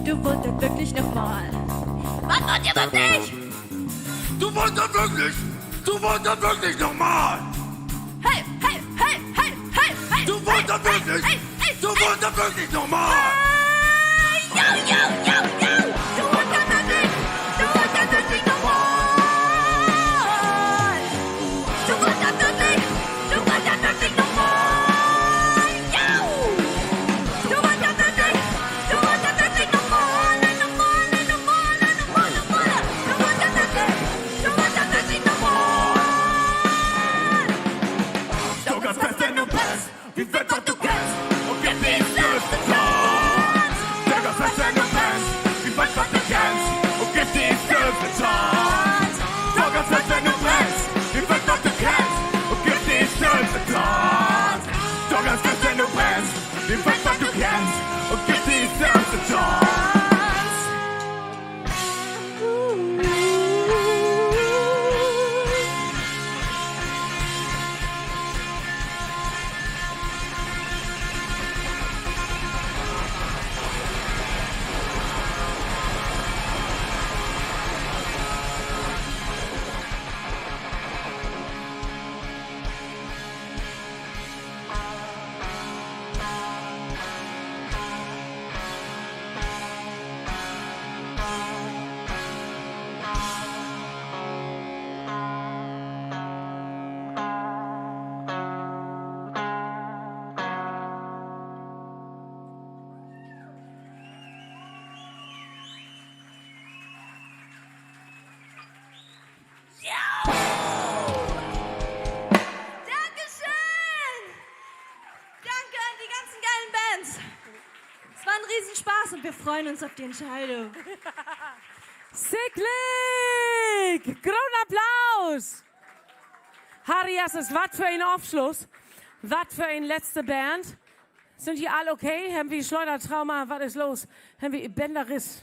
Du wolltest wirklich nochmal. Was wollt ihr wirklich? Du wolltest wirklich! Du wolltest wirklich nochmal! Hey, hey, hey, hey, hey, hey! Du wolltest wirklich! Hey, hey, du wolltest wirklich nochmal! Yo, yo, yo, yo! Du wolltest wirklich! Du wolltest wirklich nochmal! Du wolltest wirklich! Du wolltest wirklich nochmal! Wie wird was du kennst und gib die letzte Chance. Sag das fest in den Pants. Wie wird was du kennst und gib die letzte Chance. Sag das fest in den Pants. Wie wird was du kennst und gib die letzte Chance. Sag das fest in den Pants. Wie wird was du kennst und gib die letzte Chance. Und wir freuen uns auf die Entscheidung. Sicklig! Großen Applaus! Harry, was für ein Aufschluss. Was für eine letzte Band. Sind die alle okay? Haben wir Schleudertrauma? Was ist los? Haben wir Bänderriss?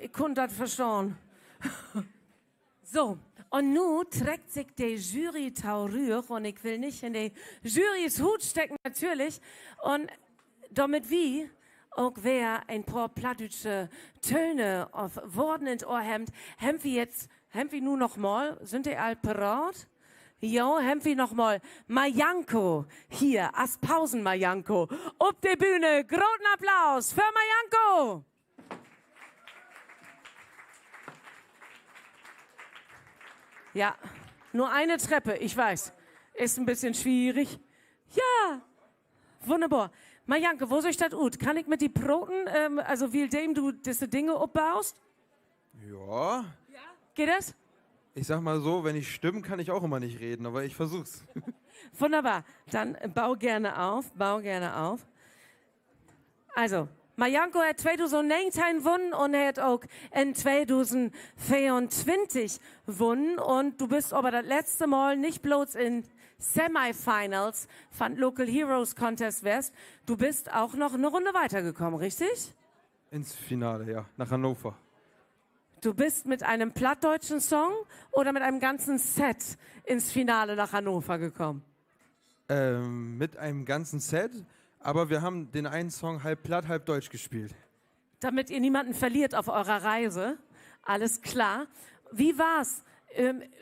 Ich konnte das verstehen. So, und nun trägt sich die Jury Taurür und ich will nicht in die Jurys Hut stecken, natürlich. Und damit wie auch wer ein paar plattdeutsche Töne auf Worten ins Ohr hemmt, haben wir nur noch mal, sind die all parat? Jo, Hempfi nochmal. Majanko, hier, as Pausen Majanko. Auf der Bühne, großen Applaus für Majanko. Ja, nur eine Treppe, ich weiß. Ist ein bisschen schwierig. Ja, wunderbar. Majanko, wo soll ich das ut? Kann ich mit die Broten, also wie dem du diese Dinge aufbaust? Ja. Geht das? Ich sag mal so, wenn ich stimme, kann ich auch immer nicht reden, aber ich versuch's. Wunderbar, dann bau gerne auf. Also, Majanko hat 2019 gewonnen und er hat auch in 2024 gewonnen. Und du bist aber das letzte Mal nicht bloß in Semifinals von Local Heroes Contest West. Du bist auch noch eine Runde weitergekommen, richtig? Ins Finale, ja, nach Hannover. Du bist mit einem plattdeutschen Song oder mit einem ganzen Set ins Finale nach Hannover gekommen? Mit einem ganzen Set, aber wir haben den einen Song halb platt, halb deutsch gespielt. Damit ihr niemanden verliert auf eurer Reise. Alles klar. Wie war's,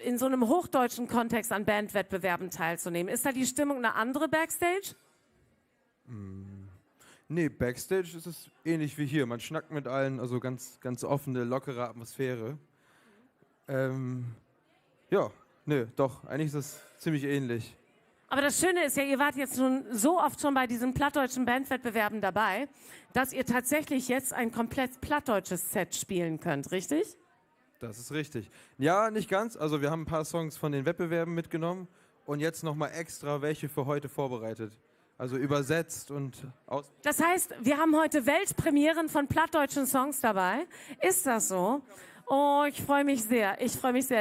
in so einem hochdeutschen Kontext an Bandwettbewerben teilzunehmen? Ist da die Stimmung eine andere Backstage? Nee, Backstage ist es ähnlich wie hier. Man schnackt mit allen, also ganz offene, lockere Atmosphäre. Ja, nee, doch, eigentlich ist es ziemlich ähnlich. Aber das Schöne ist ja, ihr wart jetzt so oft schon bei diesen plattdeutschen Bandwettbewerben dabei, dass ihr tatsächlich jetzt ein komplett plattdeutsches Set spielen könnt, richtig? Das ist richtig. Ja, nicht ganz. Also wir haben ein paar Songs von den Wettbewerben mitgenommen und jetzt nochmal extra welche für heute vorbereitet. Also übersetzt und aus. Das heißt, wir haben heute Weltpremieren von plattdeutschen Songs dabei. Ist das so? Oh, ich freue mich sehr.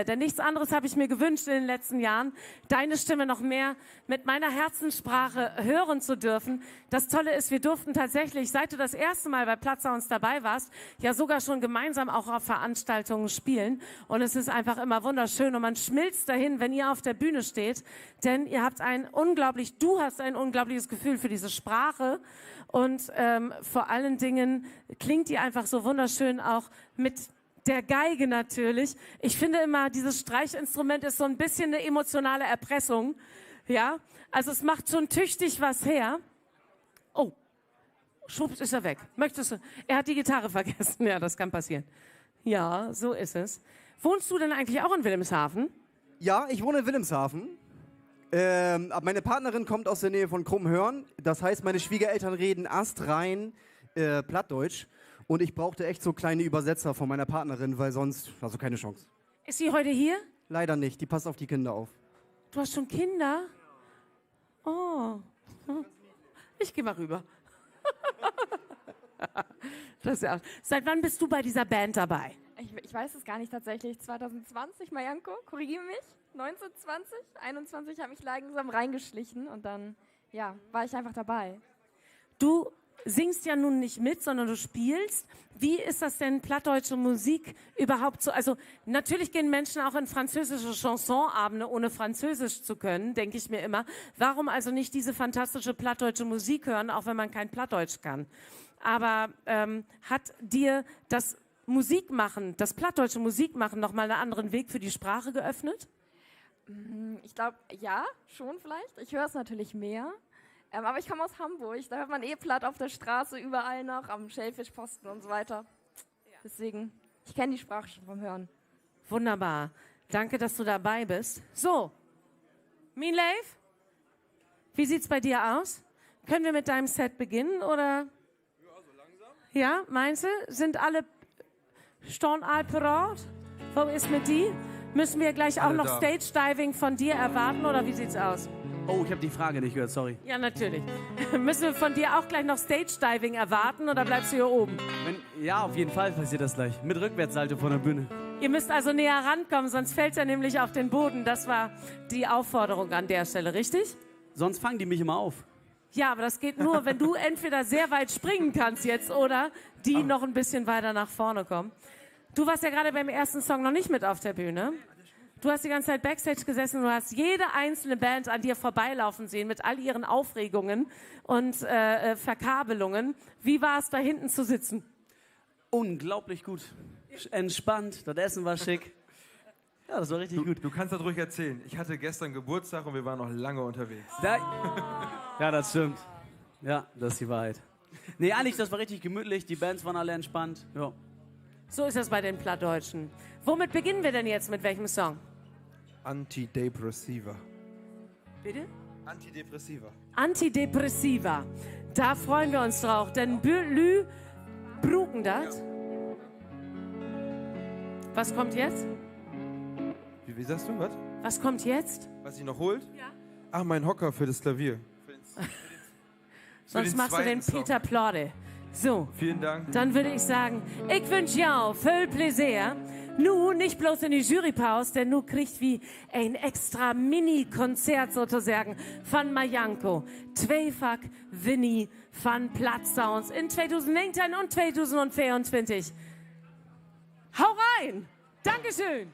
Denn nichts anderes habe ich mir gewünscht in den letzten Jahren, deine Stimme noch mehr mit meiner Herzenssprache hören zu dürfen. Das Tolle ist, wir durften tatsächlich, seit du das erste Mal bei Plattsounds dabei warst, ja sogar schon gemeinsam auch auf Veranstaltungen spielen. Und es ist einfach immer wunderschön und man schmilzt dahin, wenn ihr auf der Bühne steht. Denn du hast ein unglaubliches Gefühl für diese Sprache. Und vor allen Dingen klingt ihr einfach so wunderschön auch mit der Geige natürlich. Ich finde immer, dieses Streichinstrument ist so ein bisschen eine emotionale Erpressung. Ja, also es macht schon tüchtig was her. Oh, schwupps ist er weg. Möchtest du? Er hat die Gitarre vergessen. Ja, das kann passieren. Ja, so ist es. Wohnst du denn eigentlich auch in Wilhelmshaven? Ja, ich wohne in Wilhelmshaven. Meine Partnerin kommt aus der Nähe von Krummhörn. Das heißt, meine Schwiegereltern reden astrein Plattdeutsch. Und ich brauchte echt so kleine Übersetzer von meiner Partnerin, weil sonst, also keine Chance. Ist sie heute hier? Leider nicht, die passt auf die Kinder auf. Du hast schon Kinder? Oh. Ich gehe mal rüber. Das ist ja, seit wann bist du bei dieser Band dabei? Ich weiß es gar nicht tatsächlich. 2020, Majanko, korrigiere mich. 1920, 21 habe ich langsam reingeschlichen und dann, ja, war ich einfach dabei. Du singst ja nun nicht mit, sondern du spielst. Wie ist das denn, plattdeutsche Musik überhaupt so? Also natürlich gehen Menschen auch in französische Chansonabende, ohne Französisch zu können, denke ich mir immer. Warum also nicht diese fantastische plattdeutsche Musik hören, auch wenn man kein Plattdeutsch kann? Aber hat dir das Musikmachen, das plattdeutsche Musikmachen nochmal einen anderen Weg für die Sprache geöffnet? Ich glaube, ja, schon vielleicht. Ich höre es natürlich mehr. Aber ich komme aus Hamburg, da hört man platt auf der Straße, überall noch, am Schellfischposten und so weiter. Deswegen, ich kenne die Sprache schon vom Hören. Wunderbar. Danke, dass du dabei bist. So, Minleif, wie sieht's bei dir aus? Können wir mit deinem Set beginnen, oder? Ja, so langsam. Ja, meinst du? Sind alle parat? Wo ist mit die? Müssen wir gleich auch Alle noch da. Stage-Diving von dir erwarten, oder wie sieht's aus? Oh, ich habe die Frage nicht gehört, sorry. Ja, natürlich. Müssen wir von dir auch gleich noch Stage-Diving erwarten oder bleibst du hier oben? Ja, auf jeden Fall passiert das gleich. Mit Rückwärtssalto von der Bühne. Ihr müsst also näher rankommen, sonst fällt er nämlich auf den Boden. Das war die Aufforderung an der Stelle, richtig? Sonst fangen die mich immer auf. Ja, aber das geht nur, wenn du entweder sehr weit springen kannst jetzt oder die noch ein bisschen weiter nach vorne kommen. Du warst ja gerade beim ersten Song noch nicht mit auf der Bühne. Du hast die ganze Zeit Backstage gesessen und du hast jede einzelne Band an dir vorbeilaufen sehen mit all ihren Aufregungen und Verkabelungen. Wie war es, da hinten zu sitzen? Unglaublich gut. Entspannt, das Essen war schick. Ja, das war richtig gut. Du kannst das ruhig erzählen. Ich hatte gestern Geburtstag und wir waren noch lange unterwegs. Ja, das stimmt. Ja, das ist die Wahrheit. Nee, eigentlich, das war richtig gemütlich. Die Bands waren alle entspannt. Ja. So ist das bei den Plattdeutschen. Womit beginnen wir denn jetzt? Mit welchem Song? Antidepressiva. Bitte? Antidepressiva. Antidepressiva. Da freuen wir uns drauf, denn Lü Brukendat. Was kommt jetzt? Wie sagst du, was? Was kommt jetzt? Was sie noch holt? Ja. Ach, mein Hocker für das Klavier. Sonst machst du den Peter Plorde. So. Vielen Dank. Dann würde ich sagen, ich wünsche jou viel Plaisir. Nu nicht bloß in die Jurypause, denn nu kriegt wie ein extra Mini-Konzert sozusagen von Majanko. Zweifach Winnie von Plattsounds in 2019 und 2024. Hau rein! Dankeschön!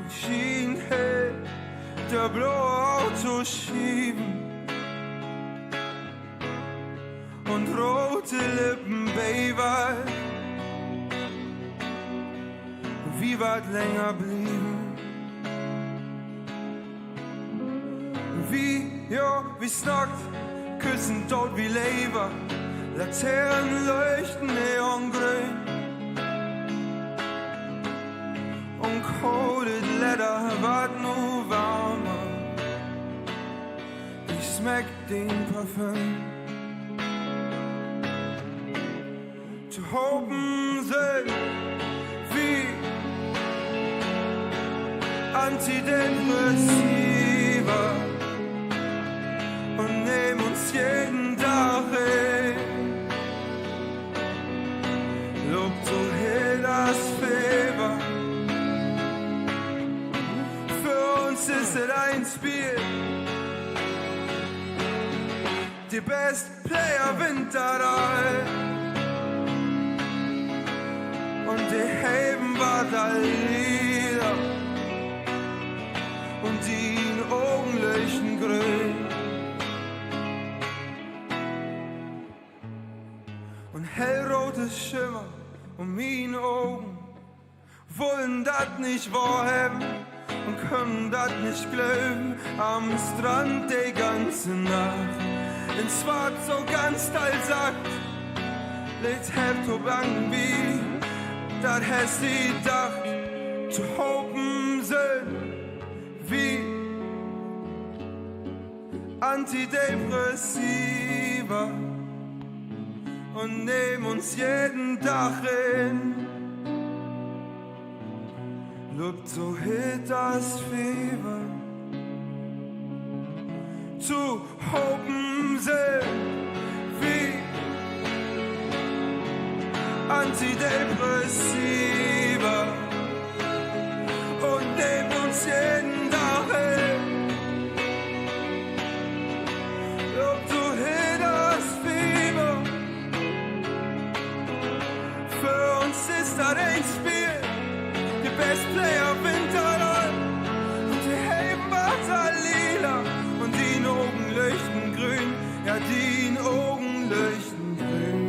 Schien hält der blaue Auto schieben und rote Lippen Baby, wie weit länger blieben, wie snackt, küssen dort wie Leber, Laternen leuchten neongrün. Coated leather ward nur warmer. Ich smack den Parfüm. Zu hopen sind wie Antidepressiva und nehmen uns jeden Tag hin. Lobt so hell das Fieber. Ist es ein Spiel. Die Best Player Winterall und die heben Lieder und die in Augen leuchten grün und hellrotes Schimmer um meine Augen wollen das nicht wahrhaben und können das nicht glauben, am Strand die ganze Nacht. In Schwarz so ganz steil sagt, liegt Heptobang wie, das hast die gedacht, zu hopen sind wie Antidepressiva und nehmen uns jeden Tag hin. Lobt so hit das Fieber. Zu hopen sind wie Antidepressiva und nehmen uns jeden Tag hin. Lobt so hit das Fieber. Für uns ist das ein Spiel. Best Player Winterall und die heben lila und die Augen leuchten grün, ja die Augen leuchten grün.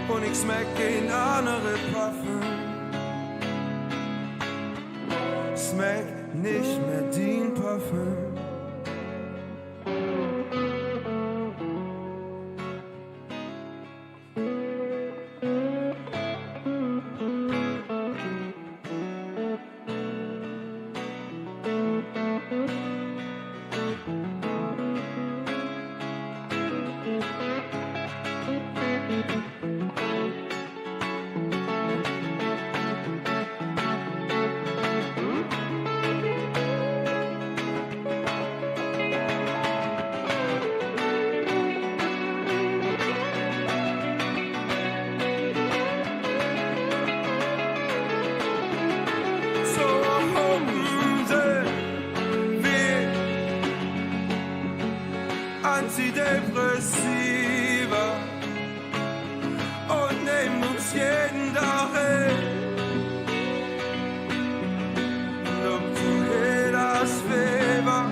Und ich schmeck kein andere Parfüm, schmeck nicht mehr den Parfüm. Antidepressiva und nehmen uns jeden Tag Look to hit us fever.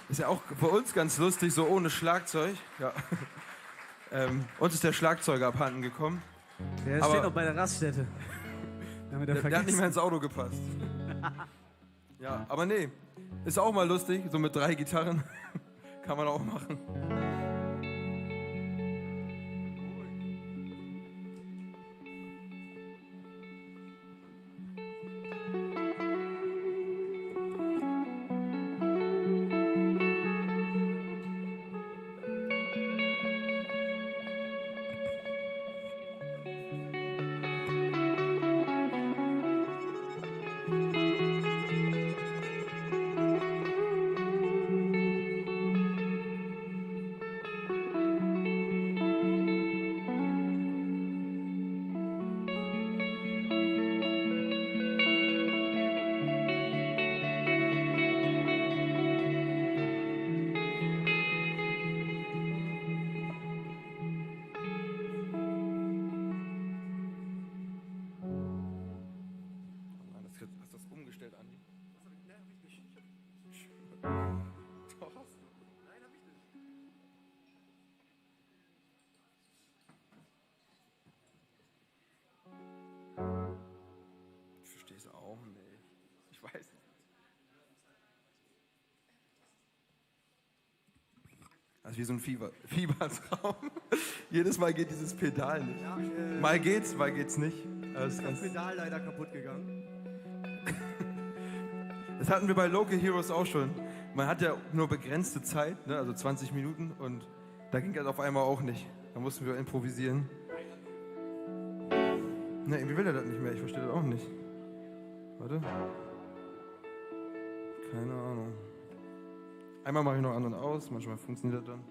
Ist ja auch für uns ganz lustig, so ohne Schlagzeug. Ja. Uns ist der Schlagzeuger abhanden gekommen. Der steht noch bei der Raststätte. Der hat nicht mehr ins Auto gepasst. Ja, aber nee, ist auch mal lustig, so mit 3 Gitarren. Kann man auch machen. Auch nicht. Ich weiß nicht. Das ist wie so ein Fiebertraum. Jedes Mal geht dieses Pedal nicht. Ja, mal geht's nicht. Das ist das Pedal leider kaputt gegangen. Das hatten wir bei Local Heroes auch schon. Man hat ja nur begrenzte Zeit, ne? Also 20 Minuten, und da ging das auf einmal auch nicht. Da mussten wir improvisieren. Ne, irgendwie will er das nicht mehr. Ich verstehe das auch nicht. Warte. Keine Ahnung. Einmal mache ich noch an und aus, manchmal funktioniert das dann.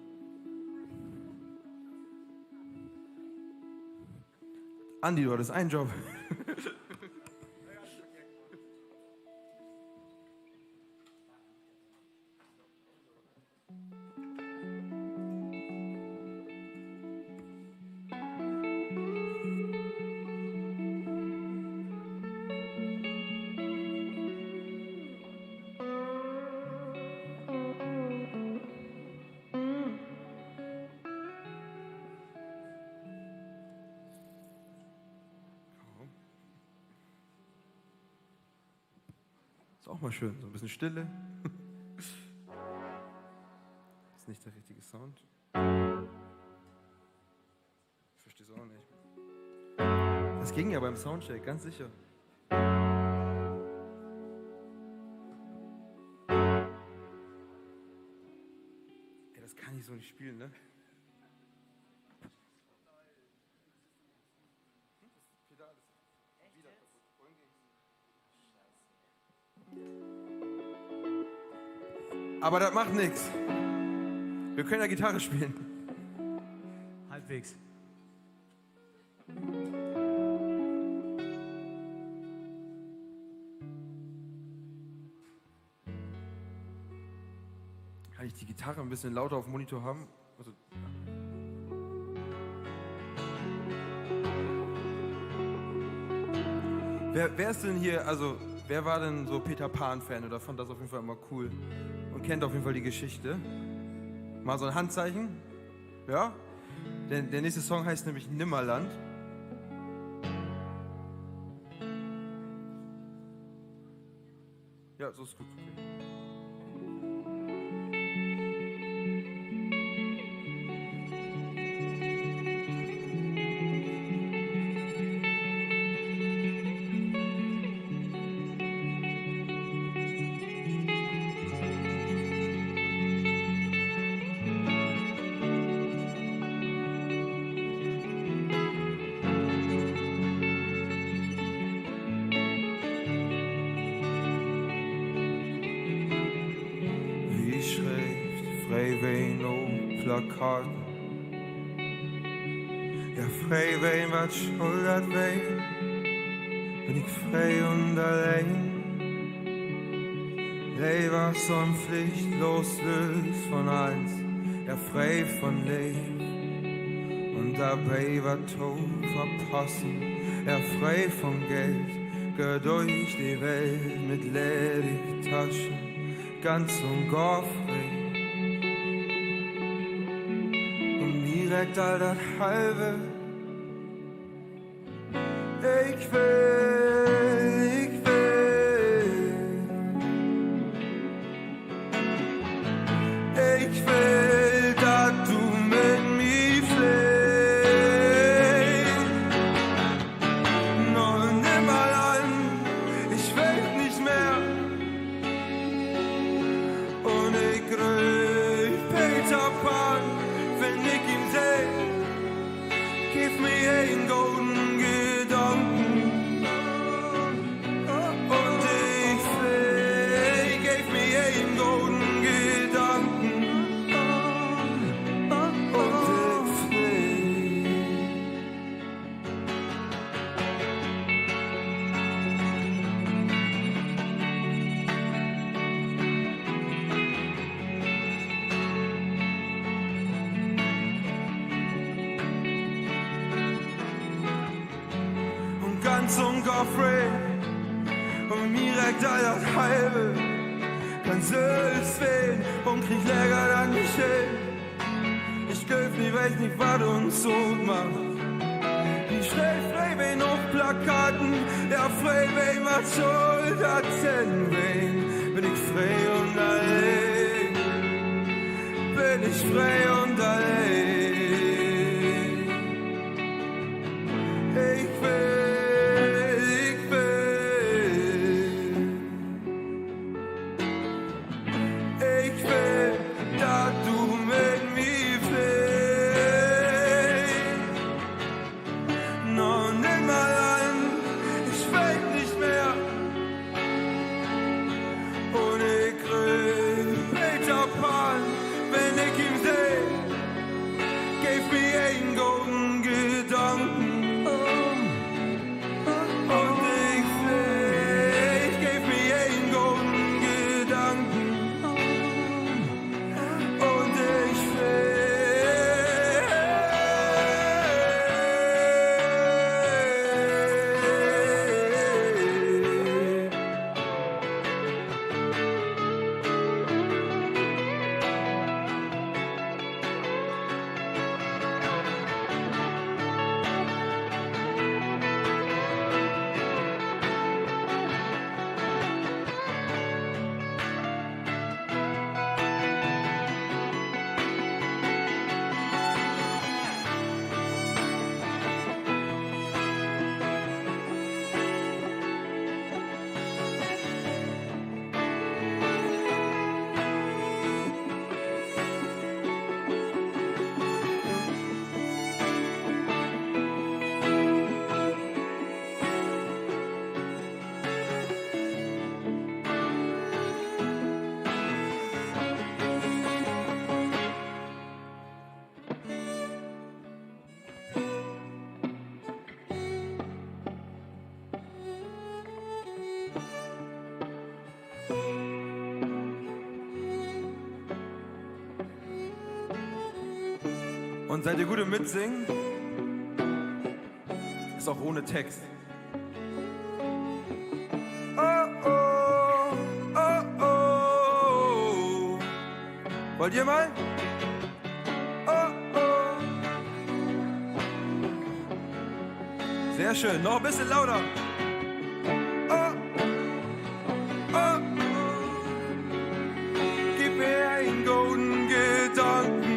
Andi, du hattest einen Job. Ist auch mal schön, so ein bisschen Stille. Ist nicht der richtige Sound. Ich verstehe es auch nicht. Das ging ja beim Soundcheck, ganz sicher. Ey, das kann ich so nicht spielen, ne? Aber das macht nichts. Wir können ja Gitarre spielen. Halbwegs. Kann ich die Gitarre ein bisschen lauter auf dem Monitor haben? Also wer ist denn hier, also wer war denn so Peter Pan-Fan oder fand das auf jeden Fall immer cool und kennt auf jeden Fall die Geschichte? Mal so ein Handzeichen. Ja? Der nächste Song heißt nämlich Nimmerland. Ja, so ist gut. Okay. Plakaten. Ja, frei wein wat schuld wein, bin ich frei und allein. Leber som Pflicht loslöst von alles, ja frei von Leben. Und dabei war Tod verpassen, ja frei von Geld, geh durch die Welt mit leeren Taschen, ganz und gar frei. Und direkt all das Halbe, ich will, ich will, ich will, dass du mit mir fliehst. Noch nimmer an, ich will nicht mehr. Und ich grüß Peter Pan, wenn ich ihn seh. Gib mir einen golden Gedanken. Und ich flieh, gib mir einen golden Gedanken. Und ich flieh. Und ganz und gar frei. Und mir direkt all das Halbe. Kann selbst wählen und krieg Läger dann nicht hin. Ich gelb nie, weiß nicht, was uns so macht. Ich stell frei, wen auf Plakaten, ja frei, wen macht Schuld, erzählen wen. Bin ich frei und allein, bin ich frei und allein. Ich will, ich will, ich will, dass du mit mir fliehst. Noch nimmer an, ich will nicht mehr. Und ich grüß Peter Pan, wenn ich ihn seh. Gib mir einen golden Gedanken. Und ich flieh, gib mir einen golden Gedanken. Und ich Und seid ihr gut im Mitsingen? Ist auch ohne Text. Oh, oh, oh, oh. Wollt ihr mal? Oh, oh. Sehr schön. Noch ein bisschen lauter. Oh, oh. Gib mir einen golden Gedanken.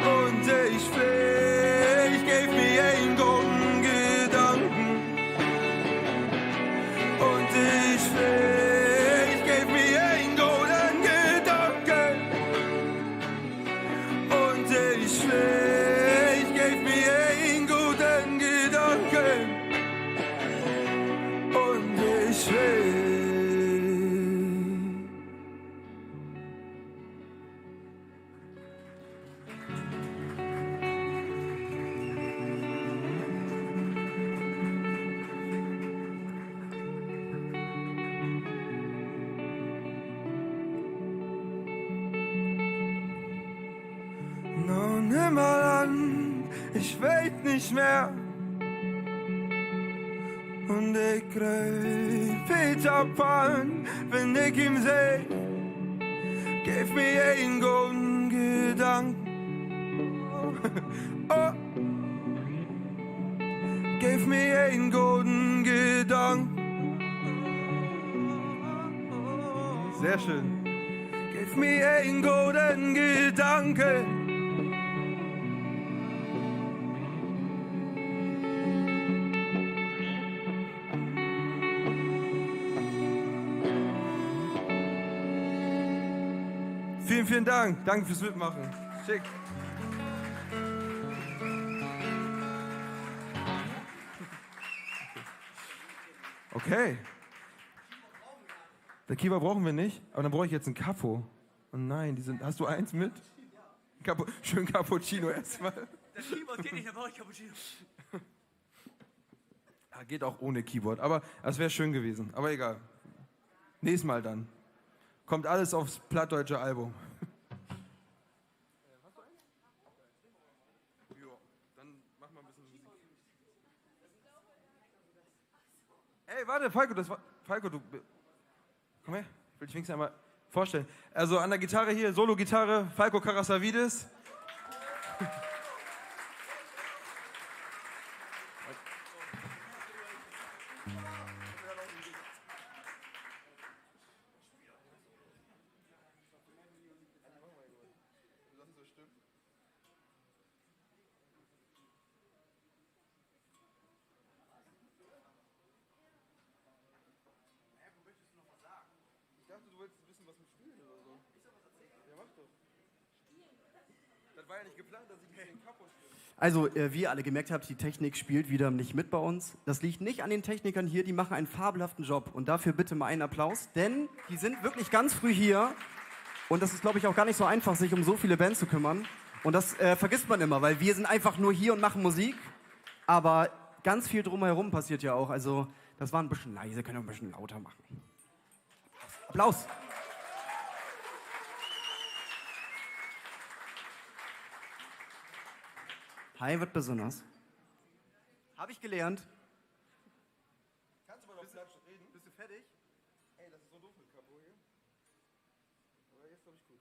Und ich will, ich geb mir einen golden Gedanken. Und ich will, ich geb mir einen golden Gedanken. Und ich will, ich geb mir einen guten Gedanken. Und ich will. ich weet nicht mehr. Und ich krieg Peter Pan, wenn ich ihm seh. Gib mir einen guten Gedanken. Oh. Gib mir einen guten Gedanken. Sehr schön. Gib mir einen guten Gedanken. Vielen, vielen Dank. Danke fürs Mitmachen. Schick. Okay. Der Kiefer brauchen wir nicht, aber dann brauche ich jetzt einen Capo. Oh nein, hast du eins mit? Schön Cappuccino erstmal. Der Keyboard geht nicht, dann brauche ich Cappuccino. Ja, geht auch ohne Keyboard, aber das wäre schön gewesen. Aber egal. Nächstes Mal dann. Kommt alles aufs plattdeutsche Album. Ey, warte, Falco, du. Komm her, ich will dich wenigstens einmal vorstellen. Also an der Gitarre hier, Solo-Gitarre, Falco Karasavides. Also, wie ihr alle gemerkt habt, die Technik spielt wieder nicht mit bei uns. Das liegt nicht an den Technikern hier, die machen einen fabelhaften Job. Und dafür bitte mal einen Applaus, denn die sind wirklich ganz früh hier. Und das ist, glaube ich, auch gar nicht so einfach, sich um so viele Bands zu kümmern. Und das vergisst man immer, weil wir sind einfach nur hier und machen Musik. Aber ganz viel drumherum passiert ja auch. Also, das war ein bisschen leise, können wir ein bisschen lauter machen. Applaus! Hi wird besonders. Habe ich gelernt. Kannst du mal noch Platz reden? Bist du fertig? Ey, das ist so doof mit Capo hier. Aber jetzt glaube ich gut.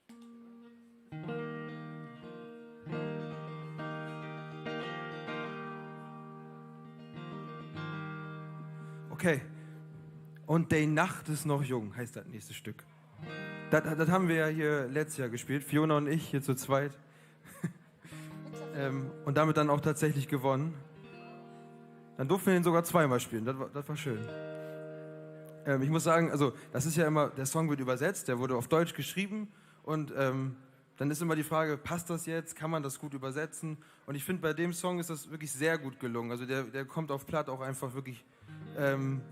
Okay. Und die Nacht ist noch jung, heißt das nächste Stück. Das haben wir ja hier letztes Jahr gespielt, Fiona und ich hier zu zweit. Und damit dann auch tatsächlich gewonnen. Dann durften wir ihn sogar zweimal spielen, das war schön. Ich muss sagen, also das ist ja immer, der Song wird übersetzt, der wurde auf Deutsch geschrieben und dann ist immer die Frage, passt das jetzt, kann man das gut übersetzen? Und ich finde, bei dem Song ist das wirklich sehr gut gelungen. Also der kommt auf Platt auch einfach wirklich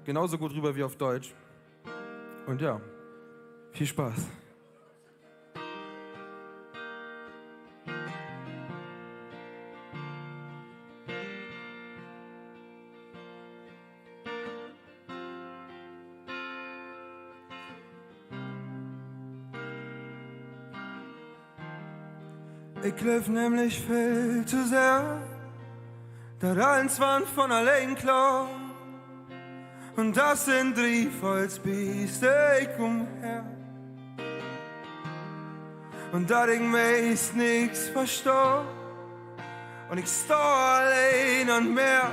genauso gut rüber wie auf Deutsch. Und ja, viel Spaß. Ich glaub nämlich viel zu sehr, dass alles wann von allein klar. Und das sind drei Volksbieste, ich umher. Und dass ich meist nix versteh. Und ich steh allein und mehr.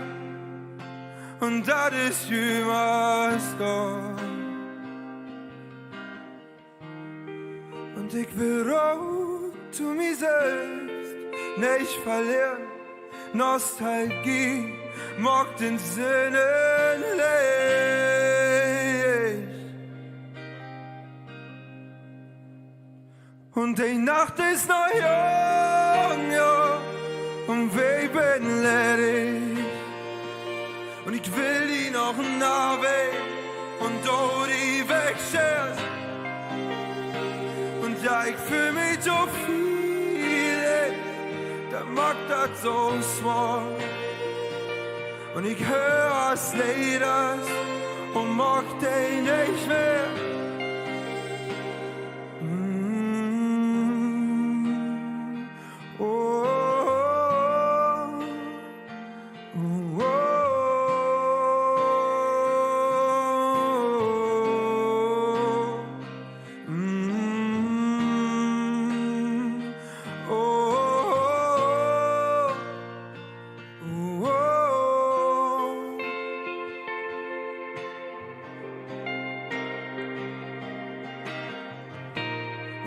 Und das ist jemals da. Und ich will raus zu mir selbst nicht verlieren. Nostalgie mag den Sinnen Licht. Und die Nacht ist noch jung, ja, und wir bin ledig. Und ich will die noch nah weg und du die wegscherst. Und ja, ich fühl mich so viel, der mag das so small. Und ich hör es Lieders und mag den nicht mehr. Oh, oh, oh.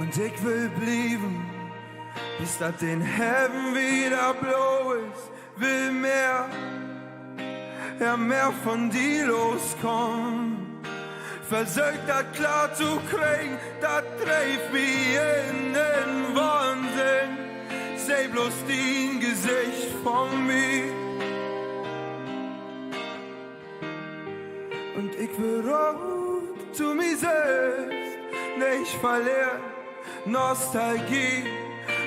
Und ich will blieben, bis das den Heaven wieder blau ist. Will mehr, ja mehr von dir loskommen. Versucht das klar zu kriegen, das treibt mich in den Wahnsinn. Seh bloß dein Gesicht von mir. Und ich will auch zu mir selbst nicht verlieren. Nostalgie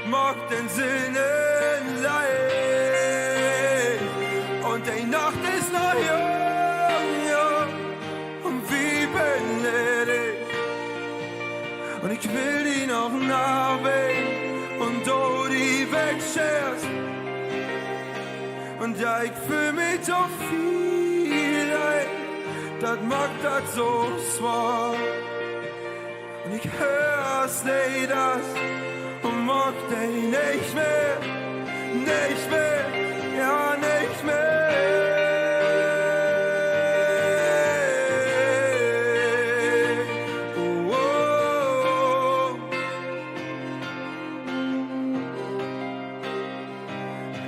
mag den Sinnen leid. Und die Nacht ist noch jung, jung. Und wie bin ich? Und ich will die noch nachwehen. Und du die wegscherst. Und ja, ich fühl mich so viel ein. Das macht das so schwer. Und ich hör's nicht das und mag dich nicht mehr, ja nicht mehr. Oh, oh, oh.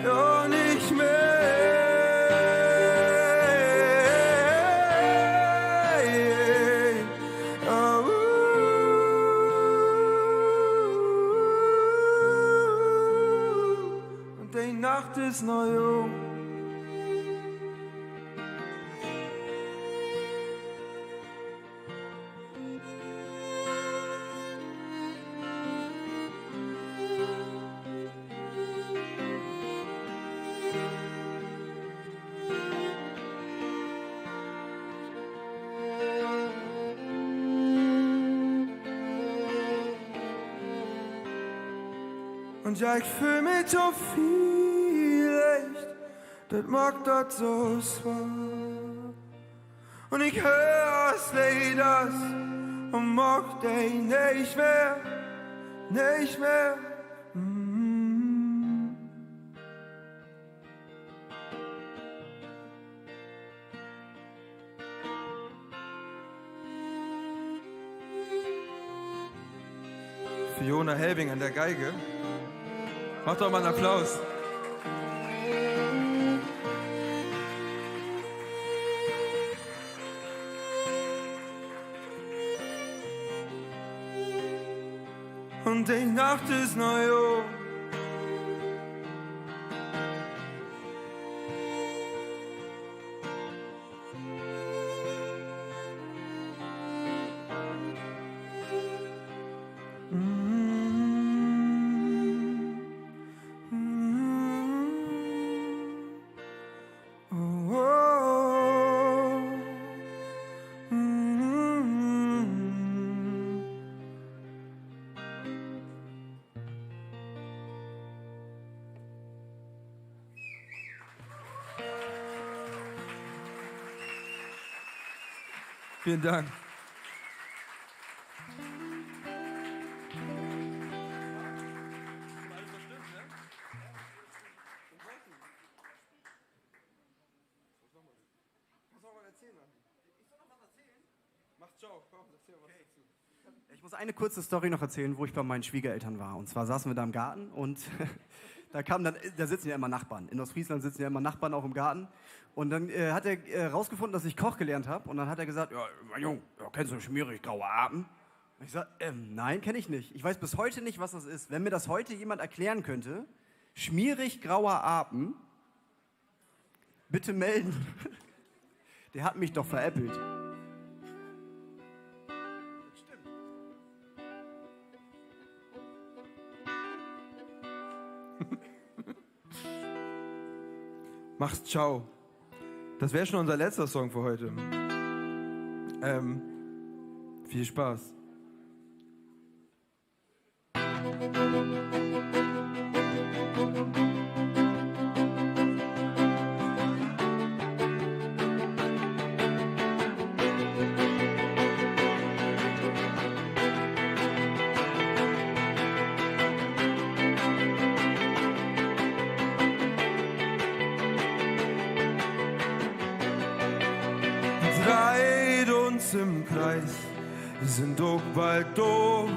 Ja, nicht mehr. Nacht ist noch jung. Und ja, ich fühl mich so viel echt, das mag das so schwer. Und ich hör's nicht das und mag dich nicht mehr, nicht mehr. Fiona Helbing an der Geige. Macht doch mal einen Applaus. Und die Nacht ist noch jung. Vielen Dank. Ich muss eine kurze Story noch erzählen, wo ich bei meinen Schwiegereltern war. Und zwar saßen wir da im Garten und da sitzen ja immer Nachbarn. In Ostfriesland sitzen ja immer Nachbarn auch im Garten. Und dann hat er rausgefunden, dass ich Koch gelernt habe. Und dann hat er gesagt, ja, mein Junge, kennst du schmierig graue Apen? Und ich sage, nein, kenne ich nicht. Ich weiß bis heute nicht, was das ist. Wenn mir das heute jemand erklären könnte, schmierig grauer Apen, bitte melden. Der hat mich doch veräppelt. Mach's ciao. Das wäre schon unser letzter Song für heute. Viel Spaß. Dreht uns im Kreis, sind ook bald do,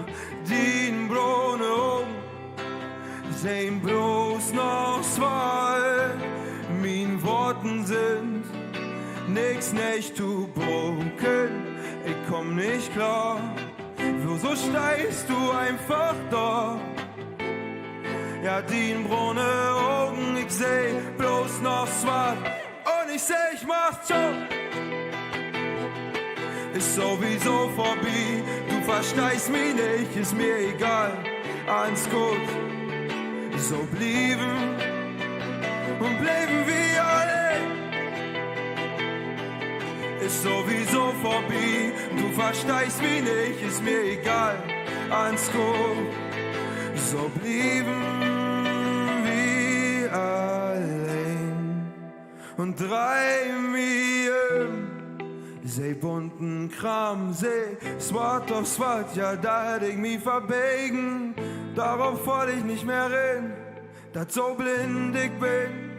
din brune Augen sehen bloß noch zwei. Min Worten sind nix nicht zu broken, ich komm nicht klar. Wieso steigst du einfach da? Ja, din brune Augen, ich seh bloß noch zwei. Und ich seh, ich mach's schon. Ist sowieso vorbei, du verstehst mich nicht, ist mir egal. Eins gut, so blieben und bleiben wir alle. Ist sowieso vorbei, du verstehst mich nicht, ist mir egal. Eins gut, so blieben wir allein. Und drei mir sei bunten Kram, sei swat auf swat, ja da hätt ich mich verbegen. Darauf wollte ich nicht mehr reden, dat so blind ich bin.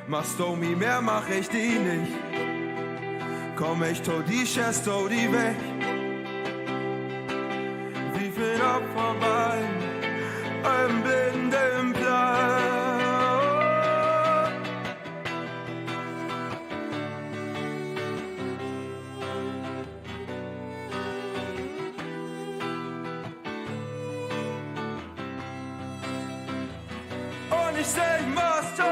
Machst du mich mehr, mach ich die nicht. Komm ich to die Chest, die weg. Wie viel Opfer bei einem blinden Plan. Und ich seh, ich mach's so.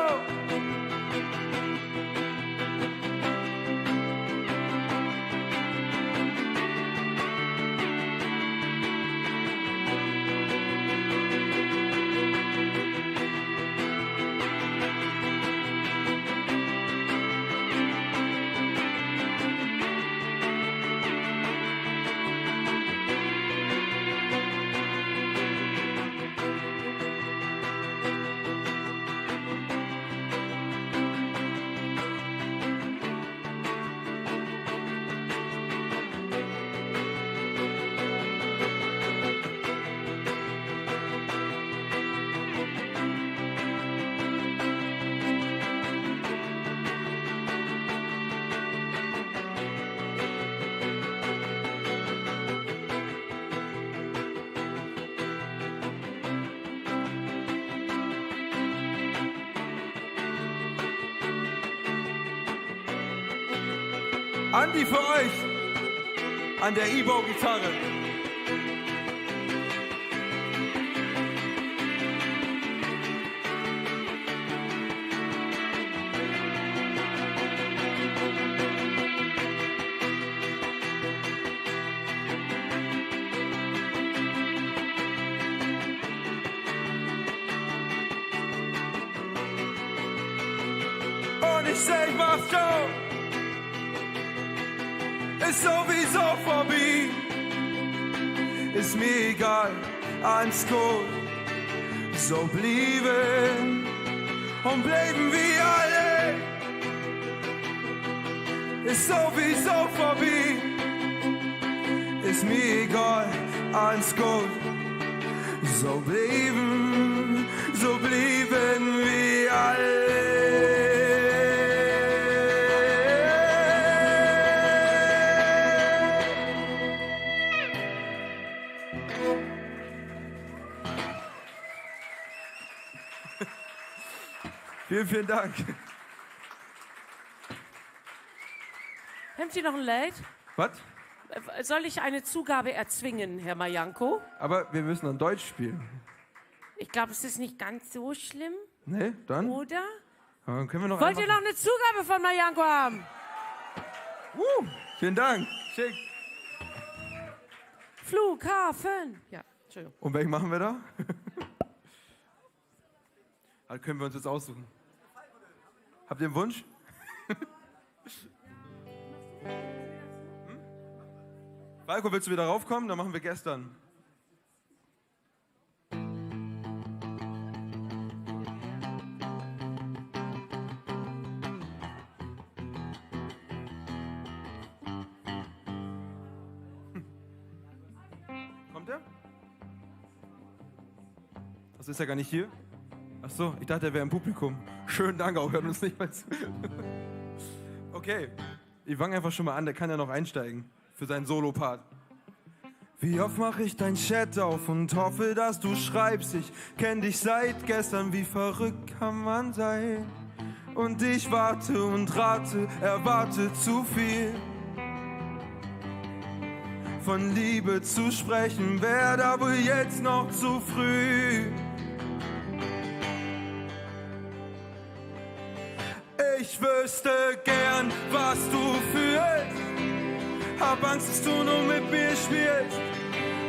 Andi für euch an der E-Bow-Gitarre. Und ich seh, ich mach's schon. Ist sowieso vorbei, ist mir egal, eins gut, so blieben und bleiben wir alle. Ist sowieso vorbei, ist mir egal, eins gut, so blieben wir alle. Vielen, vielen Dank. Haben Sie noch ein Lied? Was? Soll ich eine Zugabe erzwingen, Herr Majanko? Aber wir müssen dann Deutsch spielen. Ich glaube, es ist nicht ganz so schlimm. Nee, dann? Oder? Aber dann können wir noch Wollt ihr einmal- noch eine Zugabe von Majanko haben? Vielen Dank. Schick. Flughafen. Ja, Entschuldigung. Und welchen machen wir da? Dann können wir uns jetzt aussuchen. Habt ihr einen Wunsch? Falco, willst du wieder raufkommen? Dann machen wir gestern. Kommt er? Das ist ja gar nicht hier. Ach so, ich dachte, er wäre im Publikum. Schönen Dank auch, hört uns nicht mal zu. Okay, ich fange einfach schon mal an, der kann ja noch einsteigen für seinen Solo-Part. Wie oft mach ich dein Chat auf und hoffe, dass du schreibst. Ich kenn dich seit gestern, wie verrückt kann man sein? Und ich warte und rate, erwarte zu viel. Von Liebe zu sprechen, wär aber jetzt noch zu früh. Ich wüsste gern, was du fühlst. Hab Angst, dass du nur mit mir spielst.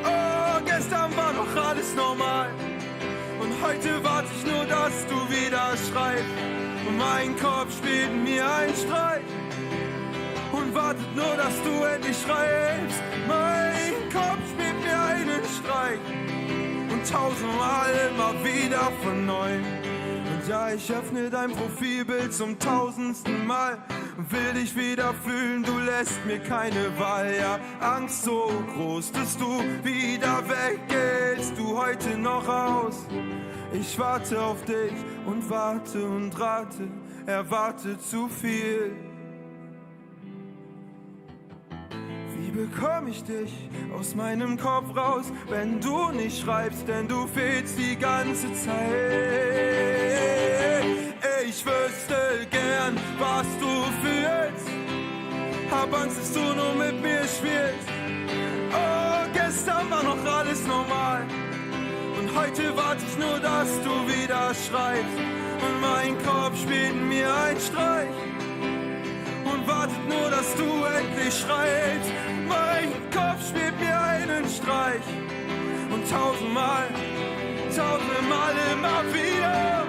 Oh, gestern war doch alles normal. Und heute warte ich nur, dass du wieder schreibst. Und mein Kopf spielt mir einen Streich. Und wartet nur, dass du endlich schreibst. Mein Kopf spielt mir einen Streich. Und tausendmal immer wieder von neuem. Und ja, ich öffne dein Profilbild zum 1000. Mal. Will dich wieder fühlen, du lässt mir keine Wahl. Ja, Angst so groß, dass du wieder weggehst. Du heute noch aus. Ich warte auf dich und rate, erwarte zu viel. Wie bekomm ich dich aus meinem Kopf raus, wenn du nicht schreibst, denn du fehlst die ganze Zeit. Ich wüsste gern, was du fühlst. Hab Angst, dass du nur mit mir spielst. Oh, gestern war noch alles normal. Und heute warte ich nur, dass du wieder schreibst. Und mein Kopf spielt mir einen Streich. Und wartet nur, dass du endlich schreibst. Mein Kopf spielt mir einen Streich. Und tausendmal immer wieder.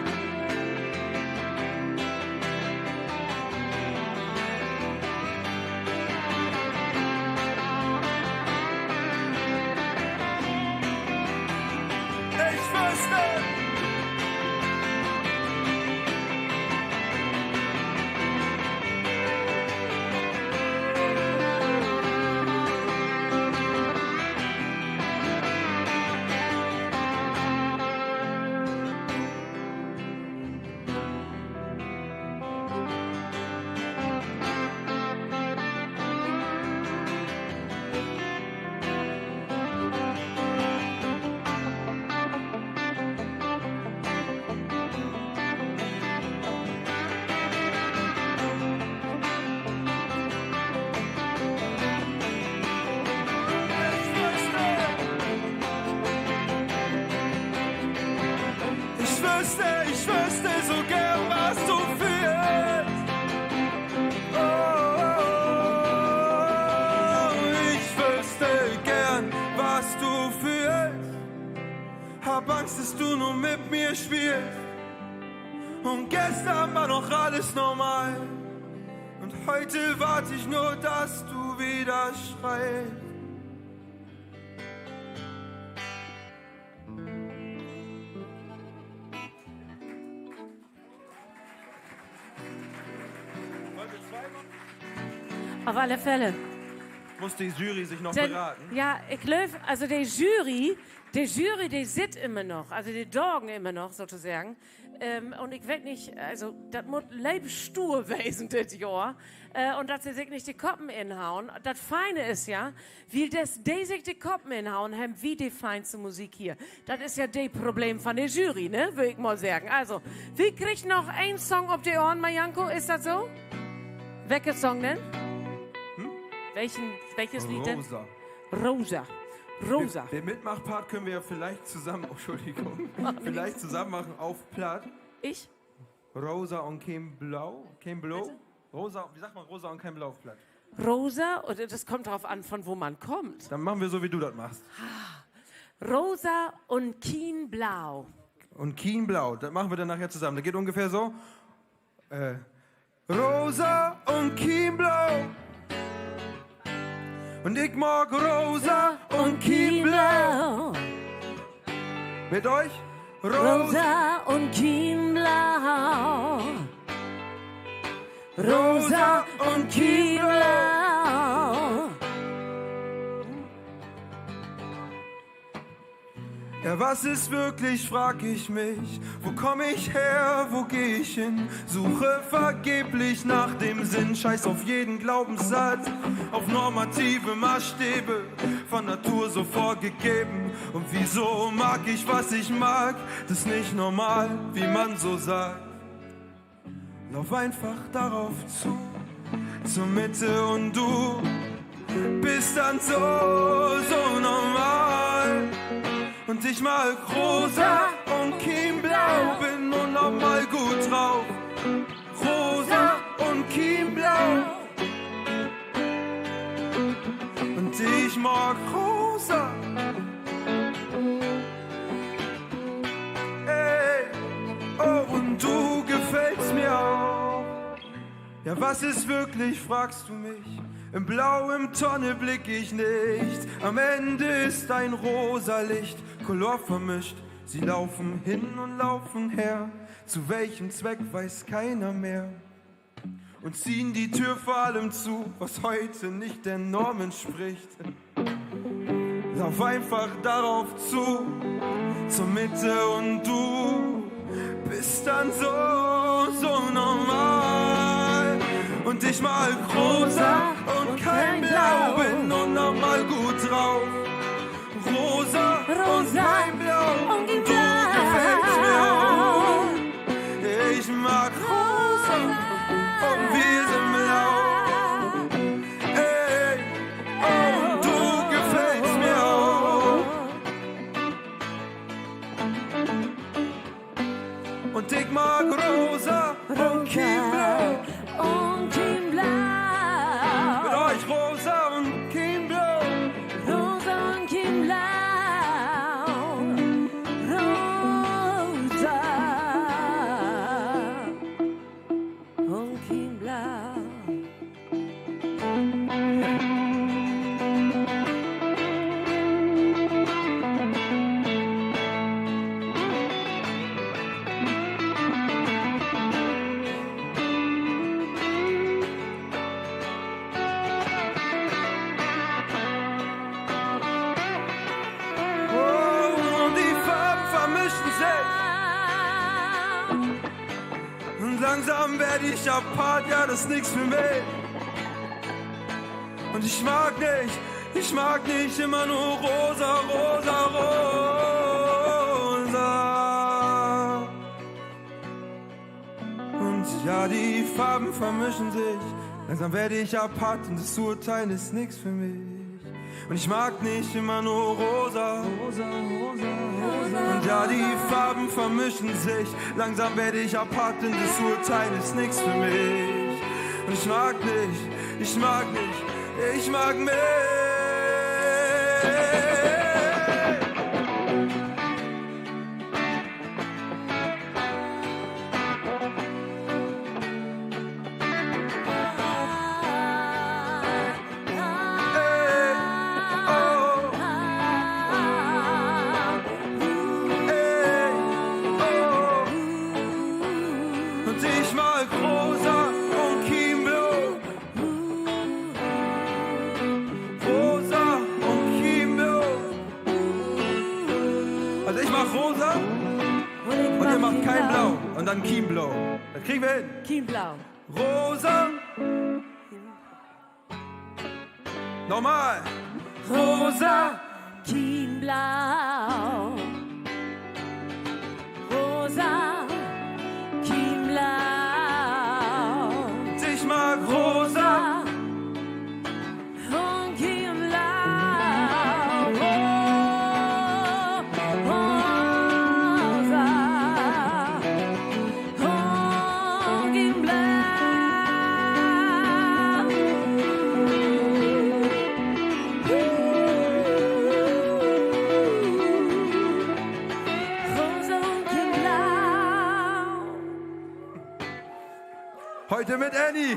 Ich wüsste so gern, was du fühlst. Oh, ich wüsste gern, was du fühlst. Hab Angst, dass du nur mit mir spielst. Und gestern war noch alles normal. Und heute warte ich nur, dass du wieder schreibst. Auf alle Fälle. Muss die Jury sich noch Denn, beraten? ja, ich glaube, also die Jury, die sitzt immer noch, also die Dorgen immer noch sozusagen. Und ich weiß nicht, also das muss leibstur wesen das Jahr. Und dass sie sich nicht die Koppen inhauen. Das Feine ist ja, wie die sich die Koppen inhauen haben, wie die feinste Musik hier. Das ist ja das Problem von der Jury, ne, würde ich mal sagen. Also, wie kriegt noch ein Song auf die Ohren, Majanko? Ist das so? Welcher Song denn? Welches Lied denn? Rosa. Den Mitmachpart können wir ja vielleicht zusammen, Entschuldigung, vielleicht zusammen machen auf Platt. Ich? Rosa und kein Blau. Rosa, wie sagt man Rosa und kein Blau auf Platt? Rosa, oder das kommt darauf an, von wo man kommt. Dann machen wir so, wie du das machst. Rosa und Kienblau. Und Kienblau, das machen wir dann nachher zusammen. Das geht ungefähr so. Rosa und Kienblau. Und ich mag Rosa und Kienblau. Mit euch? Rosa und Kienblau. Rosa und Kienblau. Ja, was ist wirklich, frag ich mich. Wo komm ich her, wo geh ich hin? Suche vergeblich nach dem Sinn. Scheiß auf jeden Glaubenssatz, auf normative Maßstäbe, von Natur so vorgegeben. Und wieso mag ich, was ich mag? Das ist nicht normal, wie man so sagt. Lauf einfach darauf zu, zur Mitte und du bist dann so normal. Und ich mag rosa und Chiemblau, bin nun noch mal gut drauf. Rosa und Chiemblau. Und ich mag rosa. Ey, oh, und du gefällst mir auch. Ja, was ist wirklich, fragst du mich? Im Blau, im Tonne blick ich nicht. Am Ende ist ein rosa Licht, Color vermischt. Sie laufen hin und laufen her. Zu welchem Zweck weiß keiner mehr. Und ziehen die Tür vor allem zu, was heute nicht der Norm entspricht. Lauf einfach darauf zu, zur Mitte und du bist dann so normal. Und ich mag rosa und kein Blau, bin nun noch mal gut drauf. Rosa und kein Blau, und du gefällst mir auch. Ich mag rosa und wir sind blau. Ey, oh, und du gefällst mir auch. Und ich mag rosa und kein Blau. Und Chiemblau. Mit euch rosa und Chiemblau. Rosa und Chiemblau. Rosa und Chiemblau. Und langsam werde ich apart, ja, das ist nix für mich. Und ich mag nicht immer nur rosa, rosa, rosa. Und ja, die Farben vermischen sich. Langsam werde ich apart und das Urteilen ist nix für mich. Und ich mag nicht immer nur rosa, rosa, rosa, rosa. Und ja, die Farben vermischen sich. Langsam werde ich apart und das Urteil ist nix für mich. Und ich mag mich. Und dann Chiemblau. Das kriegen wir hin. Chiemblau. Rosa. Nochmal. Rosa. Chiemblau. Rosa. Chiemblau. Ich mag rosa. Und Chiemblau. Heute mit Annie.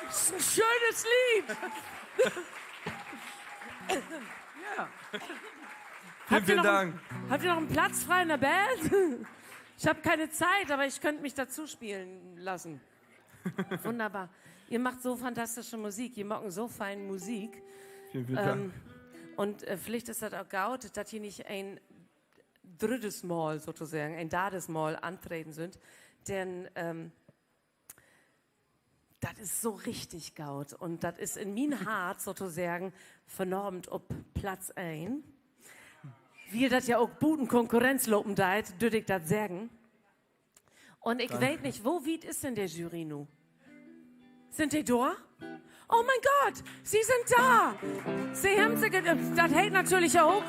Das ist ein schönes Lied. Ja. Vielen Dank. Habt ihr noch einen Platz frei in der Band? Ich habe keine Zeit, aber ich könnte mich dazu spielen lassen. Wunderbar. Ihr macht so fantastische Musik. Ihr macht so feine Musik. Vielen Dank. Und vielleicht ist das auch gut, dass hier nicht ein drittes Mal sozusagen, ein drittes Mal antreten sind. Denn das ist so richtig gut. Und das ist in mein Hart sozusagen vernormt auf Platz 1. Wir das ja auch guten Konkurrenz loben deit, würde ich das sagen. Und ich weiß nicht, wo weit ist denn der Jury nu? Sind die da? Oh mein Gott, sie sind da! Sie haben sie, das hält natürlich auch.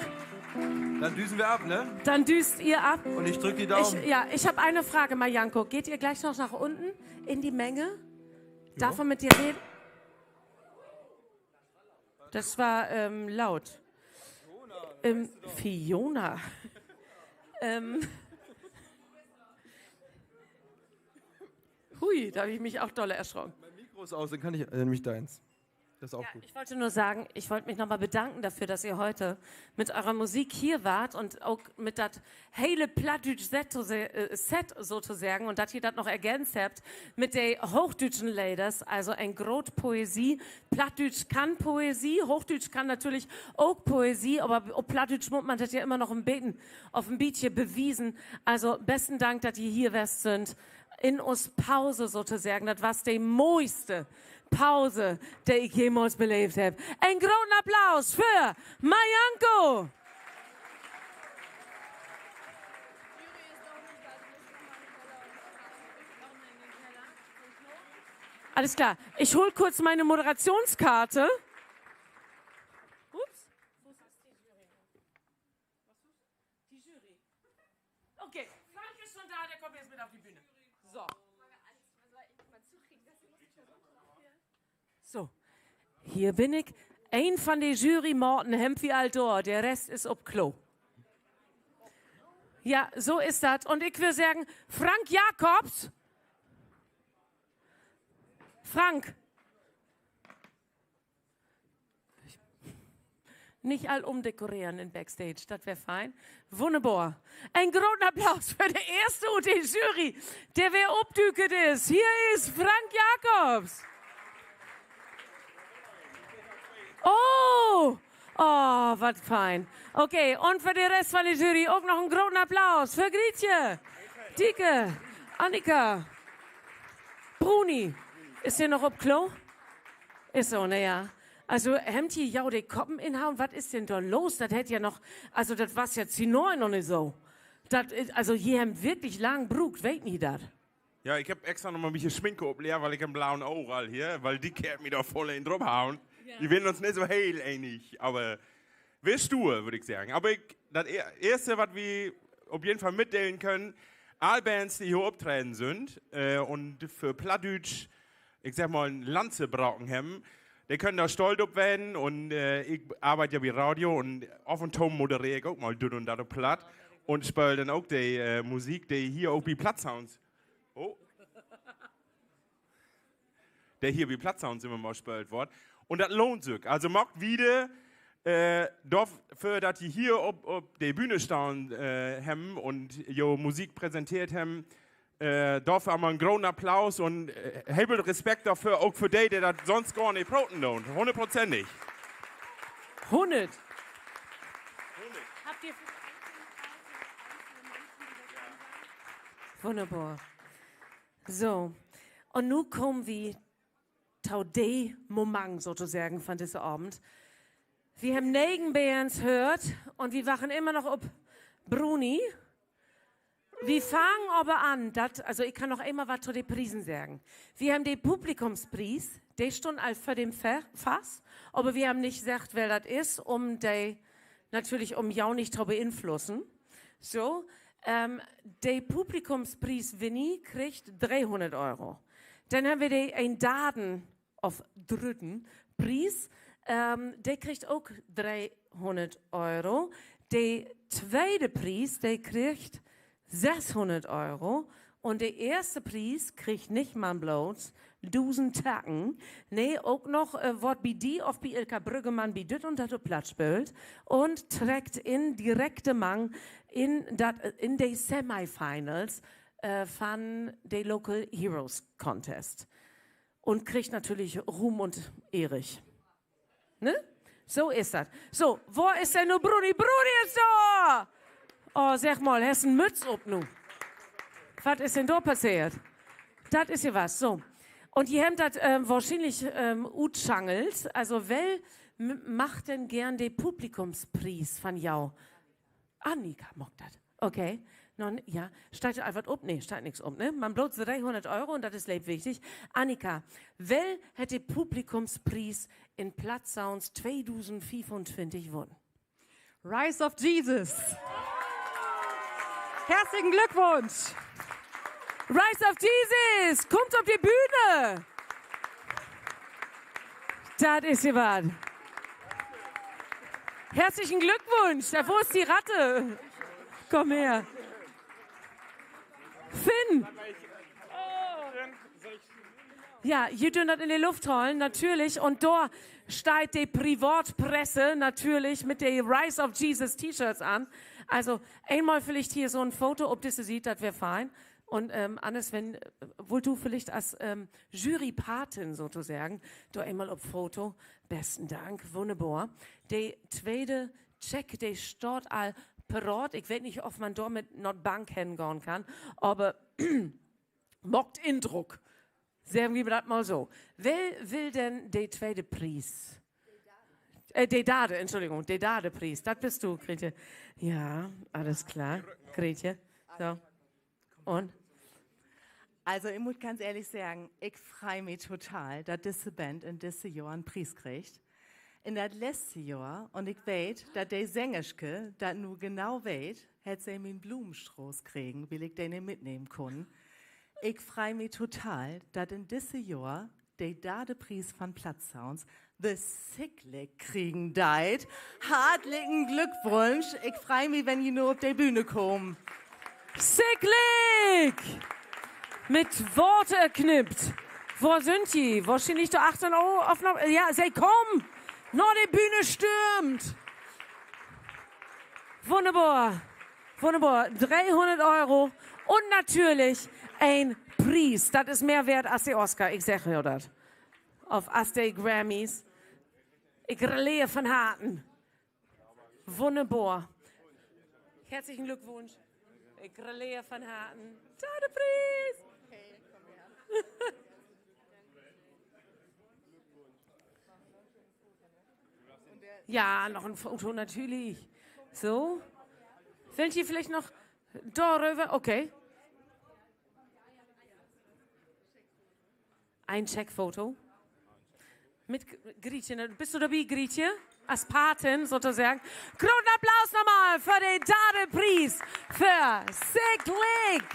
Dann düsen wir ab, ne? Dann düst ihr ab. Und ich drück die Daumen. Ich habe eine Frage, Marjanko. Geht ihr gleich noch nach unten in die Menge? Darf man mit dir reden? Das war laut. Fiona. Hui, da habe ich mich auch dolle erschrocken. Mein Mikro ist aus, dann kann ich nämlich deins. Das ist auch gut. Ich wollte nur sagen, ich wollte mich nochmal bedanken dafür, dass ihr heute mit eurer Musik hier wart und auch mit das hele Plattdeutsch-Set sozusagen und dass ihr das noch ergänzt habt mit den hochdeutschen Ladies, also ein Grot Poesie. Plattdeutsch kann Poesie, Hochdeutsch kann natürlich auch Poesie, aber auf Plattdeutsch muss man das ja immer noch ein bisschen auf ein Bietje bewiesen. Also besten Dank, dass ihr hier west sind. In uns Pause sozusagen, das war die mooiste Pause, die ich jemals belebt habe. Einen großen Applaus für Marjanko! Alles klar, ich hole kurz meine Moderationskarte. Ups, wo ist die Jury? Die Jury. Okay, Frank ist schon da, der kommt jetzt mit auf die Bühne. So. So, hier bin ich. Ein von den Jury-Morten hemmt wie Aldor, der Rest ist ob Klo. Ja, so ist das. Und ich will sagen, Frank Jacobs. Frank. Nicht all umdekorieren in Backstage, das wäre fein. Wunderbar. Ein großen Applaus für die erste und die Jury, der wer obdüket ist. Hier ist Frank Jacobs. Oh, was fein. Okay, und für den Rest von der Jury auch noch einen großen Applaus für Grietje, Dike, Annika, Bruni. Ist hier noch ob Klo? Ist so, naja. Also, hemmt hier ja die Koppen inhauen? Was ist denn da los? Das hätte ja noch, also das war's ja Zinor noch nicht so. Das, also hier hemmt wirklich lang brugt, weet nie das. Ja, ich habe extra noch mal ein bisschen Schminke opleert, weil ich einen blauen Auge all hier, weil die kehrt mir da voll in drauf hauen. Ja. Die werden uns nicht so heil einig, aber wir stur, würde ich sagen. Aber das Erste, was wir auf jeden Fall mitteilen können, alle Bands, die hier auftreten sind und für Plattdeutsch, ich sag mal, ein Lanze brauchen haben, die können da stolz auf werden und ich arbeite ja bei Radio und auf und zu moderiere ich auch mal dünn und da platt und spiele dann auch die Musik, die hier auch bei Plattsounds. Oh. Der hier bei Plattsounds immer mal gespielt wird. Und das lohnt sich. Also macht wieder dafür, dass die hier auf der Bühne stehen haben und jo Musik präsentiert haben, dafür einmal einen großen Applaus und hebelt Respekt dafür, auch für die das sonst gar nicht broten lohnt. 100%. 100. Habt ihr wunderbar. So, und nun kommen wir zu dem Moment sozusagen von diesem Abend. Wir haben negen Bands gehört und wir wachen immer noch auf Bruni. Wir fangen aber an, also ich kann noch einmal was zu den Prisen sagen. Wir haben den Publikumspreis, der steht all für den Fass, aber wir haben nicht gesagt, wer das ist, um ja nicht zu beeinflussen. So, der Publikumspreis Winnie kriegt 300 €. Dann haben wir einen Daten auf dritten Preis, der kriegt auch 300 €. Der zweite Preis, der kriegt 600 € und der erste Preis kriegt nicht mal bloß 1000 Tacken. Nee, auch noch wird bei die auf bei Ilka Brüggemann bei dit und dat Platz spielt und trägt in direkte Mang in die Semifinals von der Local Heroes Contest und kriegt natürlich Ruhm und Erich. Ne? So ist das. So, wo ist denn nu Brudi? Brudi ist da! Oh, sag mal, hast du eine Mütze auf nu? Was ist denn da passiert? Das ist ja was, so. Und die haben das wahrscheinlich utschangelt. Also, wer macht denn gern den Publikumspreis von jou? Annika macht das. Okay. Ja, steigt einfach ob? Nee, steigt nichts um, ne? Man bloß 300 € und das ist wichtig. Annika, wer hätte Publikumspreis in Platzsounds 2025 gewonnen? Rise of Jesus. Herzlichen Glückwunsch. Rise of Jesus, kommt auf die Bühne. Das ist hier was. Herzlichen Glückwunsch. Da, wo ist die Ratte? Komm her. Finn! Ja, ihr dürft das in die Luft holen, natürlich. Und da steigt die Privatpresse natürlich mit den Rise of Jesus T-Shirts an. Also einmal vielleicht hier so ein Foto, ob das sieht, das wäre fein. Und Hannes, wenn wohl du vielleicht als Jurypatin sozusagen, du einmal auf Foto. Besten Dank, wunderbar. Der zweite Check, der steht all parat. Ich weiß nicht, ob man da mit not Bank hingehen kann, aber mockt Indruck. Sagen wir das mal so. Wer will denn den zweiten Preis? Den Dade-Preis. Das bist du, Gretje. Ja, alles klar. Gretje. So. Und? Also, ich muss ganz ehrlich sagen, ich freue mich total, dass diese Band in diesem Jahr einen Preis kriegt. In das letzte Jahr, und ich weiß, dass der Sängerske, das nur genau weiß, hätte sie mir einen Blumenstrauß kriegen, will ich den nicht mitnehmen können. Ich freue mich total, dass in diesem Jahr der Dade-Preis von Platzsounds The Sicklick kriegen deit. Herzlichen Glückwunsch. Ich freue mich, wenn ihr nur auf die Bühne kommt. Sicklick! Mit Worte erknippt. Wo sind die? Wahrscheinlich doch 18 € auf noch. Ja, sie kommen! Noch die Bühne stürmt. Wunderbar. Wunderbar. 300 € und natürlich ein Preis. Das ist mehr wert als die Oscar. Ich sage ja das. Auf als die Grammys. Ich relais von Harten. Wunderbar. Herzlichen Glückwunsch. Ich relais von Harten. Tade Preis. Ja, noch ein Foto natürlich. So. Wollt ihr vielleicht noch darüber? Okay. Ein Checkfoto. Mit Grietje. Bist du dabei, Grietje? Als Patin sozusagen. Großen Applaus nochmal für den Dade-Preis für Sicklick.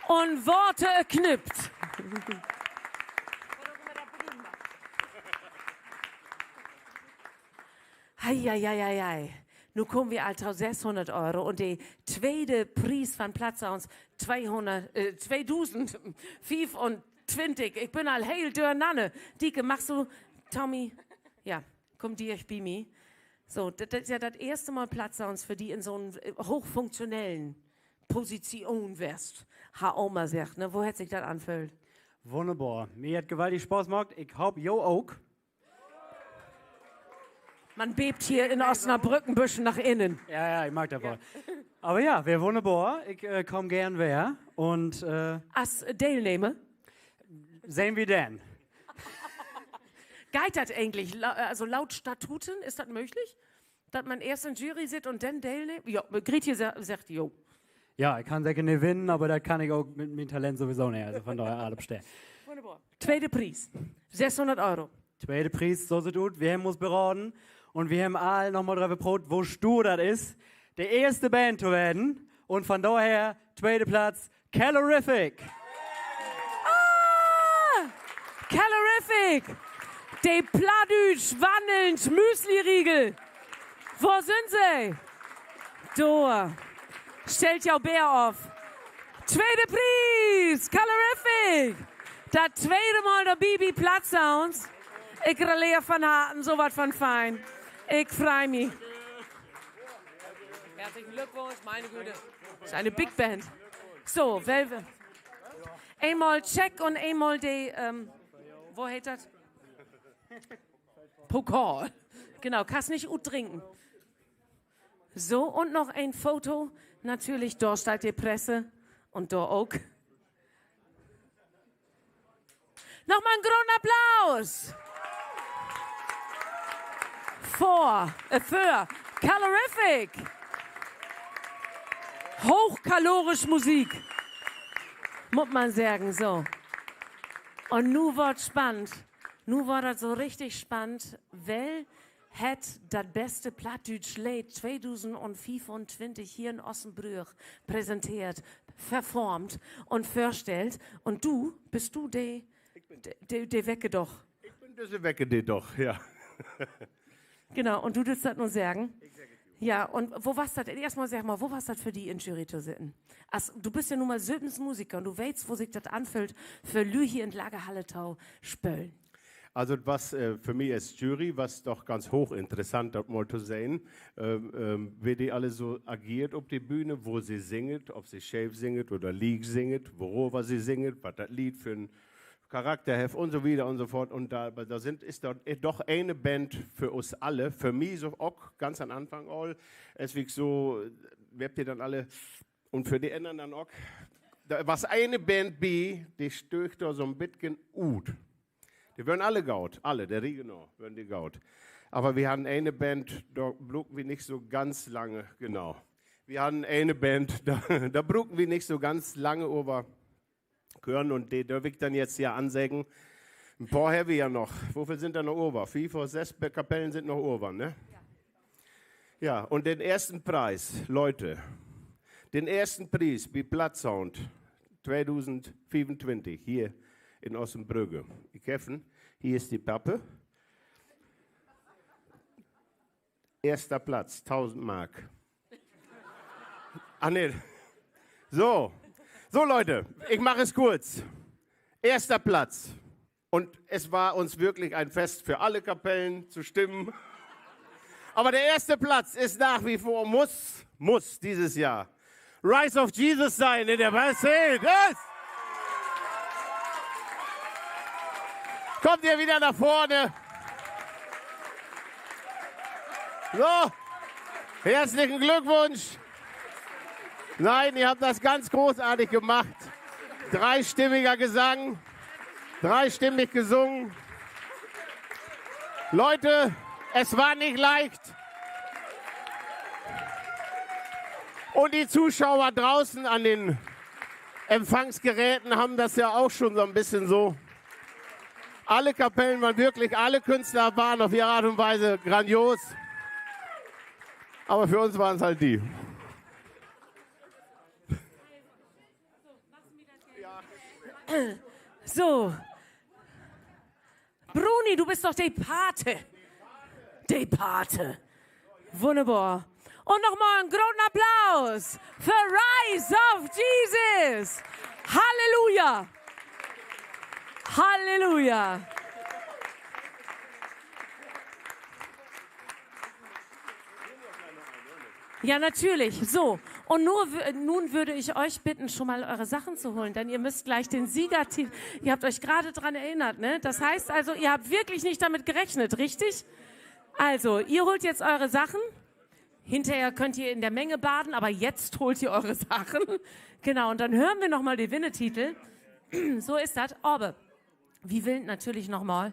Und Worte knippt. Heieieiei. Nun kommen wir also 600 € und der zweite Preis von Platzsounds 2025. Ich bin all heil durcheinander. Dieke, machst du, Tommy? Ja, komm dir, ich bei mir. So, das ist ja das erste Mal Platzsounds für die in so einer hochfunktionellen Position wärst. Ha Oma sagt, ne? Wo hätte sich das anfühlt? Wunderbar. Mir hat gewaltig Spaß gemacht. Ich hoffe, jo auch. Man bebt hier in Osnabrück ein bisschen nach innen. Ja, ich mag das wohl. Aber ja, wäre wunderbar. Ich komme gern wer. Und als Teilnehmer? Sehen wir dann. Geht das eigentlich? Also laut Statuten ist das möglich? Dass man erst in Jury sitzt und dann teilnimmt? Ja, Gretje sagt jo. Ja, ich kann sicher nicht gewinnen, aber das kann ich auch mit meinem Talent sowieso nicht. Also von daher alles bestehen. Wunderbar. Zweiter Preis. 600 €. Zweiter Preis, so sieht gut. Wir haben uns beraten und wir haben alle nochmal darüber geprobt, wo stur das ist, der erste Band zu werden. Und von daher, zweiter Platz, Calorific. Ah! Calorific! Die Pladütsch wandelnd Müsli-Riegel. Wo sind sie? Da. Stellt ja Bär auf. Zweiter Preis, Calorific. Das zweite Mal der Bibi Platzsounds. Ich relais von Harten, sowas von fein. Ich freue mich. Herzlichen Glückwunsch, meine Güte. Das ist eine Big Band. So, einmal Check und einmal die, wo heißt das? Pokal. Genau, kannst nicht gut trinken. So, und noch ein Foto. Natürlich, da steht die Presse und da auch. Nochmal einen großen Applaus für Calorific. Hochkalorisch Musik. Muss man sagen, so. Und nu wird spannend. Nu war das so richtig spannend, weil hat das beste Plattdeutsch-Lied 2025 hier in Ossenbrüch präsentiert, performt und vorstellt. Und du, bist du der Wecke doch? Ich bin der Wecke doch, ja. Genau, und du willst das nur sagen? Ja, und wo warst das? Erstmal sag mal, wo warst das für die in Jury zu sitzen? Also, du bist ja nun mal Södens Musiker und du weißt, wo sich das anfühlt, für Lü hier in Lagerhalletau spölen. Also was für mich als Jury, was doch ganz hochinteressant ist, mal zu sehen, wie die alle so agiert auf der Bühne, wo sie singet, ob sie Shave singet oder League singet, worüber sie singet, was das Lied für ein Charakter hat und so weiter und so fort. Und ist doch eine Band für uns alle, für mich so auch ganz am Anfang all. Es wird so, werbt ihr dann alle und für die anderen dann auch. Was eine Band bi, die stöcht da so ein bisschen ut. Die werden alle gaut, alle, der Riegenau werden die gaut. Aber wir haben eine Band, da brucken wir nicht so ganz lange, genau. Wir haben eine Band, da brucken wir nicht so ganz lange über hören und die darf ich dann jetzt hier ansägen. Ein paar haben wir ja noch. Wofür sind da noch über? 5 von 6 Kapellen sind noch über, ne? Ja, und den ersten Preis, Leute, den ersten Preis bei Plattsound 2025 hier in Ossenbrügge. Ich helfe, hier ist die Pappe. Erster Platz, 1000 Mark. Ah, ne. So, Leute, ich mache es kurz. Erster Platz. Und es war uns wirklich ein Fest für alle Kapellen zu stimmen. Aber der erste Platz ist nach wie vor, muss dieses Jahr Rise of Jesus sein in der Mercedes. Kommt ihr wieder nach vorne. So, herzlichen Glückwunsch. Nein, ihr habt das ganz großartig gemacht. 3-stimmiger Gesang, 3-stimmig gesungen. Leute, es war nicht leicht. Und die Zuschauer draußen an den Empfangsgeräten haben das ja auch schon so ein bisschen so. Alle Kapellen waren wirklich, alle Künstler waren auf ihre Art und Weise grandios. Aber für uns waren es halt die. So. Bruni, du bist doch der Pate. Der Pate. Wunderbar. Und nochmal einen großen Applaus für Rise of Jesus. Halleluja. Halleluja. Ja, natürlich. So. Und nun würde ich euch bitten, schon mal eure Sachen zu holen, denn ihr müsst gleich den Siegertitel. Ihr habt euch gerade dran erinnert, ne? Das heißt also, ihr habt wirklich nicht damit gerechnet, richtig? Also, ihr holt jetzt eure Sachen. Hinterher könnt ihr in der Menge baden, aber jetzt holt ihr eure Sachen. Genau, und dann hören wir nochmal die Winnetitel. So ist das. Aber, wie will natürlich nochmal,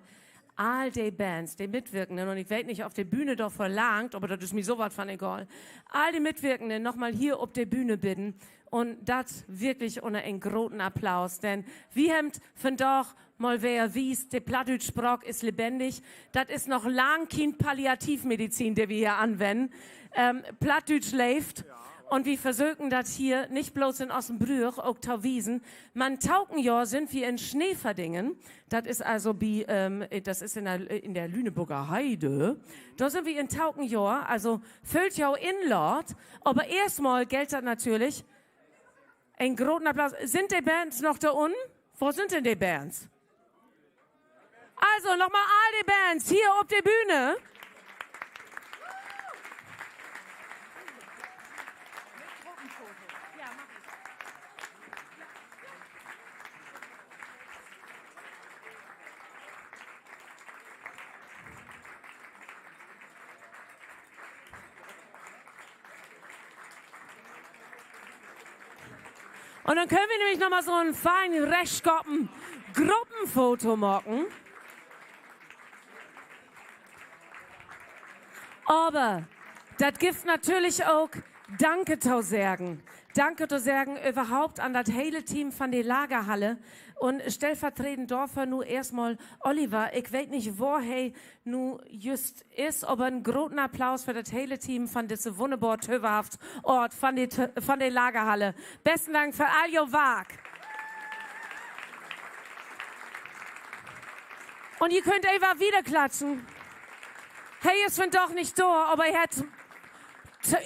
all die Bands, die Mitwirkenden, und ich weiß nicht, auf der Bühne doch verlangt, aber das ist mir sowas von egal, all die Mitwirkenden nochmal hier auf der Bühne bitten und das wirklich unter einen großen Applaus, denn wir haben von doch mal wer wies, der Plattdeutsch-Sprach ist lebendig, das ist noch lang kein Palliativmedizin, der wir hier anwenden, Plattdeutsch lebt. Und wir versuchen das hier nicht bloß in Ossenbrüch, auch Tauwiesen. Man Taukenjahr sind wir in Schneeverdingen. Das ist also das ist in der Lüneburger Heide. Da sind wir in Taukenjahr, also Völtjau Inlord. Aber erstmal gilt das natürlich. Ein großen Applaus. Sind die Bands noch da unten? Wo sind denn die Bands? Also nochmal all die Bands hier auf der Bühne. Und dann können wir nämlich nochmal so ein feinen Rechtskoppen Gruppenfoto machen. Aber das gibt natürlich auch Danke zu sagen. Danke zu sagen überhaupt an das hele Team von der Lagerhalle. Und stellvertretend dafür nur erstmal Oliver. Ich weiß nicht, wo hey nu just ist, aber einen großen Applaus für das hele Team von diesem wunderbaren Töverhaft Ort von der Lagerhalle. Besten Dank für all your Werk. Und ihr könnt einfach wieder klatschen. Hey, ihr sind doch nicht da, aber ihr hättet,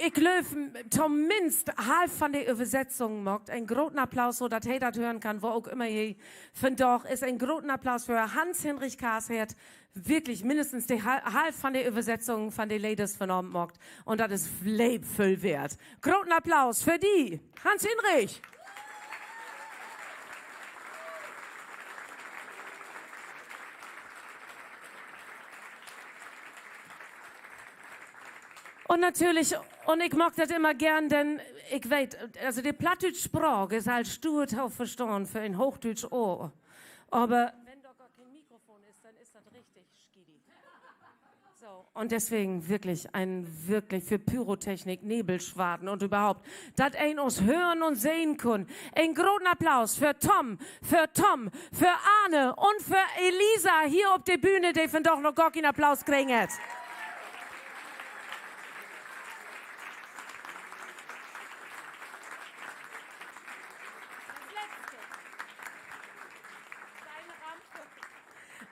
ich glaube, zumindest halb von der Übersetzung macht. Ein großen Applaus, so dass ihr das hören kann, wo auch immer ihr von doch ist. Ein großen Applaus für Hans-Hinrich Karsherdt. Wirklich mindestens die halb von der Übersetzung von den Ladies vernommen macht. Und das ist lebvoll wert. Großen Applaus für die. Hans-Hinrich. Und natürlich, und ich mag das immer gern, denn ich weiß, also die Plattdeutsch Sprache ist halt stur zu verstehen für ein Hochdeutsch Ohr. Aber wenn da gar kein Mikrofon ist, dann ist das richtig skidi. So, und deswegen wirklich für Pyrotechnik, Nebelschwaden und überhaupt, dass ein uns hören und sehen kann. Ein großen Applaus für Tom, für Arne und für Elisa hier auf der Bühne, die von doch noch gar keinen Applaus kriegen hat.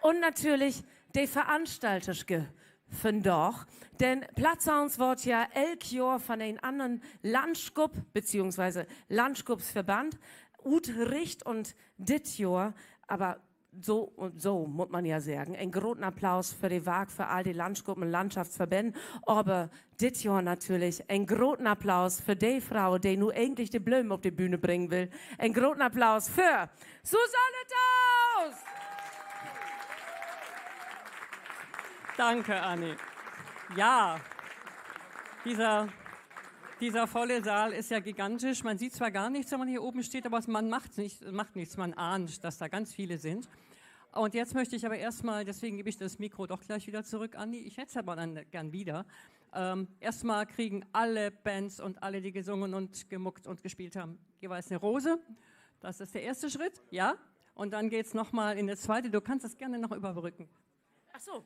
Und natürlich die Veranstalter von doch, denn Platzsounds wird ja elk Jahr von den anderen Landschkup bzw. Landschkupsverband utricht und dit Jahr, aber so und so muss man ja sagen, ein großen Applaus für die Werk für all die Landschkuppen und Landschaftsverbände, aber dit Jahr natürlich ein großen Applaus für die Frau, die nur eigentlich die Blumen auf die Bühne bringen will. Ein großen Applaus für Susanne Taus! Danke, Anni. Ja, dieser volle Saal ist ja gigantisch. Man sieht zwar gar nichts, wenn man hier oben steht, aber man macht nichts. Man ahnt, dass da ganz viele sind. Und jetzt möchte ich aber erstmal, deswegen gebe ich das Mikro doch gleich wieder zurück, Anni. Ich hätte es aber dann gern wieder. Erstmal kriegen alle Bands und alle, die gesungen und gemuckt und gespielt haben, jeweils eine Rose. Das ist der erste Schritt, ja. Und dann geht es nochmal in der zweite. Du kannst das gerne noch überbrücken. Ach so.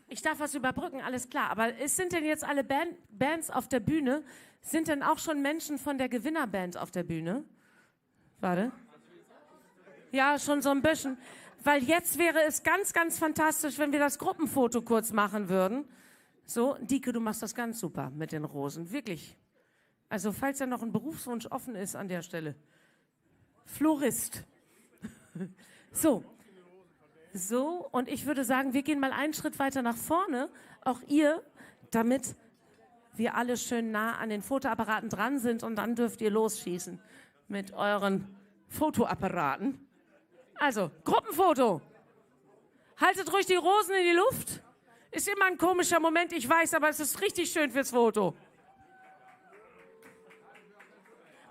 Ich darf was überbrücken, alles klar. Aber es sind denn jetzt alle Bands auf der Bühne? Sind denn auch schon Menschen von der Gewinnerband auf der Bühne? Warte. Ja, schon so ein bisschen. Weil jetzt wäre es ganz, ganz fantastisch, wenn wir das Gruppenfoto kurz machen würden. So, Dike, du machst das ganz super mit den Rosen. Wirklich. Also, falls ja noch ein Berufswunsch offen ist an der Stelle. Florist. So, und ich würde sagen, wir gehen mal einen Schritt weiter nach vorne, auch ihr, damit wir alle schön nah an den Fotoapparaten dran sind und dann dürft ihr losschießen mit euren Fotoapparaten. Also, Gruppenfoto. Haltet ruhig die Rosen in die Luft. Ist immer ein komischer Moment, ich weiß, aber es ist richtig schön fürs Foto.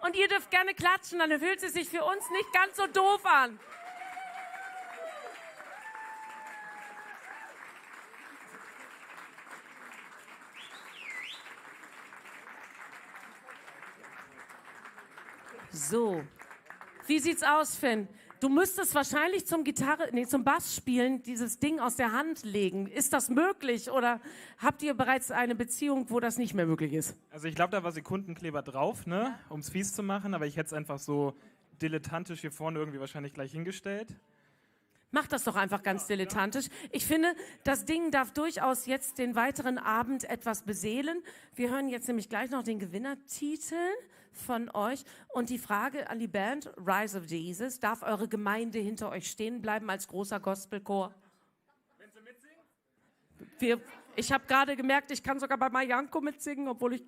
Und ihr dürft gerne klatschen, dann fühlt es sich für uns nicht ganz so doof an. So, wie sieht's aus, Finn? Du müsstest wahrscheinlich zum Bass spielen, dieses Ding aus der Hand legen. Ist das möglich oder habt ihr bereits eine Beziehung, wo das nicht mehr möglich ist? Also ich glaube, da war Sekundenkleber drauf, ne, ja, um es fies zu machen, aber ich hätte es einfach so dilettantisch hier vorne irgendwie wahrscheinlich gleich hingestellt. Mach das doch einfach ganz dilettantisch. Ich finde, das Ding darf durchaus jetzt den weiteren Abend etwas beseelen. Wir hören jetzt nämlich gleich noch den Gewinnertitel von euch. Und die Frage an die Band, Rise of Jesus, darf eure Gemeinde hinter euch stehen bleiben als großer Gospelchor? Wenn sie mitsingen? Ich habe gerade gemerkt, ich kann sogar bei Majanko mitsingen, obwohl ich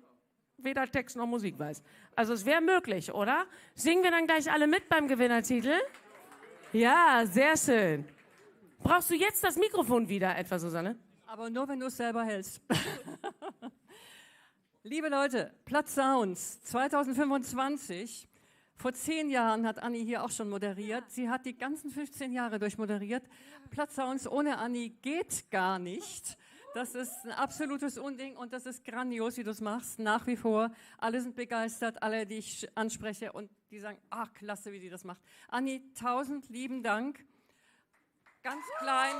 weder Text noch Musik weiß. Also es wäre möglich, oder? Singen wir dann gleich alle mit beim Gewinnertitel? Ja, sehr schön. Brauchst du jetzt das Mikrofon wieder etwa, Susanne? Aber nur, wenn du es selber hältst. Liebe Leute, Platzsounds 2025 Vor 10 Jahren hat Anni hier auch schon moderiert. Sie hat die ganzen 15 Jahre durchmoderiert. Platzsounds ohne Anni geht gar nicht. Das ist ein absolutes Unding und das ist grandios, wie du es machst, nach wie vor. Alle sind begeistert, alle, die ich anspreche und die sagen, ach, klasse, wie sie das macht. Anni, 1000 lieben Dank. Ganz klein.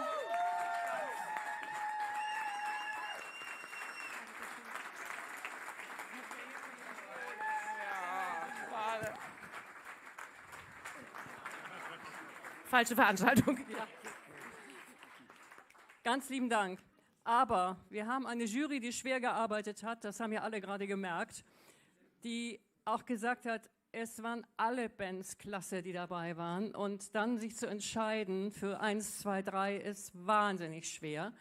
Falsche Veranstaltung. Ja. Ganz lieben Dank. Aber wir haben eine Jury, die schwer gearbeitet hat, das haben ja alle gerade gemerkt, die auch gesagt hat, es waren alle Bands klasse, die dabei waren. Und dann sich zu entscheiden für 1, 2, 3 ist wahnsinnig schwer.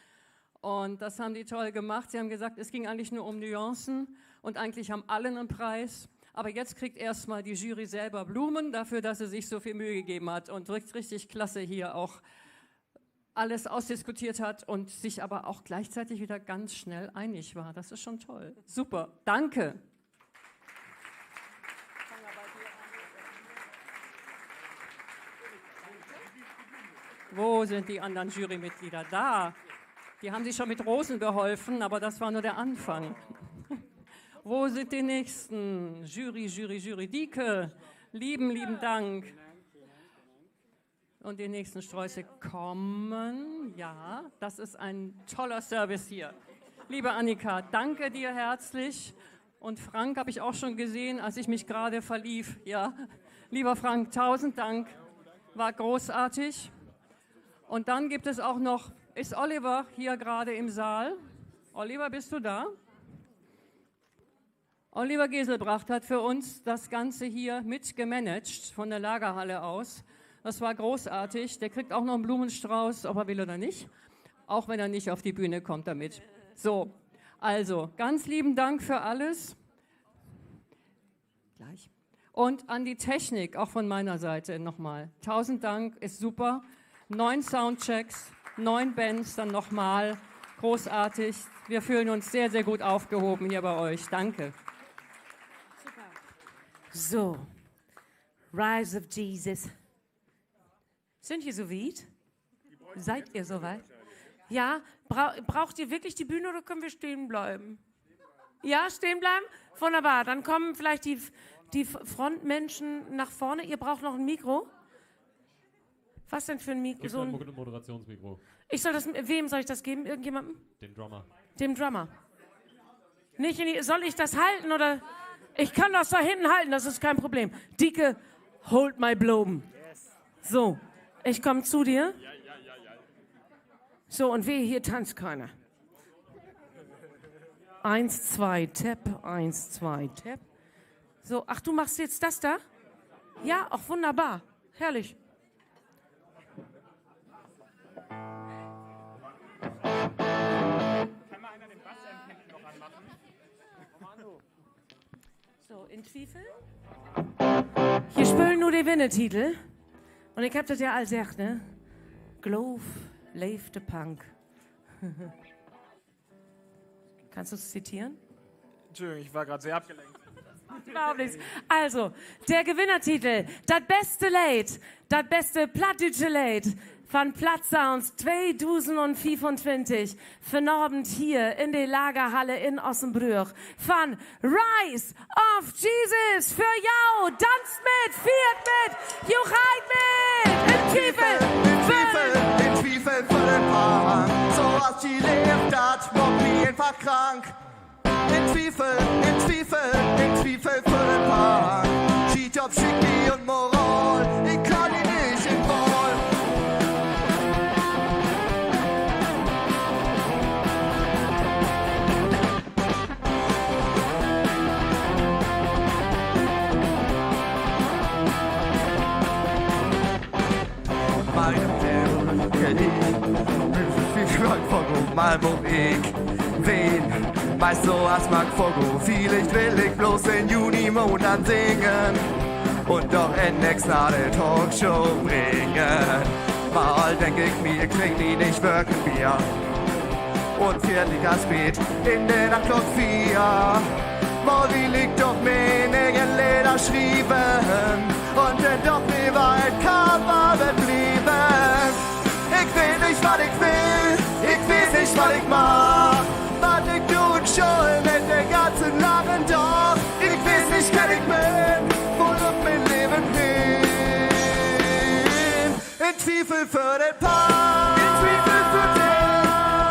Und das haben die toll gemacht. Sie haben gesagt, es ging eigentlich nur um Nuancen und eigentlich haben alle einen Preis. Aber jetzt kriegt erstmal die Jury selber Blumen dafür, dass sie sich so viel Mühe gegeben hat und richtig klasse hier auch alles ausdiskutiert hat und sich aber auch gleichzeitig wieder ganz schnell einig war. Das ist schon toll. Super. Danke. Wo sind die anderen Jurymitglieder? Da. Die haben sich schon mit Rosen geholfen, aber das war nur der Anfang. Wo sind die Nächsten? Jury. Dike, lieben Dank. Und die nächsten Sträuße kommen. Ja, das ist ein toller Service hier. Liebe Annika, danke dir herzlich. Und Frank habe ich auch schon gesehen, als ich mich gerade verlief. Ja, lieber Frank, 1000 Dank. War großartig. Und dann gibt es auch noch, ist Oliver hier gerade im Saal? Oliver, bist du da? Oliver Geselbracht hat für uns das Ganze hier mitgemanagt, von der Lagerhalle aus. Das war großartig. Der kriegt auch noch einen Blumenstrauß, ob er will oder nicht. Auch wenn er nicht auf die Bühne kommt damit. So, also, ganz lieben Dank für alles. Gleich. Und an die Technik, auch von meiner Seite nochmal. 1000 Dank, ist super. 9 Soundchecks, 9 Bands, dann nochmal. Großartig. Wir fühlen uns sehr, sehr gut aufgehoben hier bei euch. Danke. So, Rise of Jesus. Sind ihr so weit? Seid ihr soweit? Ja, braucht ihr wirklich die Bühne oder können wir stehen bleiben? Ja, stehen bleiben? Wunderbar, dann kommen vielleicht die Frontmenschen nach vorne. Ihr braucht noch ein Mikro. Was denn für ein Mikro? Gib so ein Moderationsmikro. Wem soll ich das geben? Irgendjemandem? Dem Drummer. Dem Drummer. Nicht soll ich das halten oder? Ich kann das da hinten halten, das ist kein Problem. Dike, hold my Blumen. So, ich komme zu dir. So, und wehe, hier tanzt keiner. 1, 2, Tap, 1, 2, Tap. So, ach, du machst jetzt das da? Ja, auch wunderbar. Herrlich. Kann mal einer den Bass noch anmachen? So, in Zwiebel. Hier spielen nur die Winnetitel. Und ich hab das ja all gesagt, ne? Glove, leave the Punk. Kannst du es zitieren? Entschuldigung, ich war gerade sehr abgelenkt. Überhaupt nichts. Also, der Gewinnertitel, das beste Lied, das beste plattdeutsche Lied von Platzsounds 2025 vernorbend hier in der Lagerhalle in Ossenbrüch von Rise of Jesus für jou. Tanzt mit, viert mit, juchheit mit, in Zwiebel für den Punk. So als die lebt, das macht mich einfach krank. In Zwiebel für den Punk. Cheat-Job, Schicki und Moral, ich kann ihn nicht in Ball. Mal wo ich wen, weißt du was mag Fogo, vielleicht will ich bloß in Juni-Monat singen und doch in nächster Talkshow bringen. Mal denk ich mir, klingt die nicht wirklich Bier und viertlicher Speed in der Nacht 4. Mal wie liegt doch mir in Leder unterschrieben und denn doch nie weit Cover geblieben. Ich will nicht, was ich will, ich weiß nicht, was ich mach. Was ich tun schon mit der ganzen langen Tag. Ich weiß nicht, kenn ich bin, wo läuft mein Leben hin? In Zwiefel für den Park, in Zwiefel für den,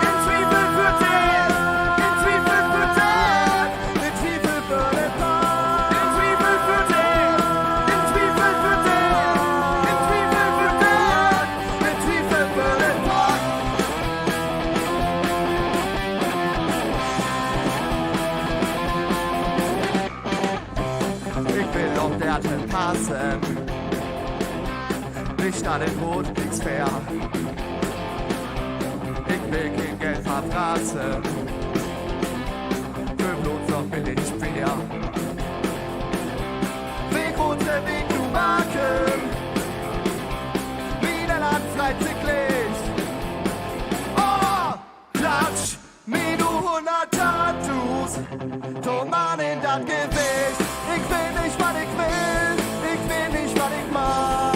in Zwiefel für den, in Zwiefel für den, in Zwiefel für den Park, in Zwiefel für den, in Zwiefel für den, in Zwiefel für den, in Zwiefel für den Park. Ich will auf der Erde passen, nicht an den Boden, nichts fair. Ich will kein Geld verprassen, für Blutstoff bin ich schwer. Weg runter, Weg zu Marken, wie der Landfreiheit Licht. Oh, klatsch, mir du 100 Tattoos, Toman in das Gewicht. Ich will nicht, was ich will, ich will nicht, was ich mach.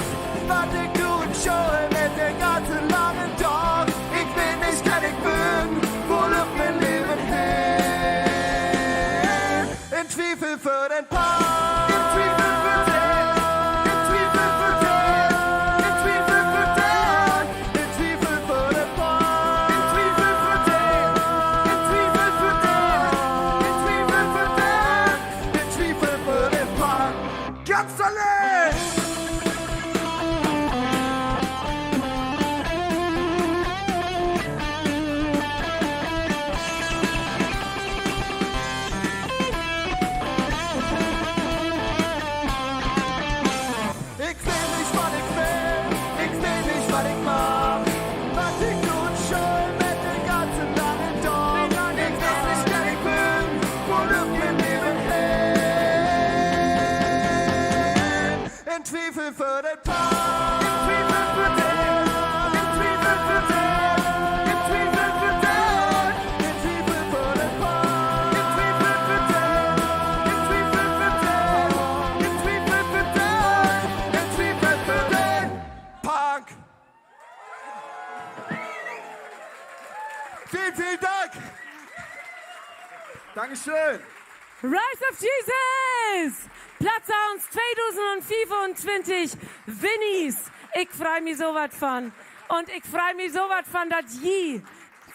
Was ich tun schon mit der ganzen langen Tag. Ich will nicht, kann ich bin, wo läuft mein Leben hin? In Zwiefel für den Park, in Zwiefel für den, in Zwiefel für den, in Zwiefel für den, in Zwiefel für den Park, in Zwiefel für den, in Zwiefel für den, in Zwiefel für den, in Zwiefel für den Park. Ganz allein! Zwiefel für den Park, in Zwiefel für den, in Zwiefel für den, in Zwiefel für den, in Zwiefel für den Park, in Zwiefel für den, in Zwiefel für den, in Zwiefel für den, in Zwiefel für den Park. Vielen, vielen Dank. Dankeschön. Rise of Jesus! Platzsounds 2025, Winnies. Ich freu mich so wat von. Und ich freu mich so wat von, dass je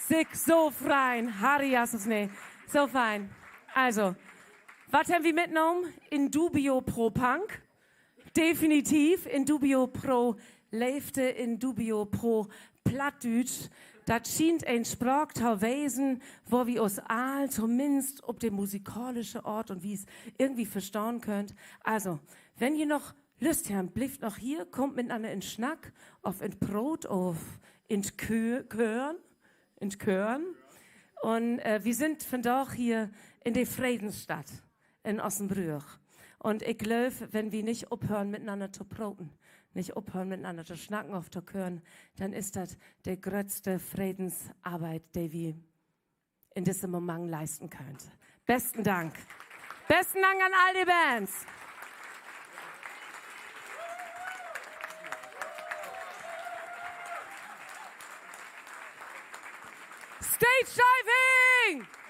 sich so freien. Harry, hast es nicht. So fein. Also, was haben wir mitgenommen? In dubio pro Punk. Definitiv. In dubio pro Leifte, in dubio pro Plattdütsch. Das scheint ein Sprach zu wesen, wo wir uns all zumindest ob dem musikalischen Ort und wie es irgendwie verstauen könnt. Also, wenn ihr noch Lust habt, bleibt noch hier, kommt miteinander in Schnack, auf in Brot, auf in Kören. Und wir sind von dort hier in der Friedensstadt in Ossenbrüch. Und ich glaube, wenn wir nicht aufhören, miteinander zu broten, nicht aufhören, miteinander zu schnacken, auf zu hören, dann ist das die größte Friedensarbeit, die wir in diesem Moment leisten können. Besten Dank. Besten Dank an all die Bands. Stage diving!